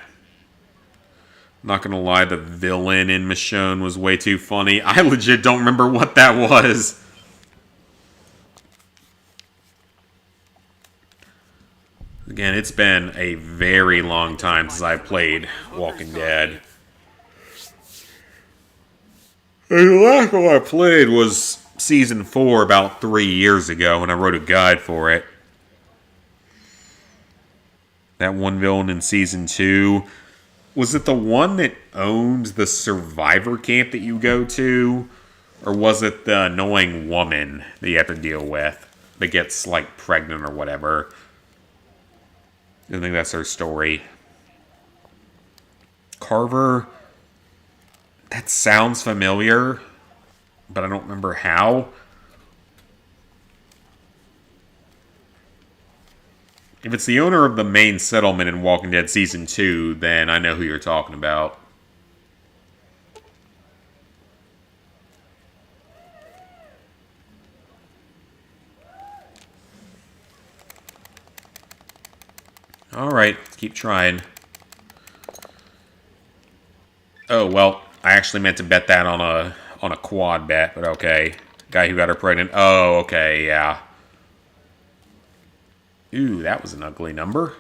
Not gonna lie, the villain in Michonne was way too funny. I legit don't remember what that was. Again, it's been a very long time since I played Walking Dead. And the last one I played was Season 4 about 3 years ago, and I wrote a guide for it. That one villain in Season 2... Was it the one that owns the survivor camp that you go to? Or was it the annoying woman that you have to deal with that gets, like, pregnant or whatever? I think that's her story. Carver. That sounds familiar, but I don't remember how. If it's the owner of the main settlement in Walking Dead Season 2, then I know who you're talking about. Alright, let's keep trying. Oh, well, I actually meant to bet that on a quad bet, but okay. Guy who got her pregnant. Oh, okay, yeah. Ooh, that was an ugly number.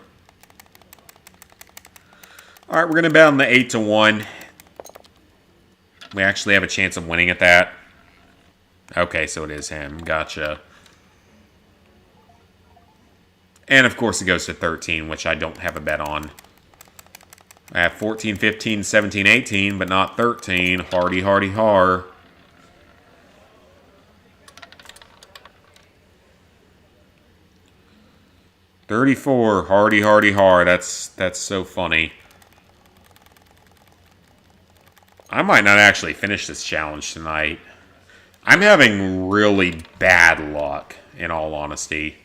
Alright, we're going to bet on the 8-1. We actually have a chance of winning at that. Okay, so it is him. Gotcha. And, of course, it goes to 13, which I don't have a bet on. I have 14, 15, 17, 18, but not 13. Hardy, hardy, har. $34, hardy, hardy, har. That's so funny. I might not actually finish this challenge tonight. I'm having really bad luck, in all honesty.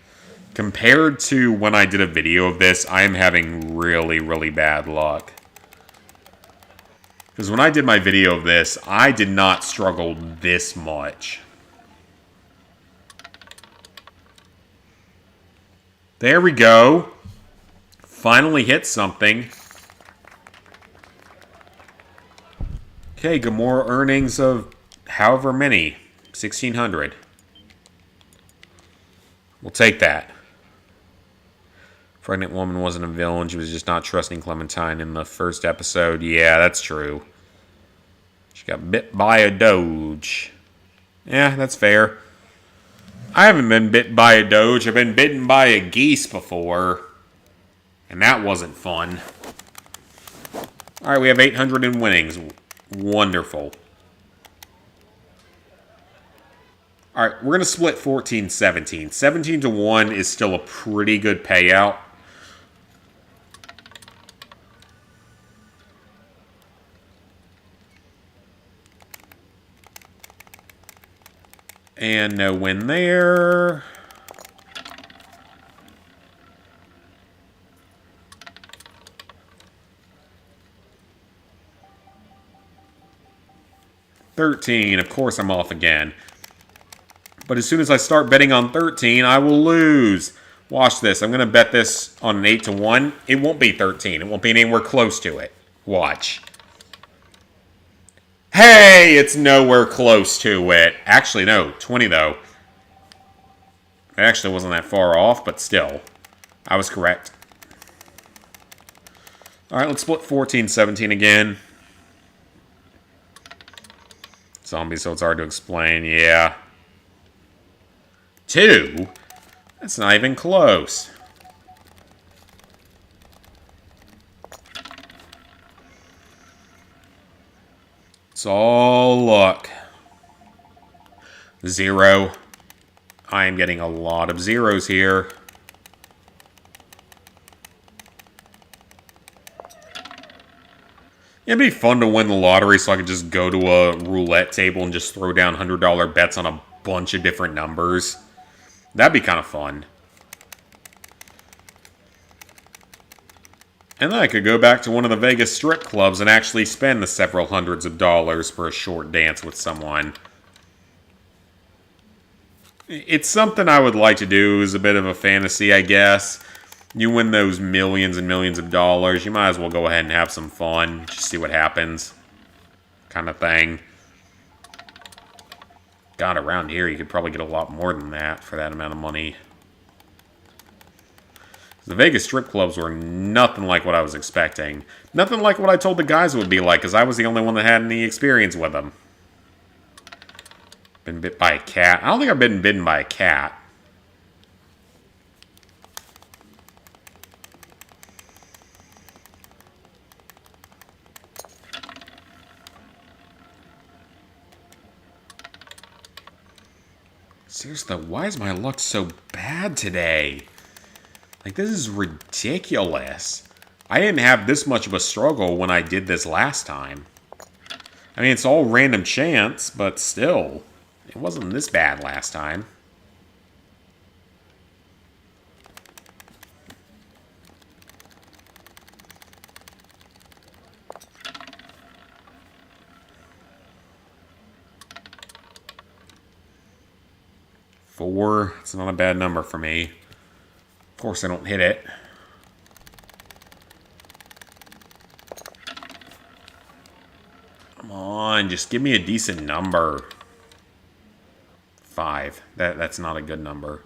Compared to when I did a video of this, I am having really, really bad luck. Because when I did my video of this, I did not struggle this much. There we go. Finally hit something. Okay, Gamora earnings of however many. 1,600. We'll take that. Pregnant woman wasn't a villain. She was just not trusting Clementine in the first episode. Yeah, that's true. She got bit by a doge. Yeah, that's fair. I haven't been bit by a doge. I've been bitten by a geese before. And that wasn't fun. Alright, we have 800 in winnings. Wonderful. Alright, we're going to split 14-17. 17-1 is still a pretty good payout. And no win there. $13. Of course I'm off again. But as soon as I start betting on 13, I will lose. Watch this. I'm going to bet this on an 8-1. It won't be 13. It won't be anywhere close to it. Watch. Hey, it's nowhere close to it. Actually, no. 20, though. It actually wasn't that far off, but still. I was correct. Alright, let's split 14-17 again. Zombies, so it's hard to explain. Yeah. 2? That's not even close. It's all luck. 0. I am getting a lot of zeros here. It'd be fun to win the lottery so I could just go to a roulette table and just throw down $100 bets on a bunch of different numbers. That'd be kind of fun. And then I could go back to one of the Vegas strip clubs and actually spend the several hundreds of dollars for a short dance with someone. It's something I would like to do as a bit of a fantasy, I guess. You win those millions and millions of dollars, you might as well go ahead and have some fun. Just see what happens. Kind of thing. God, around here you could probably get a lot more than that for that amount of money. The Vegas strip clubs were nothing like what I was expecting. Nothing like what I told the guys it would be like, because I was the only one that had any experience with them. Been bit by a cat. I don't think I've been bitten by a cat. Seriously, why is my luck so bad today? Like, this is ridiculous. I didn't have this much of a struggle when I did this last time. I mean, it's all random chance, but still. It wasn't this bad last time. Four. It's not a bad number for me. Of course, I don't hit it. Come on, just give me a decent number. 5. That's not a good number.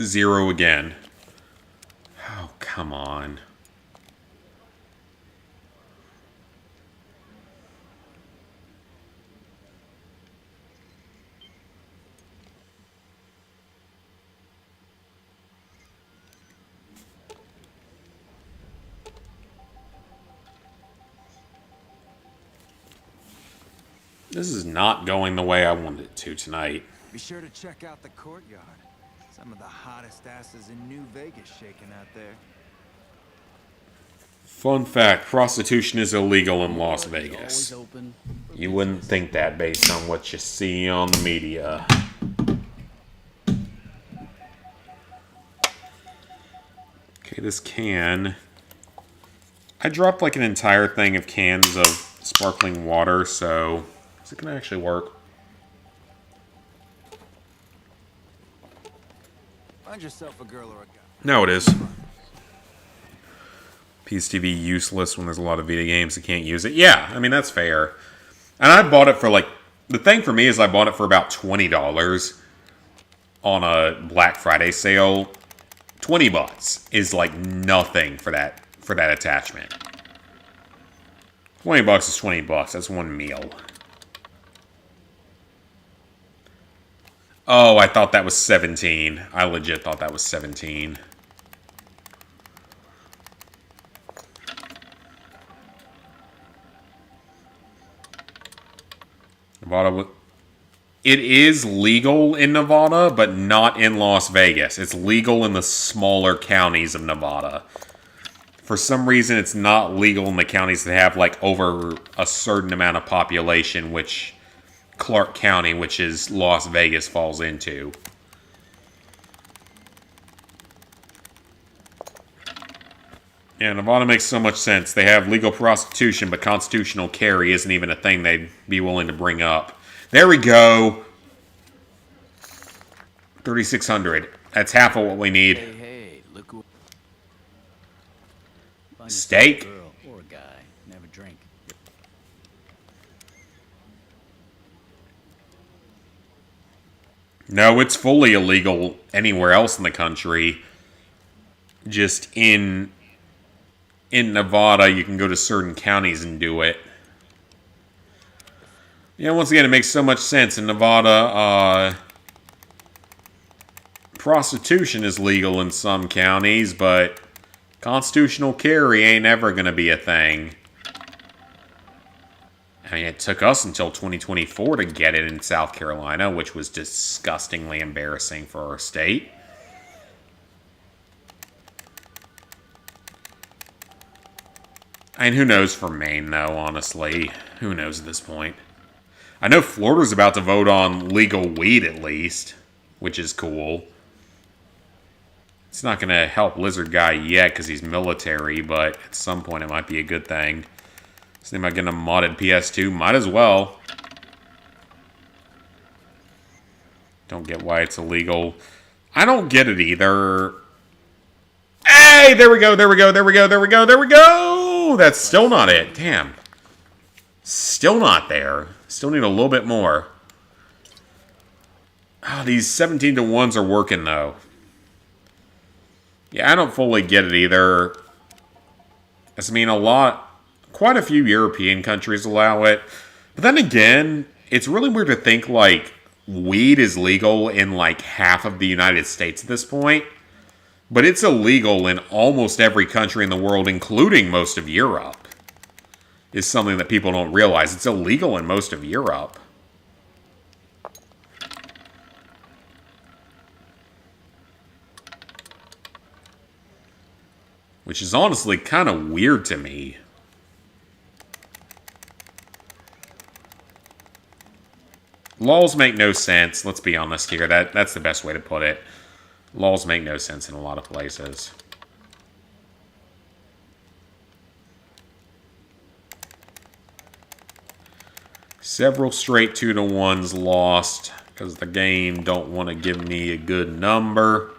Zero again. Oh, come on. This is not going the way I wanted it to tonight. Be sure to check out the courtyard. Some of the hottest asses in New Vegas shaking out there. Fun fact, prostitution is illegal in Las Vegas. You wouldn't think that based on what you see on the media. Okay, this can... I dropped like an entire thing of cans of sparkling water, so... Is it going to actually work? Find yourself a girl or a guy. No, it is. PSTV useless when there's a lot of video games that can't use it. Yeah, I mean, that's fair. And I bought it for like... The thing for me is I bought it for about $20 on a Black Friday sale. $20 is like nothing for that attachment. $20 is $20. That's one meal. Oh, I thought that was 17. I legit thought that was 17. Nevada. It is legal in Nevada, but not in Las Vegas. It's legal in the smaller counties of Nevada. For some reason, it's not legal in the counties that have like over a certain amount of population, which Clark County, which is Las Vegas, falls into. Yeah, Nevada makes so much sense. They have legal prostitution, but constitutional carry isn't even a thing they'd be willing to bring up. There we go. 3,600. That's half of what we need. Hey, look who... Steak? Girl or a guy, never drink. No, it's fully illegal anywhere else in the country. Just in Nevada, you can go to certain counties and do it. Yeah, once again, it makes so much sense. In Nevada, prostitution is legal in some counties, but constitutional carry ain't ever going to be a thing. I mean, it took us until 2024 to get it in South Carolina, which was disgustingly embarrassing for our state. And who knows for Maine, though, honestly. Who knows at this point? I know Florida's about to vote on legal weed, at least, which is cool. It's not going to help Lizard Guy yet because he's military, but at some point it might be a good thing. So am I getting a modded PS2? Might as well. Don't get why it's illegal. I don't get it either. Hey, there we go, there we go, there we go, there we go, there we go! That's still not it. Damn. Still not there. Still need a little bit more. Oh, these 17 to 1s are working, though. Yeah, I don't fully get it either. I mean, quite a few European countries allow it. But then again, it's really weird to think, like, weed is legal in, like, half of the United States at this point. But it's illegal in almost every country in the world, including most of Europe. Is something that people don't realize. It's illegal in most of Europe. Which is honestly kind of weird to me. Laws make no sense. Let's be honest here. That's the best way to put it. Laws make no sense in a lot of places. Several straight 2 to 1s lost because the game don't want to give me a good number.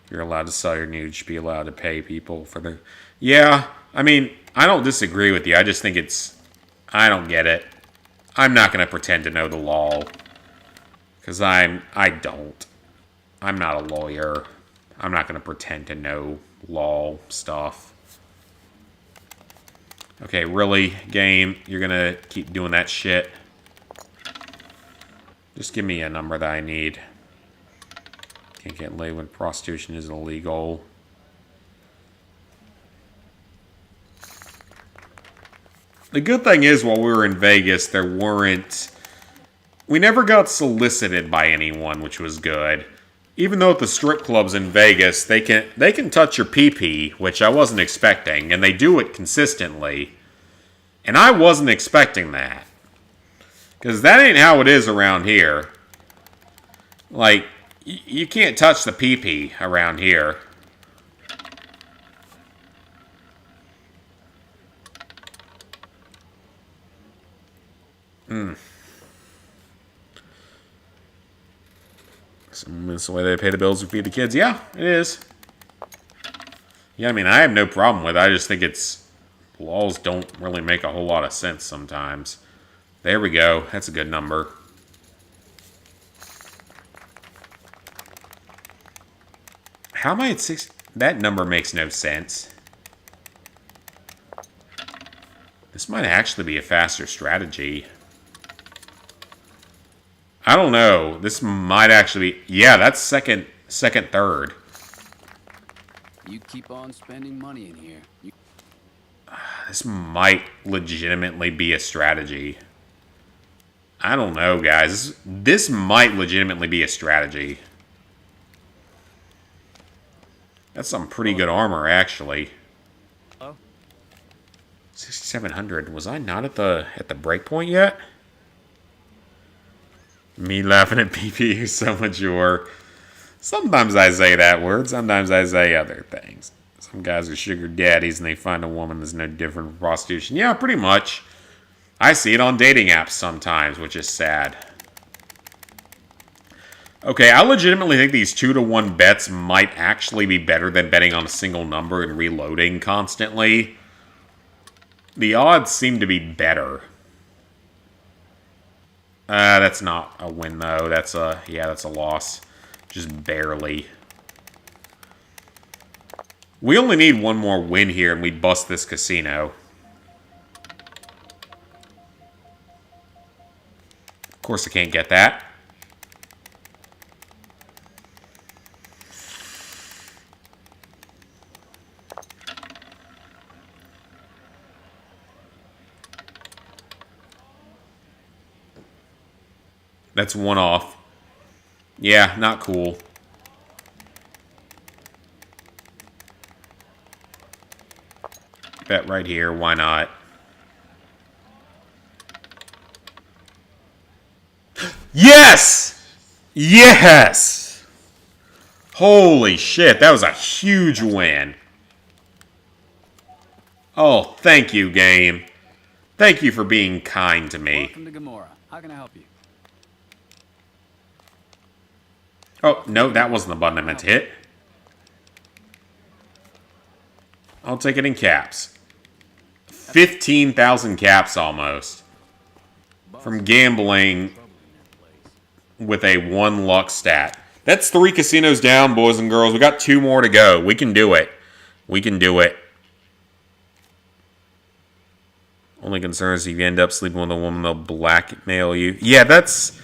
You're allowed to sell your nude. You should be allowed to pay people for the... Yeah, I mean, I don't disagree with you. I just think it's... I don't get it. I'm not going to pretend to know the law. Because I don't. I'm not a lawyer. I'm not going to pretend to know law stuff. Okay, really, game? You're going to keep doing that shit? Just give me a number that I need. Can't get laid when prostitution is illegal. The good thing is, while we were in Vegas, there weren't... We never got solicited by anyone, which was good. Even though at the strip clubs in Vegas, they can touch your pee-pee, which I wasn't expecting, and they do it consistently. And I wasn't expecting that. Because that ain't how it is around here. Like... You can't touch the pee-pee around here. That's the way they pay the bills and feed the kids. Yeah, it is. Yeah, I mean, I have no problem with it. I just think laws don't really make a whole lot of sense sometimes. There we go. That's a good number. How am I at 6? That number makes no sense. This might actually be a faster strategy. I don't know. This might actually be... Yeah, that's second, third. You keep on spending money in here. This might legitimately be a strategy. I don't know, guys. This might legitimately be a strategy. That's some pretty good armor, actually. 6,700. Was I not at the break point yet? Me laughing at PP is so mature. Sometimes I say that word. Sometimes I say other things. Some guys are sugar daddies and they find a woman that's no different from prostitution. Yeah, pretty much. I see it on dating apps sometimes, which is sad. Okay, I legitimately think these 2 to 1 bets might actually be better than betting on a single number and reloading constantly. The odds seem to be better. That's not a win, though. That's a loss. Just barely. We only need one more win here and we bust this casino. Of course I can't get that. That's one off. Yeah, not cool. Bet right here, why not? Yes! Yes! Holy shit, that was a huge win. Oh, thank you, game. Thank you for being kind to me. Welcome to Gamora. How can I help you? Oh, no, that wasn't the button I meant to hit. I'll take it in caps. 15,000 caps almost. From gambling with a 1 luck stat. That's 3 casinos down, boys and girls. We got 2 more to go. We can do it. We can do it. Only concern is if you end up sleeping with a woman, they'll blackmail you. Yeah, that's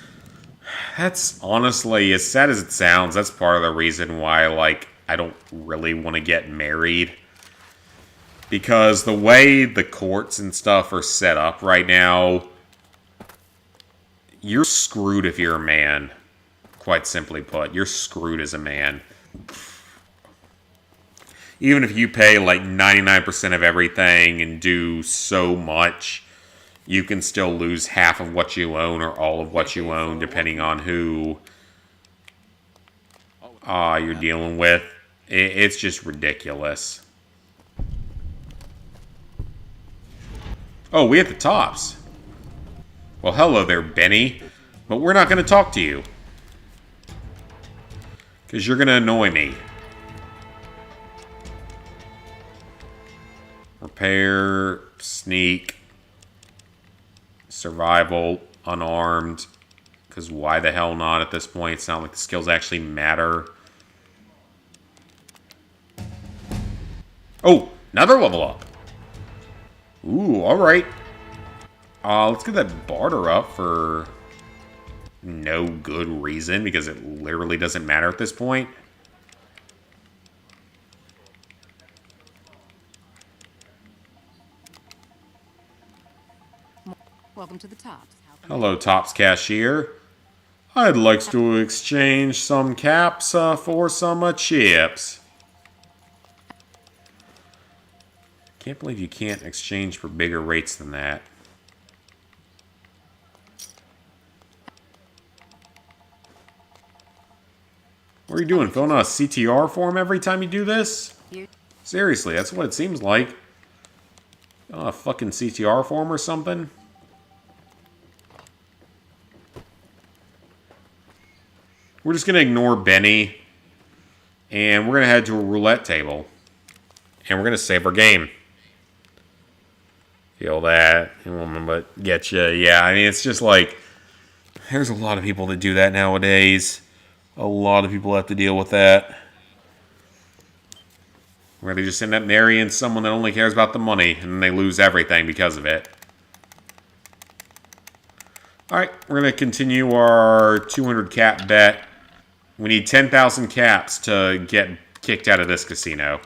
honestly, as sad as it sounds, that's part of the reason why, like, I don't really want to get married. Because the way the courts and stuff are set up right now, you're screwed if you're a man. Quite simply put, you're screwed as a man. Even if you pay like 99% of everything and do so much, you can still lose half of what you own or all of what you own, depending on who you're dealing with. It's just ridiculous. Oh, we hit the tops. Well, hello there, Benny. But we're not going to talk to you. Because you're going to annoy me. Repair, sneak, survival, unarmed. Because why the hell not at this point? It's not like the skills actually matter. Oh, another level up. Ooh, alright. Let's get that barter up for no good reason, because it literally doesn't matter at this point. Welcome to the Tops. Hello, Tops cashier. I'd like to exchange some caps for some chips. Can't believe you can't exchange for bigger rates than that. What are you doing? Filling out a CTR form every time you do this? Seriously, that's what it seems like. A fucking CTR form or something? We're just going to ignore Benny. And we're going to head to a roulette table. And we're going to save our game. Feel that. But get you. Yeah, I mean, it's just like, there's a lot of people that do that nowadays. A lot of people have to deal with that. Where they just end up marrying someone that only cares about the money, and then they lose everything because of it. Alright, we're going to continue our 200 cap bet. We need 10,000 caps to get kicked out of this casino.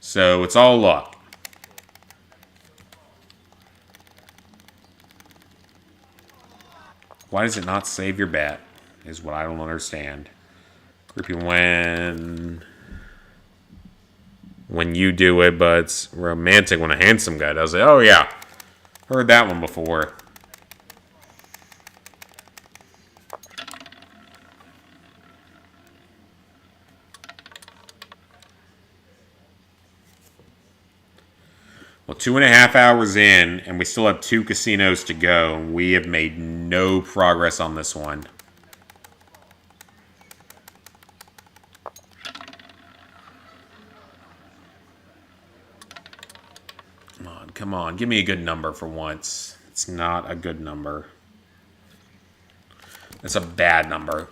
So it's all luck. Why does it not save your bet? Is what I don't understand. Creepy when you do it, but it's romantic when a handsome guy does it. Oh yeah, heard that one before. Well, 2.5 hours in, and we still have 2 casinos to go, and we have made no progress on this one. Come on, give me a good number for once. It's not a good number. It's a bad number.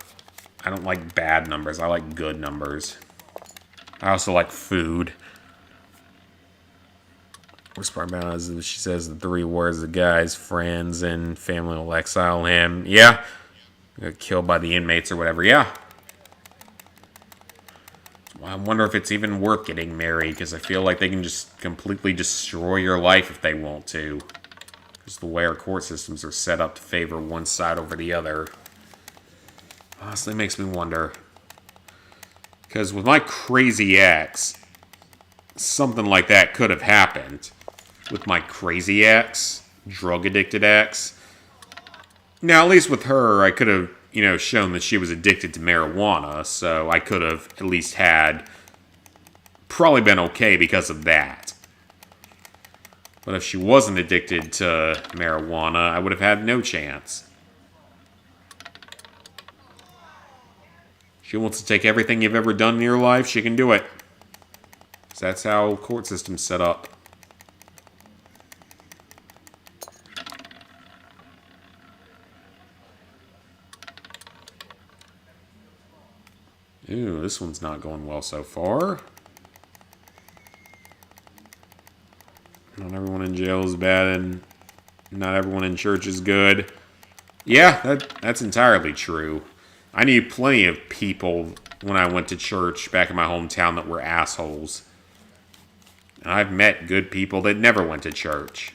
I don't like bad numbers. I like good numbers. I also like food. Worst part about it is she says the 3 words: the guy's friends and family will exile him. Yeah. Got killed by the inmates or whatever. Yeah. I wonder if it's even worth getting married, because I feel like they can just completely destroy your life if they want to. Just the way our court systems are set up to favor one side over the other. Honestly, makes me wonder. Because with my crazy ex, something like that could have happened. With my crazy ex, drug-addicted ex. Now, at least with her, I could have you know, shown that she was addicted to marijuana, so I could have at least had probably been okay because of that. But if she wasn't addicted to marijuana, I would have had no chance. She wants to take everything you've ever done in your life, she can do it. So that's how court system's set up. Ooh, this one's not going well so far. Not everyone in jail is bad, and not everyone in church is good. Yeah, that's entirely true. I knew plenty of people when I went to church back in my hometown that were assholes. And I've met good people that never went to church.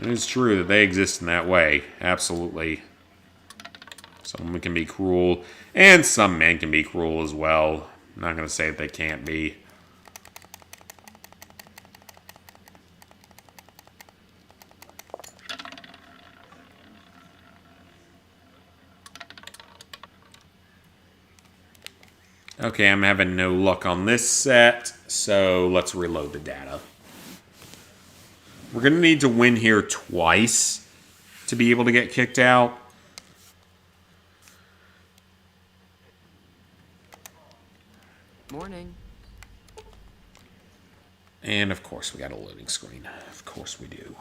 It is true that they exist in that way. Absolutely. Some women can be cruel, and some men can be cruel as well. I'm not going to say that they can't be. Okay, I'm having no luck on this set, so let's reload the data. We're going to need to win here twice to be able to get kicked out. Morning. And of course we got a loading screen. Of course we do.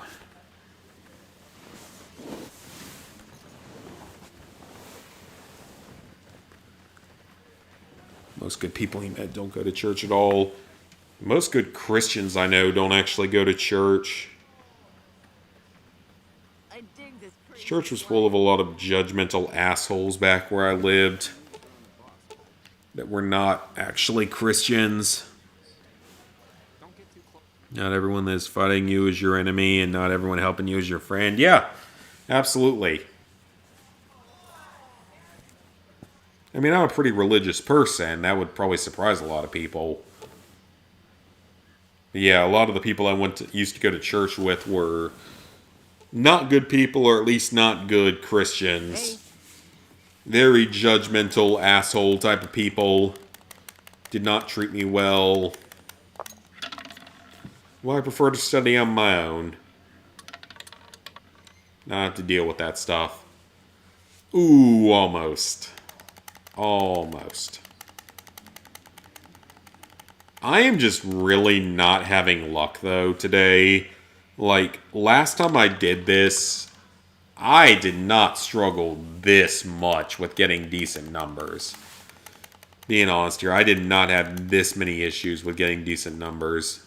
Most good people he met don't go to church at all. Most good Christians I know don't actually go to church. This church was full of a lot of judgmental assholes back where I lived that were not actually Christians. Not everyone that's fighting you is your enemy, and not everyone helping you is your friend. Yeah, absolutely. I mean, I'm a pretty religious person. That would probably surprise a lot of people. But yeah, a lot of the people I used to go to church with were not good people, or at least not good Christians. Very judgmental, asshole type of people. Did not treat me well. Well, I prefer to study on my own. Not have to deal with that stuff. Ooh, almost. Almost. I am just really not having luck, though, today. Like, last time I did this, I did not struggle this much with getting decent numbers. Being honest here, I did not have this many issues with getting decent numbers.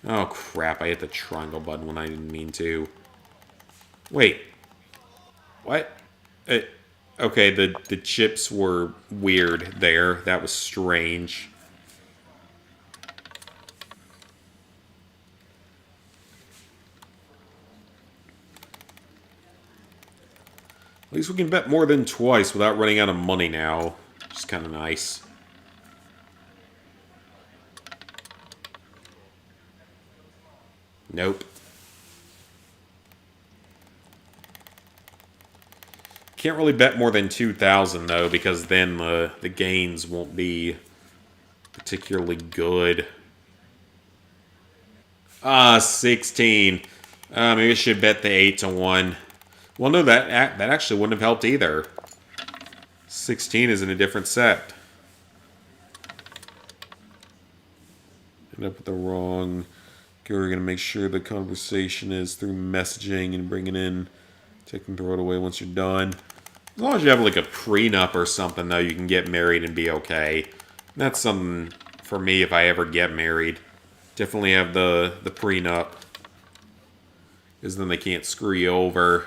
Oh, crap, I hit the triangle button when I didn't mean to. Wait. What? Okay, the chips were weird there. That was strange. At least we can bet more than twice without running out of money now. Which is kind of nice. Nope. Can't really bet more than 2,000 though, because then the gains won't be particularly good. 16. Maybe I should bet the 8-1. Well, no, that actually wouldn't have helped either. 16 is in a different set. End up with the wrong. We're going to make sure the conversation is through messaging and bring it in. Take and throw it away once you're done. As long as you have like a prenup or something, though, you can get married and be okay. That's something for me if I ever get married. Definitely have the prenup. Because then they can't screw you over.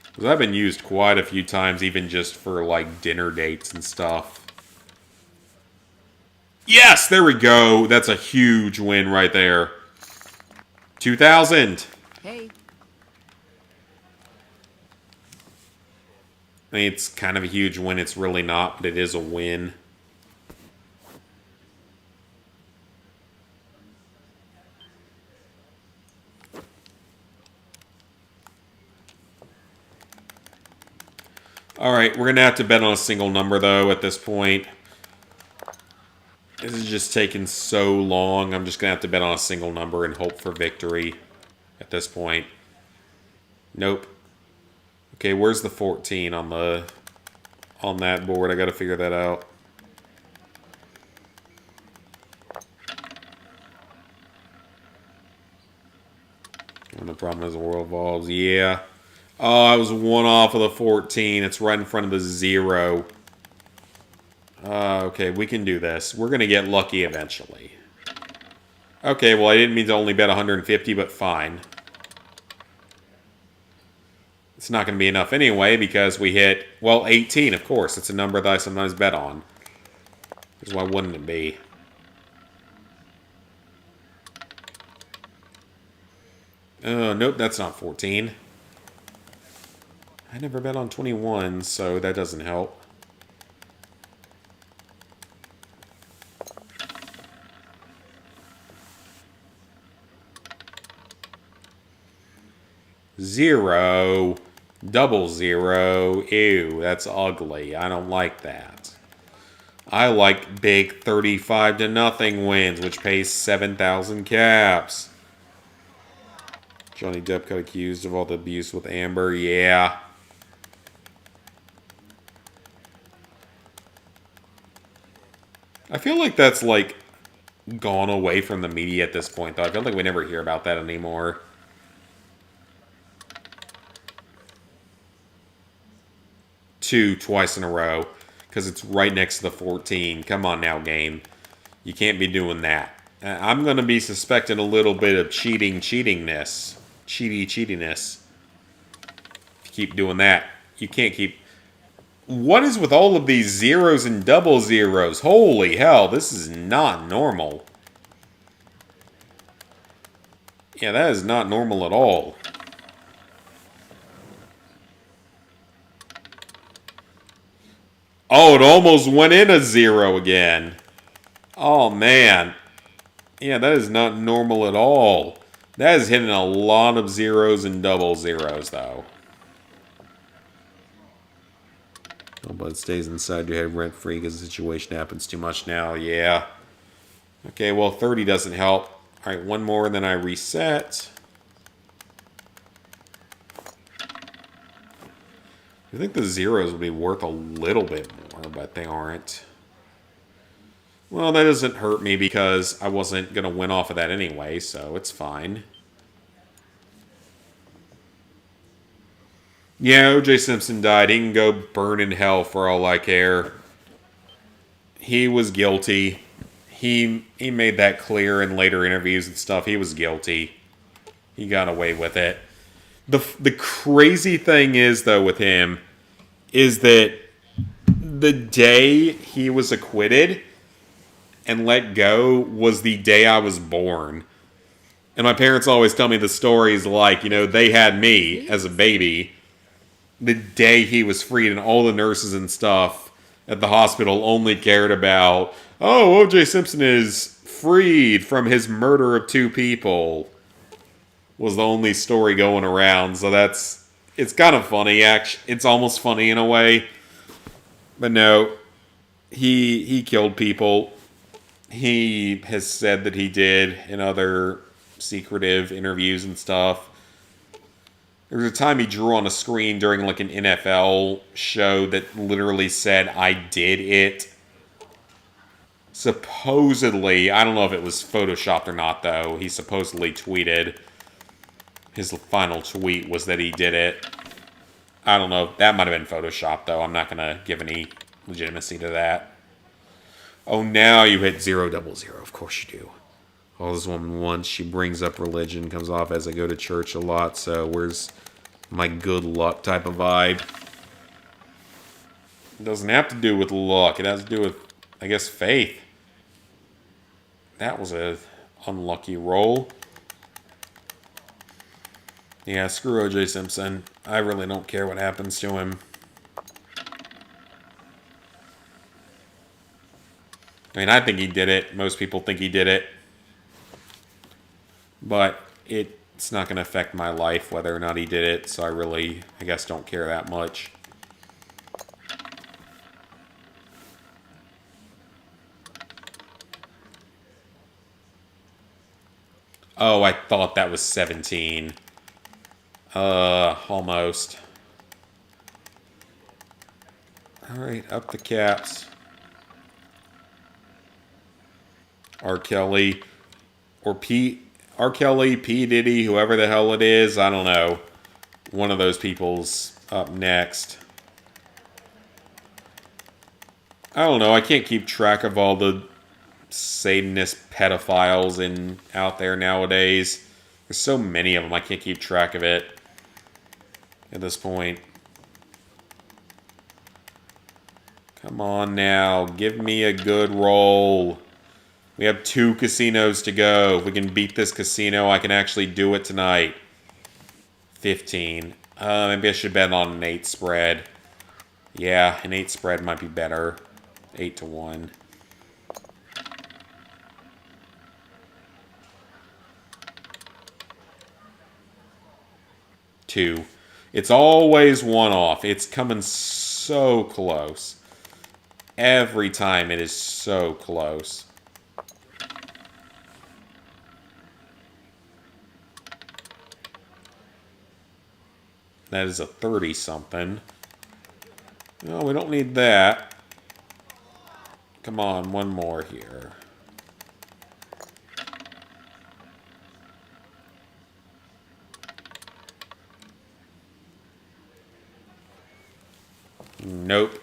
Because I've been used quite a few times, even just for like dinner dates and stuff. Yes, there we go. That's a huge win right there. 2,000. Hey. I mean, it's kind of a huge win. It's really not, but it is a win. Alright, we're going to have to bet on a single number, though, at this point. This is just taking so long. I'm just going to have to bet on a single number and hope for victory at this point. Nope. Okay, where's the 14 on that board? I got to figure that out. When the problem is the world evolves. Yeah. Oh, I was one off of the 14. It's right in front of the 0. Okay, we can do this. We're going to get lucky eventually. Okay, well, I didn't mean to only bet 150, but fine. It's not going to be enough anyway because we hit, well, 18, of course. It's a number that I sometimes bet on. Because why wouldn't it be? Nope, that's not 14. I never bet on 21, so that doesn't help. Zero. Double 0. Ew, that's ugly. I don't like that. I like big 35-0 wins, which pays 7,000 caps. Johnny Depp got accused of all the abuse with Amber. Yeah. I feel like that's, like, gone away from the media at this point, though. I feel like we never hear about that anymore. Two twice in a row because it's right next to the 14. Come on now, game. You can't be doing that. I'm going to be suspecting a little bit of cheatingness. Cheatiness. If you keep doing that, you can't keep... What is with all of these zeros and double zeros? Holy hell, this is not normal. Yeah, that is not normal at all. Oh, it almost went in a 0 again. Oh, man. Yeah, that is not normal at all. That is hitting a lot of zeros and double zeros, though. Oh, but it stays inside your head rent-free because the situation happens too much now. Yeah. Okay, well, 30 doesn't help. All right, one more, and then I reset. I think the zeros would be worth a little bit more, but they aren't. Well, that doesn't hurt me because I wasn't going to win off of that anyway, so it's fine. Yeah, O.J. Simpson died. He can go burn in hell for all I care. He was guilty. He made that clear in later interviews and stuff. He was guilty. He got away with it. The crazy thing is, though, with him, is that the day he was acquitted and let go was the day I was born. And my parents always tell me the stories like, you know, they had me as a baby the day he was freed, and all the nurses and stuff at the hospital only cared about, oh, O.J. Simpson is freed from his murder of 2 people. Was the only story going around, so it's kind of funny, actually. It's almost funny in a way. But no, he killed people. He has said that he did in other secretive interviews and stuff. There was a time he drew on a screen during like an NFL show that literally said, I did it. Supposedly, I don't know if it was photoshopped or not, though. He supposedly tweeted. His final tweet was that he did it. I don't know. That might have been photoshopped, though. I'm not going to give any legitimacy to that. Oh, now you hit 000. Of course you do. All this woman wants, she brings up religion, comes off as I go to church a lot, so where's my good luck type of vibe? It doesn't have to do with luck. It has to do with, I guess, faith. That was a unlucky roll. Yeah, screw O.J. Simpson. I really don't care what happens to him. I mean, I think he did it. Most people think he did it. But it's not going to affect my life whether or not he did it, so I guess, don't care that much. Oh, I thought that was 17. Almost. Alright, up the caps. R. Kelly. Or R. Kelly, P. Diddy, whoever the hell it is. I don't know. One of those people's up next. I don't know. I can't keep track of all the Satanist pedophiles out there nowadays. There's so many of them. I can't keep track of it at this point. Come on now. Give me a good roll. We have 2 casinos to go. If we can beat this casino, I can actually do it tonight. 15. Maybe I should bet on an 8 spread. Yeah, an 8 spread might be better. 8-1. Two. It's always one off. It's coming so close. Every time it is so close. That is a 30-something. No, we don't need that. Come on, one more here. Nope.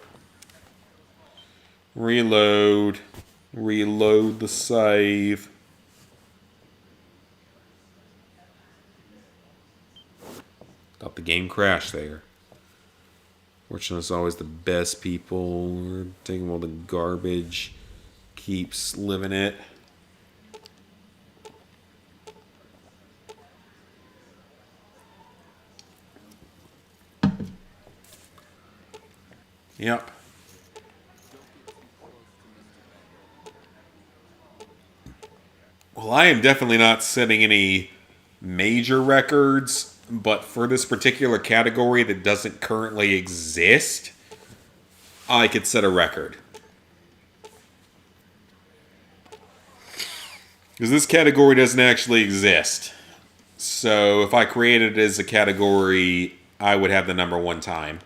Reload. Reload the save. Thought the game crashed there. Fortunately, it's always the best people. We're taking all the garbage. Keeps living it. Yep. Well, I am definitely not setting any major records, but for this particular category that doesn't currently exist, I could set a record. Because this category doesn't actually exist. So if I created it as a category, I would have the #1 time.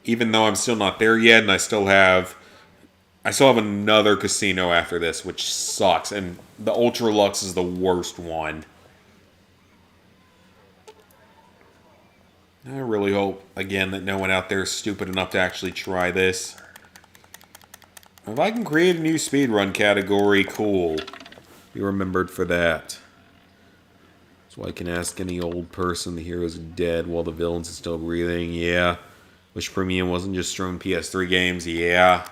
Even though I'm still not there yet, and I still have another casino after this, which sucks. And the Ultra Lux is the worst one. I really hope, again, that no one out there is stupid enough to actually try this. If I can create a new speedrun category, cool. Be remembered for that. So I can ask any old person the heroes are dead while the villains are still breathing. Yeah. Wish Primm wasn't just throwing PS3 games. Yeah.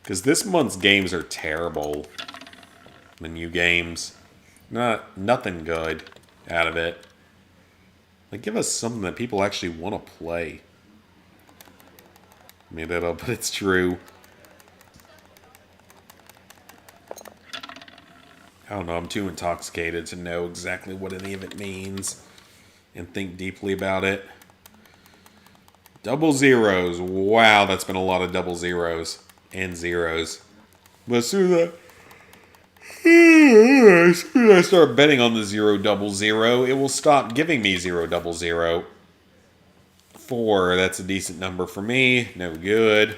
Because this month's games are terrible. The new games. Nothing good out of it. Like, give us something that people actually want to play. Made that up, but it's true. I don't know, I'm too intoxicated to know exactly what any of it means and think deeply about it. Double zeros. Wow, that's been a lot of double zeros and zeros. But as soon as I start betting on the 000, it will stop giving me 000. 4, that's a decent number for me. No good.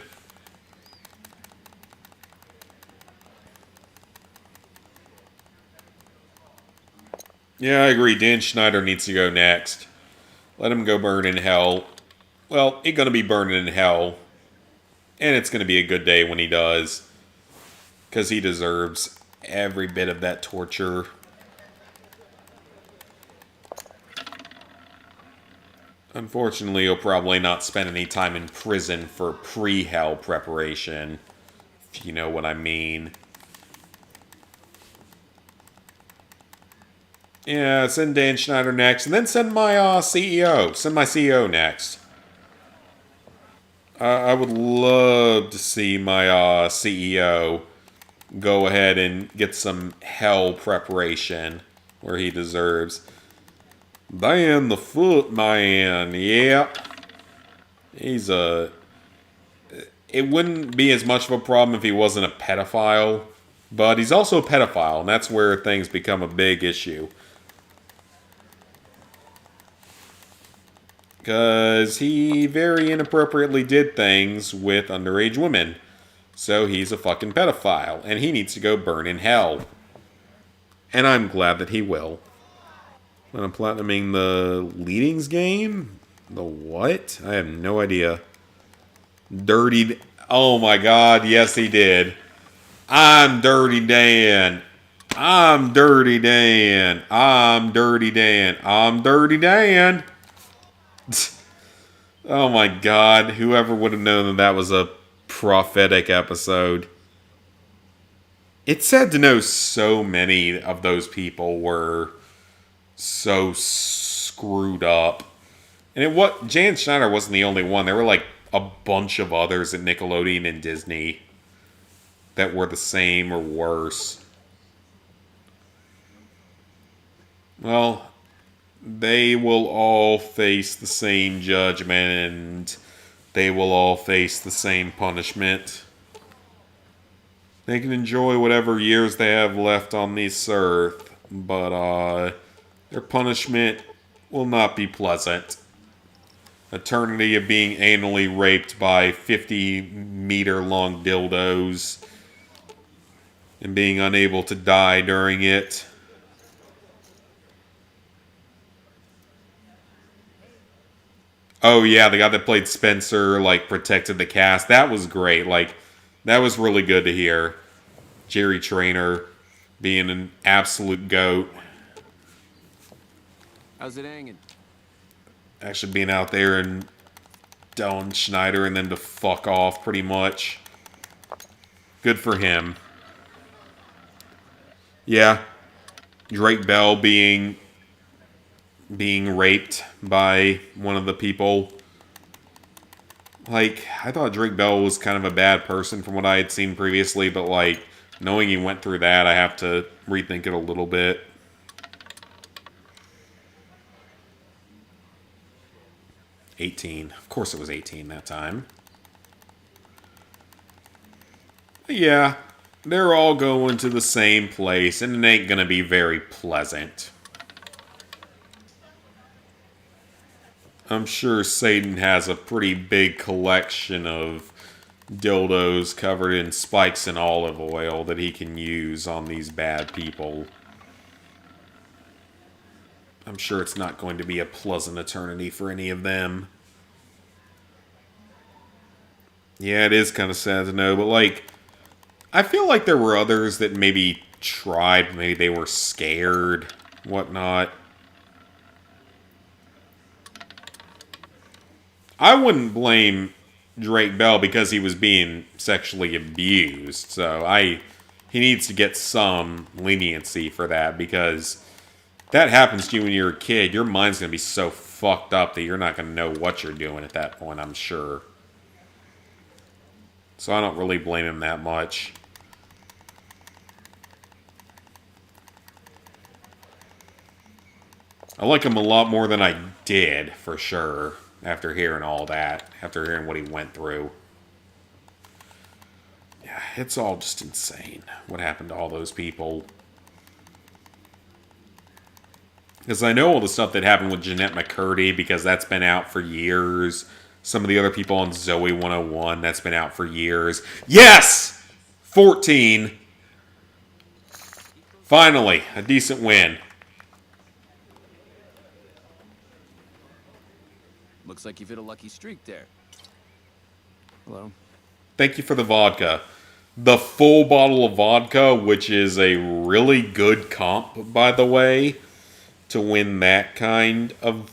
Yeah, I agree. Dan Schneider needs to go next. Let him go burn in hell. Well, he's going to be burning in hell. And it's going to be a good day when he does. Because he deserves every bit of that torture. Unfortunately, he'll probably not spend any time in prison for pre-hell preparation. If you know what I mean. Yeah, send Dan Schneider next, and then send my CEO. Send my CEO next. I would love to see my CEO go ahead and get some hell preparation where he deserves. Dan the Foot Man, yep. He's a... It wouldn't be as much of a problem if he wasn't a pedophile, But he's also a pedophile, and that's where things become a big issue. Because he very inappropriately did things with underage women. So he's a fucking pedophile, and he needs to go burn in hell. And I'm glad that he will. When I'm platinuming the leadings game? The what? I have no idea. Dirty... Oh my god, yes he did. I'm Dirty Dan. I'm Dirty Dan. I'm Dirty Dan. I'm Dirty Dan. Oh my god, whoever would have known that that was a prophetic episode. It's sad to know so many of those people were so screwed up. And Jan Schneider wasn't the only one. There were like a bunch of others at Nickelodeon and Disney that were the same or worse. Well, they will all face the same judgment, and they will all face the same punishment. They can enjoy whatever years they have left on this earth, but their punishment will not be pleasant. Eternity of being anally raped by 50-meter-long dildos and being unable to die during it. Oh yeah, the guy that played Spencer, like, protected the cast. That was great. Like, that was really good to hear. Jerry Trainer being an absolute goat. How's it hanging? Actually being out there and telling Schneider and them to fuck off, pretty much. Good for him. Yeah. Drake Bell being raped by one of the people. Like, I thought Drake Bell was kind of a bad person from what I had seen previously, but like, knowing he went through that, I have to rethink it a little bit. Of course it was 18 that time. But yeah, they're all going to the same place, and it ain't gonna be very pleasant. I'm sure Satan has a pretty big collection of dildos covered in spikes and olive oil that he can use on these bad people. I'm sure it's not going to be a pleasant eternity for any of them. Yeah, it is kind of sad to know, but like, I feel like there were others that maybe tried, maybe they were scared, whatnot. I wouldn't blame Drake Bell because he was being sexually abused, so he needs to get some leniency for that, because that happens to you when you're a kid, your mind's going to be so fucked up that you're not going to know what you're doing at that point, I'm sure. So I don't really blame him that much. I like him a lot more than I did, for sure, after hearing all that, after hearing what he went through. Yeah, it's all just insane what happened to all those people. Because I know all the stuff that happened with Jeanette McCurdy, because that's been out for years. Some of the other people on Zoe 101, that's been out for years. Yes! 14. Finally, a decent win. Looks like you've hit a lucky streak there. Hello. Thank you for the vodka. The full bottle of vodka, which is a really good comp, by the way, to win that kind of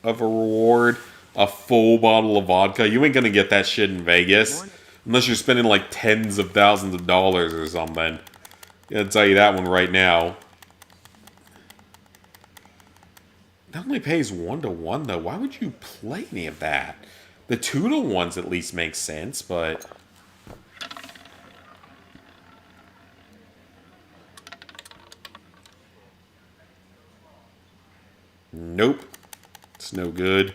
a reward. A full bottle of vodka. You ain't gonna get that shit in Vegas. Unless you're spending like tens of thousands of dollars or something. I'll tell you that one right now. It only pays 1-to-1 though. Why would you play any of that? The 2-to-1s at least make sense, but... Nope. It's no good.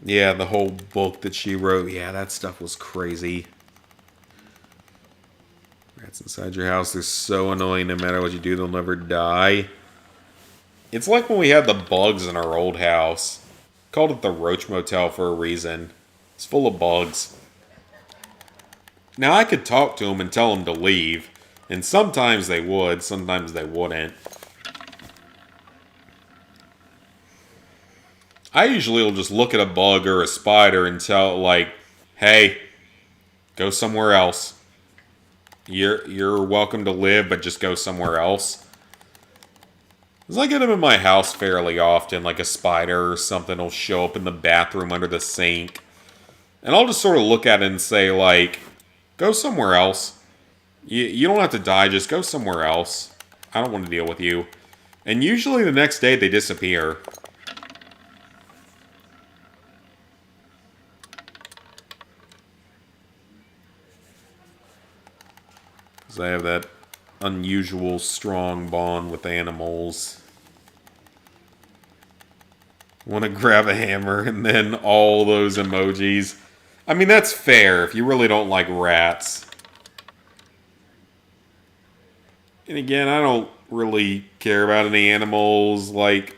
Yeah, the whole book that she wrote, yeah, that stuff was crazy. Rats inside your house, they're so annoying. No matter what you do, they'll never die. It's like when we had the bugs in our old house. Called it the Roach Motel for a reason. It's full of bugs. Now, I could talk to them and tell them to leave. And sometimes they would, sometimes they wouldn't. I usually will just look at a bug or a spider and tell it, like, hey, go somewhere else. You're welcome to live, but just go somewhere else. Because I get them in my house fairly often, like a spider or something will show up in the bathroom under the sink. And I'll just sort of look at it and say, like, go somewhere else. You don't have to die, just go somewhere else. I don't want to deal with you. And usually the next day they disappear. Because I have that unusual strong bond with animals. Want to grab a hammer and then all those emojis. I mean, that's fair if you really don't like rats. And again, I don't really care about any animals like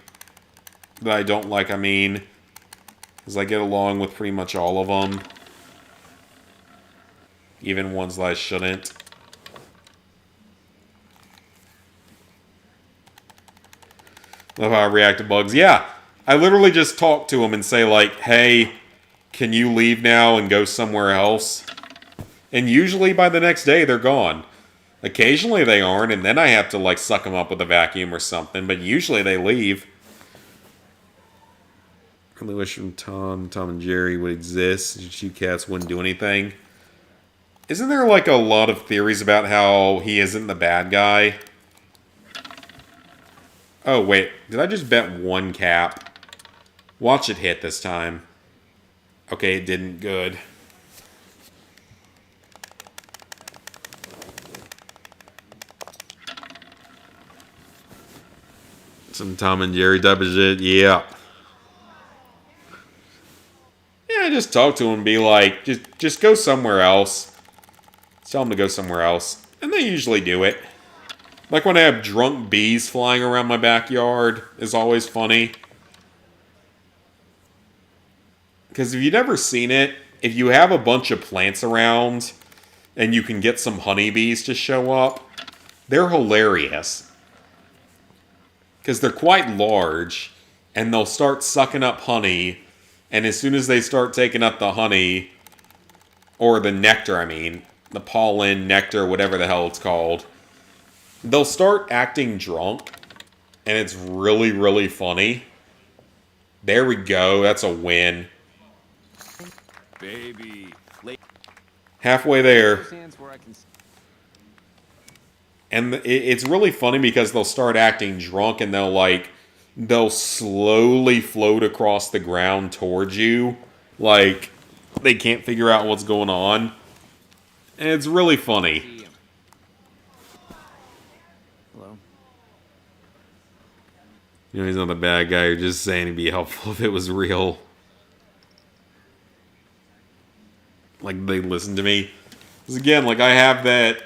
that I don't like, I mean, because I get along with pretty much all of them. Even ones that I shouldn't. Love how I react to bugs. Yeah, I literally just talk to them and say, like, hey, can you leave now and go somewhere else? And usually by the next day, they're gone. Occasionally they aren't, and then I have to, like, suck them up with a vacuum or something, but usually they leave. Really wish Tom and Jerry would exist. Two cats wouldn't do anything. Isn't there, like, a lot of theories about how he isn't the bad guy? Oh, wait. Did I just bet one cap? Watch it hit this time. Okay, it didn't. Good. Some Tom and Jerry type of shit. Yeah. Yeah, just talk to them and be like, just go somewhere else. Tell them to go somewhere else. And they usually do it. Like when I have drunk bees flying around my backyard is always funny. Because if you've never seen it, if you have a bunch of plants around and you can get some honeybees to show up, they're hilarious. Because they're quite large and they'll start sucking up honey, and as soon as they start taking up the honey, or the nectar, I mean, the pollen, nectar, whatever the hell it's called, they'll start acting drunk, and it's really, really funny. There we go. That's a win. Baby. Halfway there. And it's really funny because they'll start acting drunk, and they'll slowly float across the ground towards you. Like, they can't figure out what's going on. And it's really funny. You know, he's not the bad guy. You're just saying he'd be helpful if it was real. Like, they listen to me. Because again, like, I have that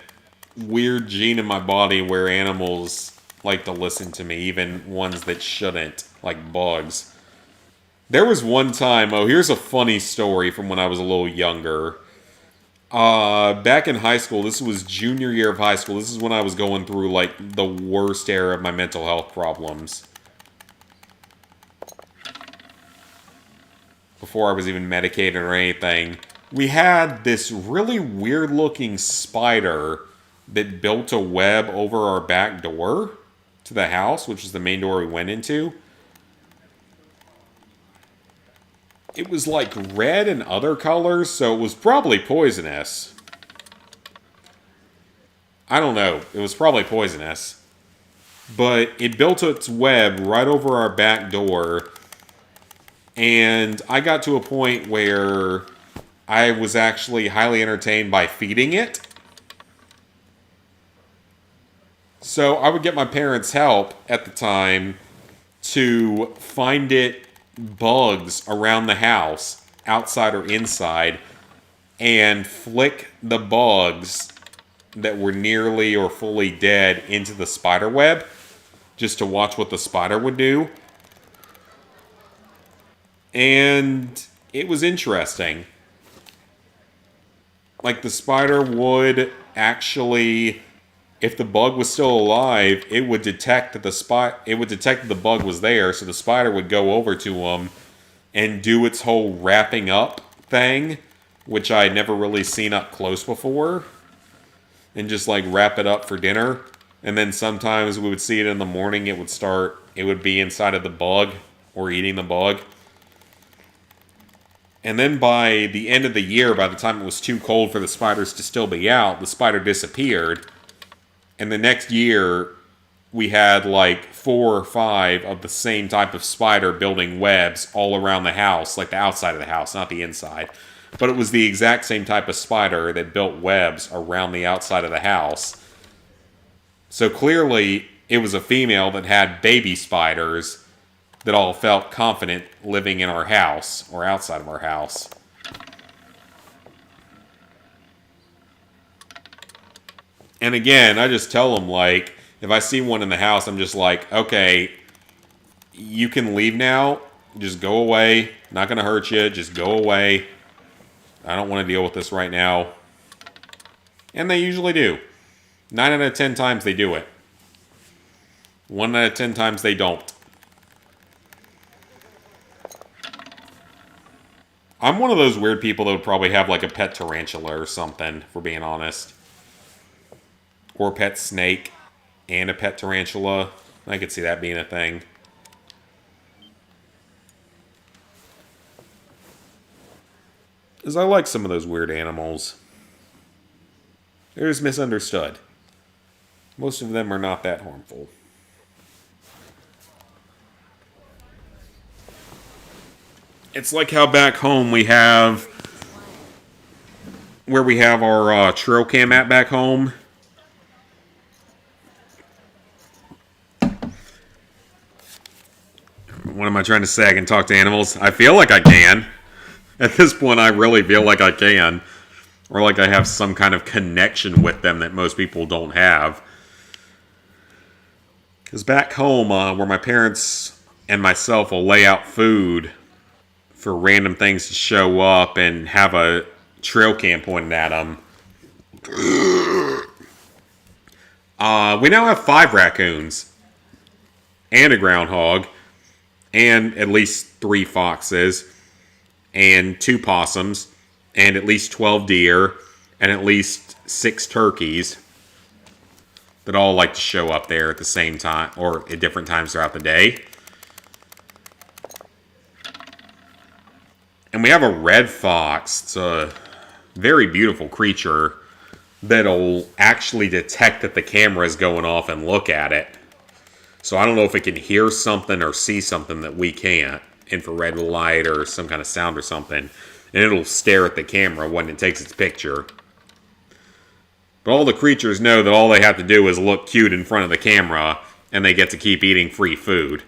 weird gene in my body where animals like to listen to me. Even ones that shouldn't. Like bugs. There was one time... Oh, here's a funny story from when I was a little younger. Back in high school, this was junior year of high school. This is when I was going through, like, the worst era of my mental health problems. Before I was even medicated or anything, we had this really weird-looking spider that built a web over our back door to the house, which is the main door we went into. It was like red and other colors, so it was probably poisonous. I don't know. It was probably poisonous. But it built its web right over our back door. And I got to a point where I was actually highly entertained by feeding it. So I would get my parents' help at the time to find it bugs around the house, outside or inside, and flick the bugs that were nearly or fully dead into the spider web just to watch what the spider would do. And it was interesting. Like, the spider would actually, if the bug was still alive, it would detect that the bug was there, so the spider would go over to him and do its whole wrapping up thing, which I had never really seen up close before, and just like wrap it up for dinner. And then sometimes we would see it in the morning, it would be inside of the bug or eating the bug. And then by the end of the year, by the time it was too cold for the spiders to still be out, the spider disappeared. And the next year, we had like 4 or 5 of the same type of spider building webs all around the house, like the outside of the house, not the inside. But it was the exact same type of spider that built webs around the outside of the house. So clearly, it was a female that had baby spiders that all felt confident living in our house or outside of our house. And again, I just tell them, like, if I see one in the house, I'm just like, okay, you can leave now. Just go away. Not going to hurt you. Just go away. I don't want to deal with this right now. And they usually do. 9 out of 10 times they do it. 1 out of 10 times they don't. I'm one of those weird people that would probably have like a pet tarantula or something, if we're being honest. Or a pet snake and a pet tarantula. I could see that being a thing. Because I like some of those weird animals. They're just misunderstood. Most of them are not that harmful. It's like how back home we have... where we have our trail cam at back home. What am I trying to say? I can talk to animals? I feel like I can. At this point, I really feel like I can. Or like I have some kind of connection with them that most people don't have. Because back home, where my parents and myself will lay out food for random things to show up and have a trail cam pointed at them. We now have 5 raccoons. And a groundhog. And at least 3 foxes. And 2 possums. And at least 12 deer. And at least 6 turkeys. That all like to show up there at the same time. Or at different times throughout the day. And we have a red fox. It's a very beautiful creature that'll actually detect that the camera is going off and look at it. So I don't know if it can hear something or see something that we can't. Infrared light or some kind of sound or something. And it'll stare at the camera when it takes its picture. But all the creatures know that all they have to do is look cute in front of the camera and they get to keep eating free food.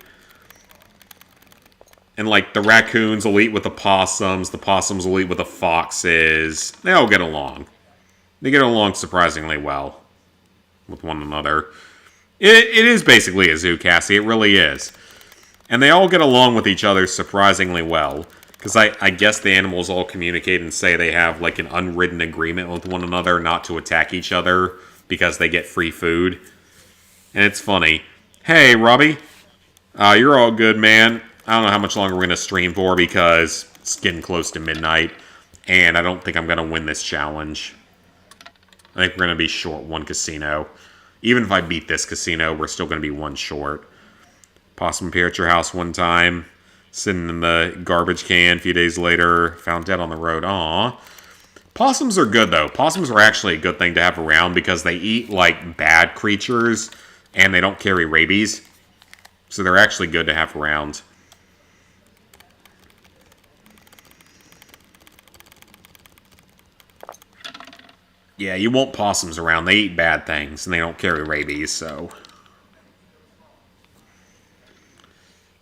And, like, the raccoons will eat with the possums will eat with the foxes. They all get along. They get along surprisingly well with one another. It is basically a zoo, Cassie. It really is. And they all get along with each other surprisingly well. Because I guess the animals all communicate and say they have, like, an unwritten agreement with one another not to attack each other because they get free food. And it's funny. Hey, Robbie. You're all good, man. I don't know how much longer we're going to stream for because it's getting close to midnight. And I don't think I'm going to win this challenge. I think we're going to be short 1 casino. Even if I beat this casino, we're still going to be 1 short. Possum appeared at your house one time. Sitting in the garbage can a few days later. Found dead on the road. Aww. Possums are good, though. Possums are actually a good thing to have around because they eat, like, bad creatures. And they don't carry rabies. So they're actually good to have around. Yeah, you want possums around. They eat bad things, and they don't carry rabies, so...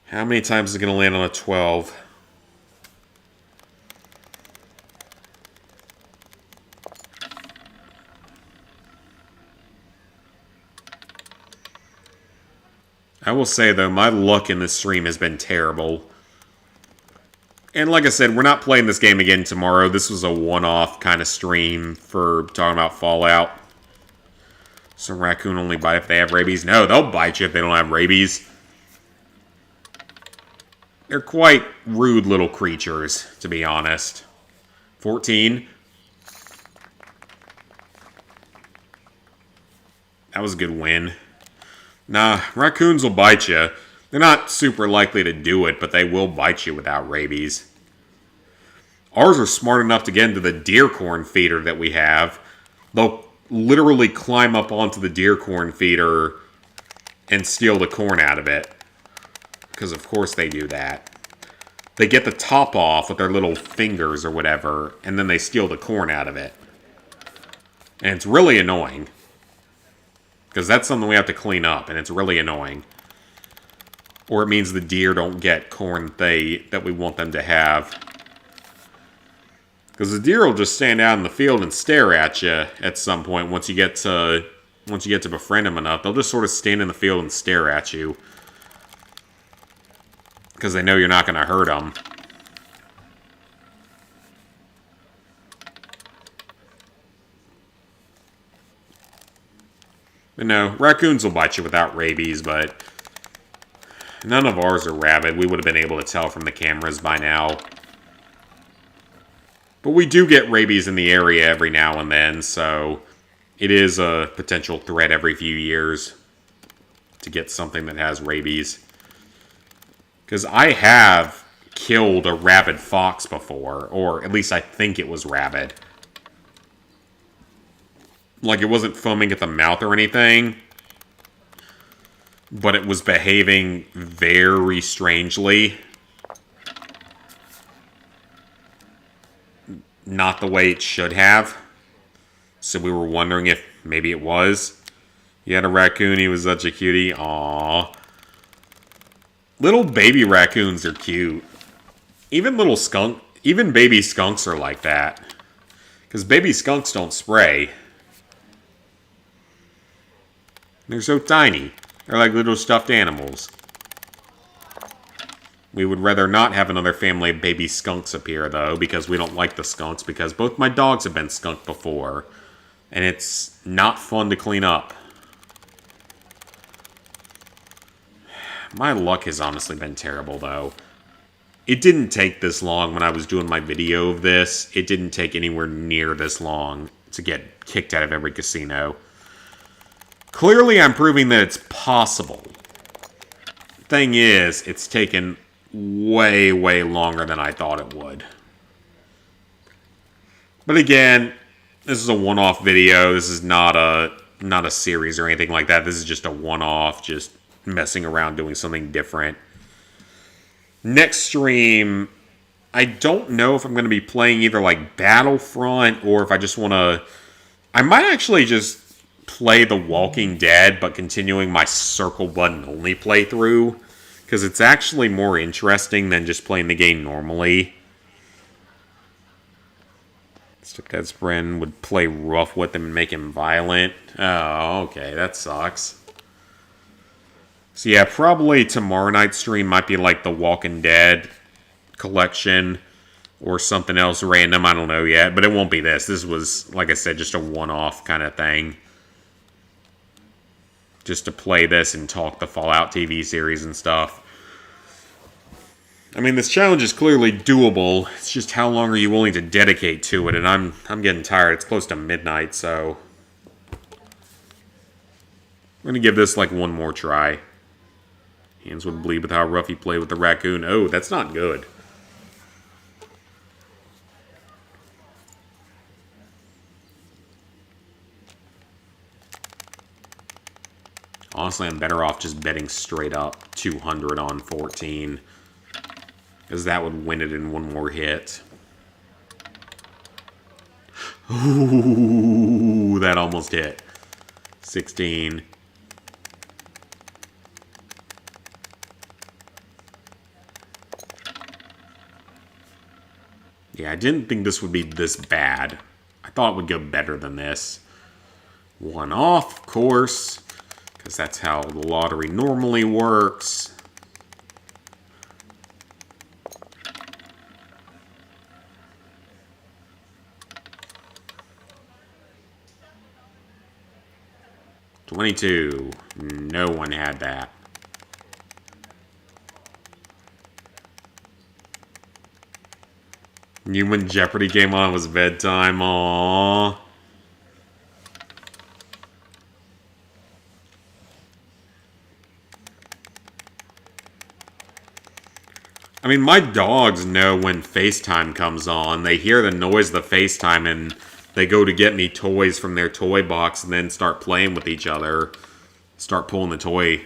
How many times is it going to land on a 12? I will say, though, my luck in this stream has been terrible. And like I said, we're not playing this game again tomorrow. This was a one-off kind of stream for talking about Fallout. So raccoon only bite if they have rabies? No, they'll bite you if they don't have rabies. They're quite rude little creatures, to be honest. 14. That was a good win. Nah, raccoons will bite you. They're not super likely to do it, but they will bite you without rabies. Ours are smart enough to get into the deer corn feeder that we have. They'll literally climb up onto the deer corn feeder and steal the corn out of it. Because of course they do that. They get the top off with their little fingers or whatever, and then they steal the corn out of it. And it's really annoying. Because that's something we have to clean up, and it's really annoying. Or it means the deer don't get corn that we want them to have. Because the deer will just stand out in the field and stare at you at some point once you get to befriend them enough. They'll just sort of stand in the field and stare at you. Because they know you're not going to hurt them. But no, raccoons will bite you without rabies, but none of ours are rabid. We would have been able to tell from the cameras by now. But we do get rabies in the area every now and then, so it is a potential threat every few years to get something that has rabies. Because I have killed a rabid fox before, or at least I think it was rabid. Like, it wasn't foaming at the mouth or anything, but it was behaving very strangely. Not the way it should have. So we were wondering if maybe it was. You had a raccoon, he was such a cutie. Aww. Little baby raccoons are cute. Even baby skunks are like that. Because baby skunks don't spray. They're so tiny. They're like little stuffed animals. We would rather not have another family of baby skunks appear, though, because we don't like the skunks, because both my dogs have been skunked before. And it's not fun to clean up. My luck has honestly been terrible, though. It didn't take this long when I was doing my video of this. It didn't take anywhere near this long to get kicked out of every casino. Clearly, I'm proving that it's possible. Thing is, it's taken way, way longer than I thought it would. But again, this is a one-off video. This is not a series or anything like that. This is just a one-off, just messing around doing something different. Next stream, I don't know if I'm going to be playing either like Battlefront or if I just want to... I might actually just play The Walking Dead, but continuing my circle button only playthrough. Because it's actually more interesting than just playing the game normally. Stepdad's friend would play rough with him and make him violent. Oh, okay, that sucks. So yeah, probably tomorrow night's stream might be like the Walking Dead collection. Or something else random, I don't know yet. But it won't be this. This was, like I said, just a one-off kind of thing. Just to play this and talk the Fallout TV series and stuff. I mean, this challenge is clearly doable. It's just how long are you willing to dedicate to it? And I'm getting tired. It's close to midnight, so... I'm going to give this like one more try. Hands would bleed with how rough he played with the raccoon. Oh, that's not good. Honestly, I'm better off just betting straight up 200 on 14. Because that would win it in one more hit. Ooh, that almost hit. 16. Yeah, I didn't think this would be this bad. I thought it would go better than this. One off, of course. Because that's how the lottery normally works. $22. No one had that. You when Jeopardy came on, it was bedtime. Aww. I mean, my dogs know when FaceTime comes on. They hear the noise of the FaceTime and they go to get me toys from their toy box and then start playing with each other. Start pulling the toy.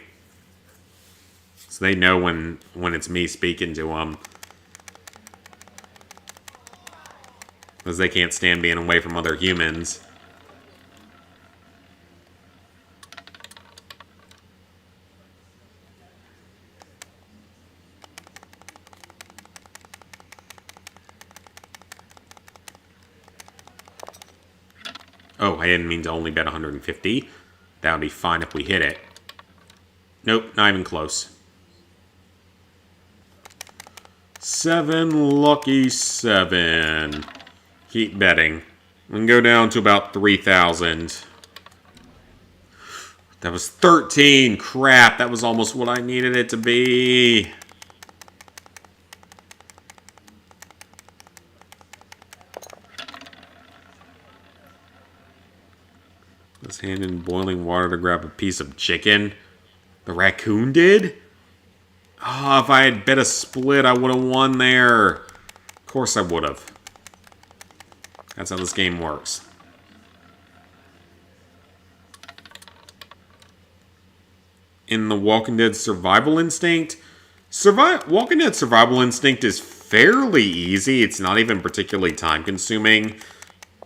So they know when it's me speaking to them. Because they can't stand being away from other humans. Oh, I didn't mean to only bet 150. That would be fine if we hit it. Nope, not even close. 7, lucky 7. Keep betting. We can go down to about 3,000. That was 13. Crap, that was almost what I needed it to be. His hand in boiling water to grab a piece of chicken. The raccoon did? Oh, if I had bet a split, I would have won there. Of course I would have. That's how this game works. In the Walking Dead Survival Instinct, Walking Dead Survival Instinct is fairly easy. It's not even particularly time-consuming.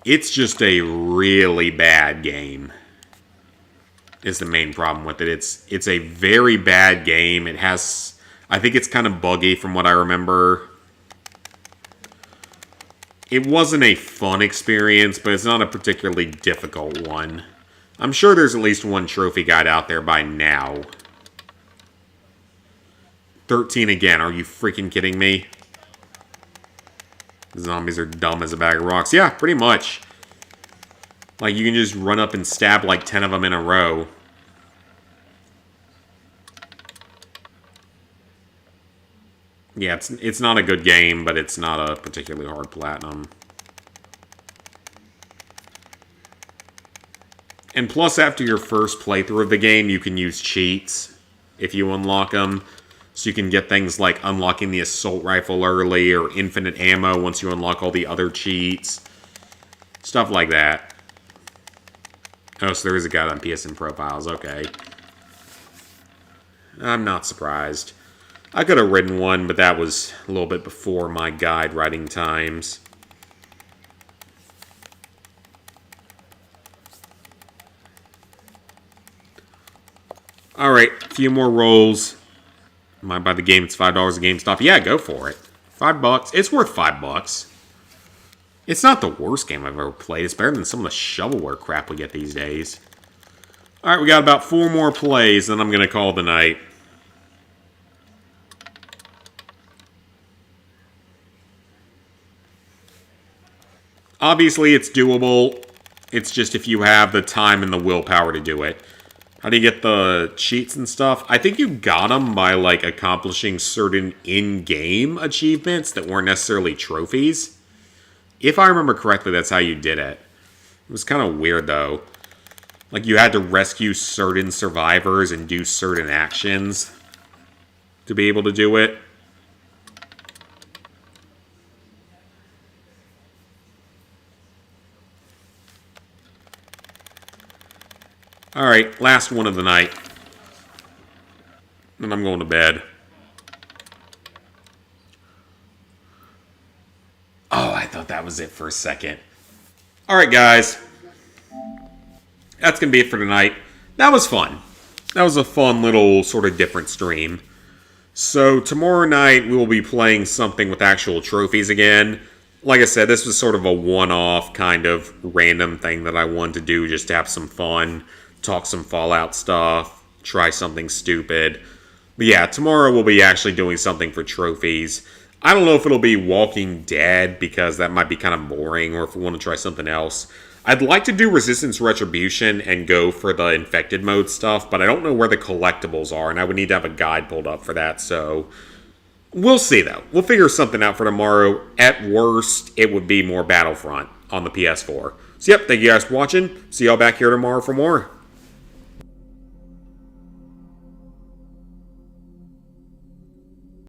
It's just a really bad game. Is the main problem with it. It's a very bad game. It has... I think it's kind of buggy from what I remember. It wasn't a fun experience, but it's not a particularly difficult one. I'm sure there's at least one trophy guide out there by now. 13 again. Are you freaking kidding me? The zombies are dumb as a bag of rocks. Yeah, pretty much. Like, you can just run up and stab like 10 of them in a row. Yeah, it's not a good game, but it's not a particularly hard platinum. And plus, after your first playthrough of the game, you can use cheats if you unlock them. So you can get things like unlocking the assault rifle early or infinite ammo once you unlock all the other cheats. Stuff like that. Oh, so there is a guy on PSN profiles. Okay. I'm not surprised. I could have written one, but that was a little bit before my guide writing times. Alright, a few more rolls. Am I buy the game? It's $5 a GameStop. Yeah, go for it. $5. It's worth $5. It's not the worst game I've ever played. It's better than some of the shovelware crap we get these days. Alright, we got about 4 more plays, then I'm going to call the night. Obviously, it's doable. It's just if you have the time and the willpower to do it. How do you get the cheats and stuff? I think you got them by, like, accomplishing certain in-game achievements that weren't necessarily trophies. If I remember correctly, that's how you did it. It was kind of weird, though. Like, you had to rescue certain survivors and do certain actions to be able to do it. Alright, last one of the night. And I'm going to bed. Oh, I thought that was it for a second. Alright, guys. That's going to be it for tonight. That was fun. That was a fun little sort of different stream. So, tomorrow night we will be playing something with actual trophies again. Like I said, this was sort of a one-off kind of random thing that I wanted to do just to have some fun. Talk some Fallout stuff, try something stupid. But yeah, tomorrow we'll be actually doing something for trophies. I don't know if it'll be Walking Dead, because that might be kind of boring, or if we want to try something else. I'd like to do Resistance Retribution and go for the Infected mode stuff, but I don't know where the collectibles are, and I would need to have a guide pulled up for that, so... We'll see, though. We'll figure something out for tomorrow. At worst, it would be more Battlefront on the PS4. So, yep, thank you guys for watching. See y'all back here tomorrow for more.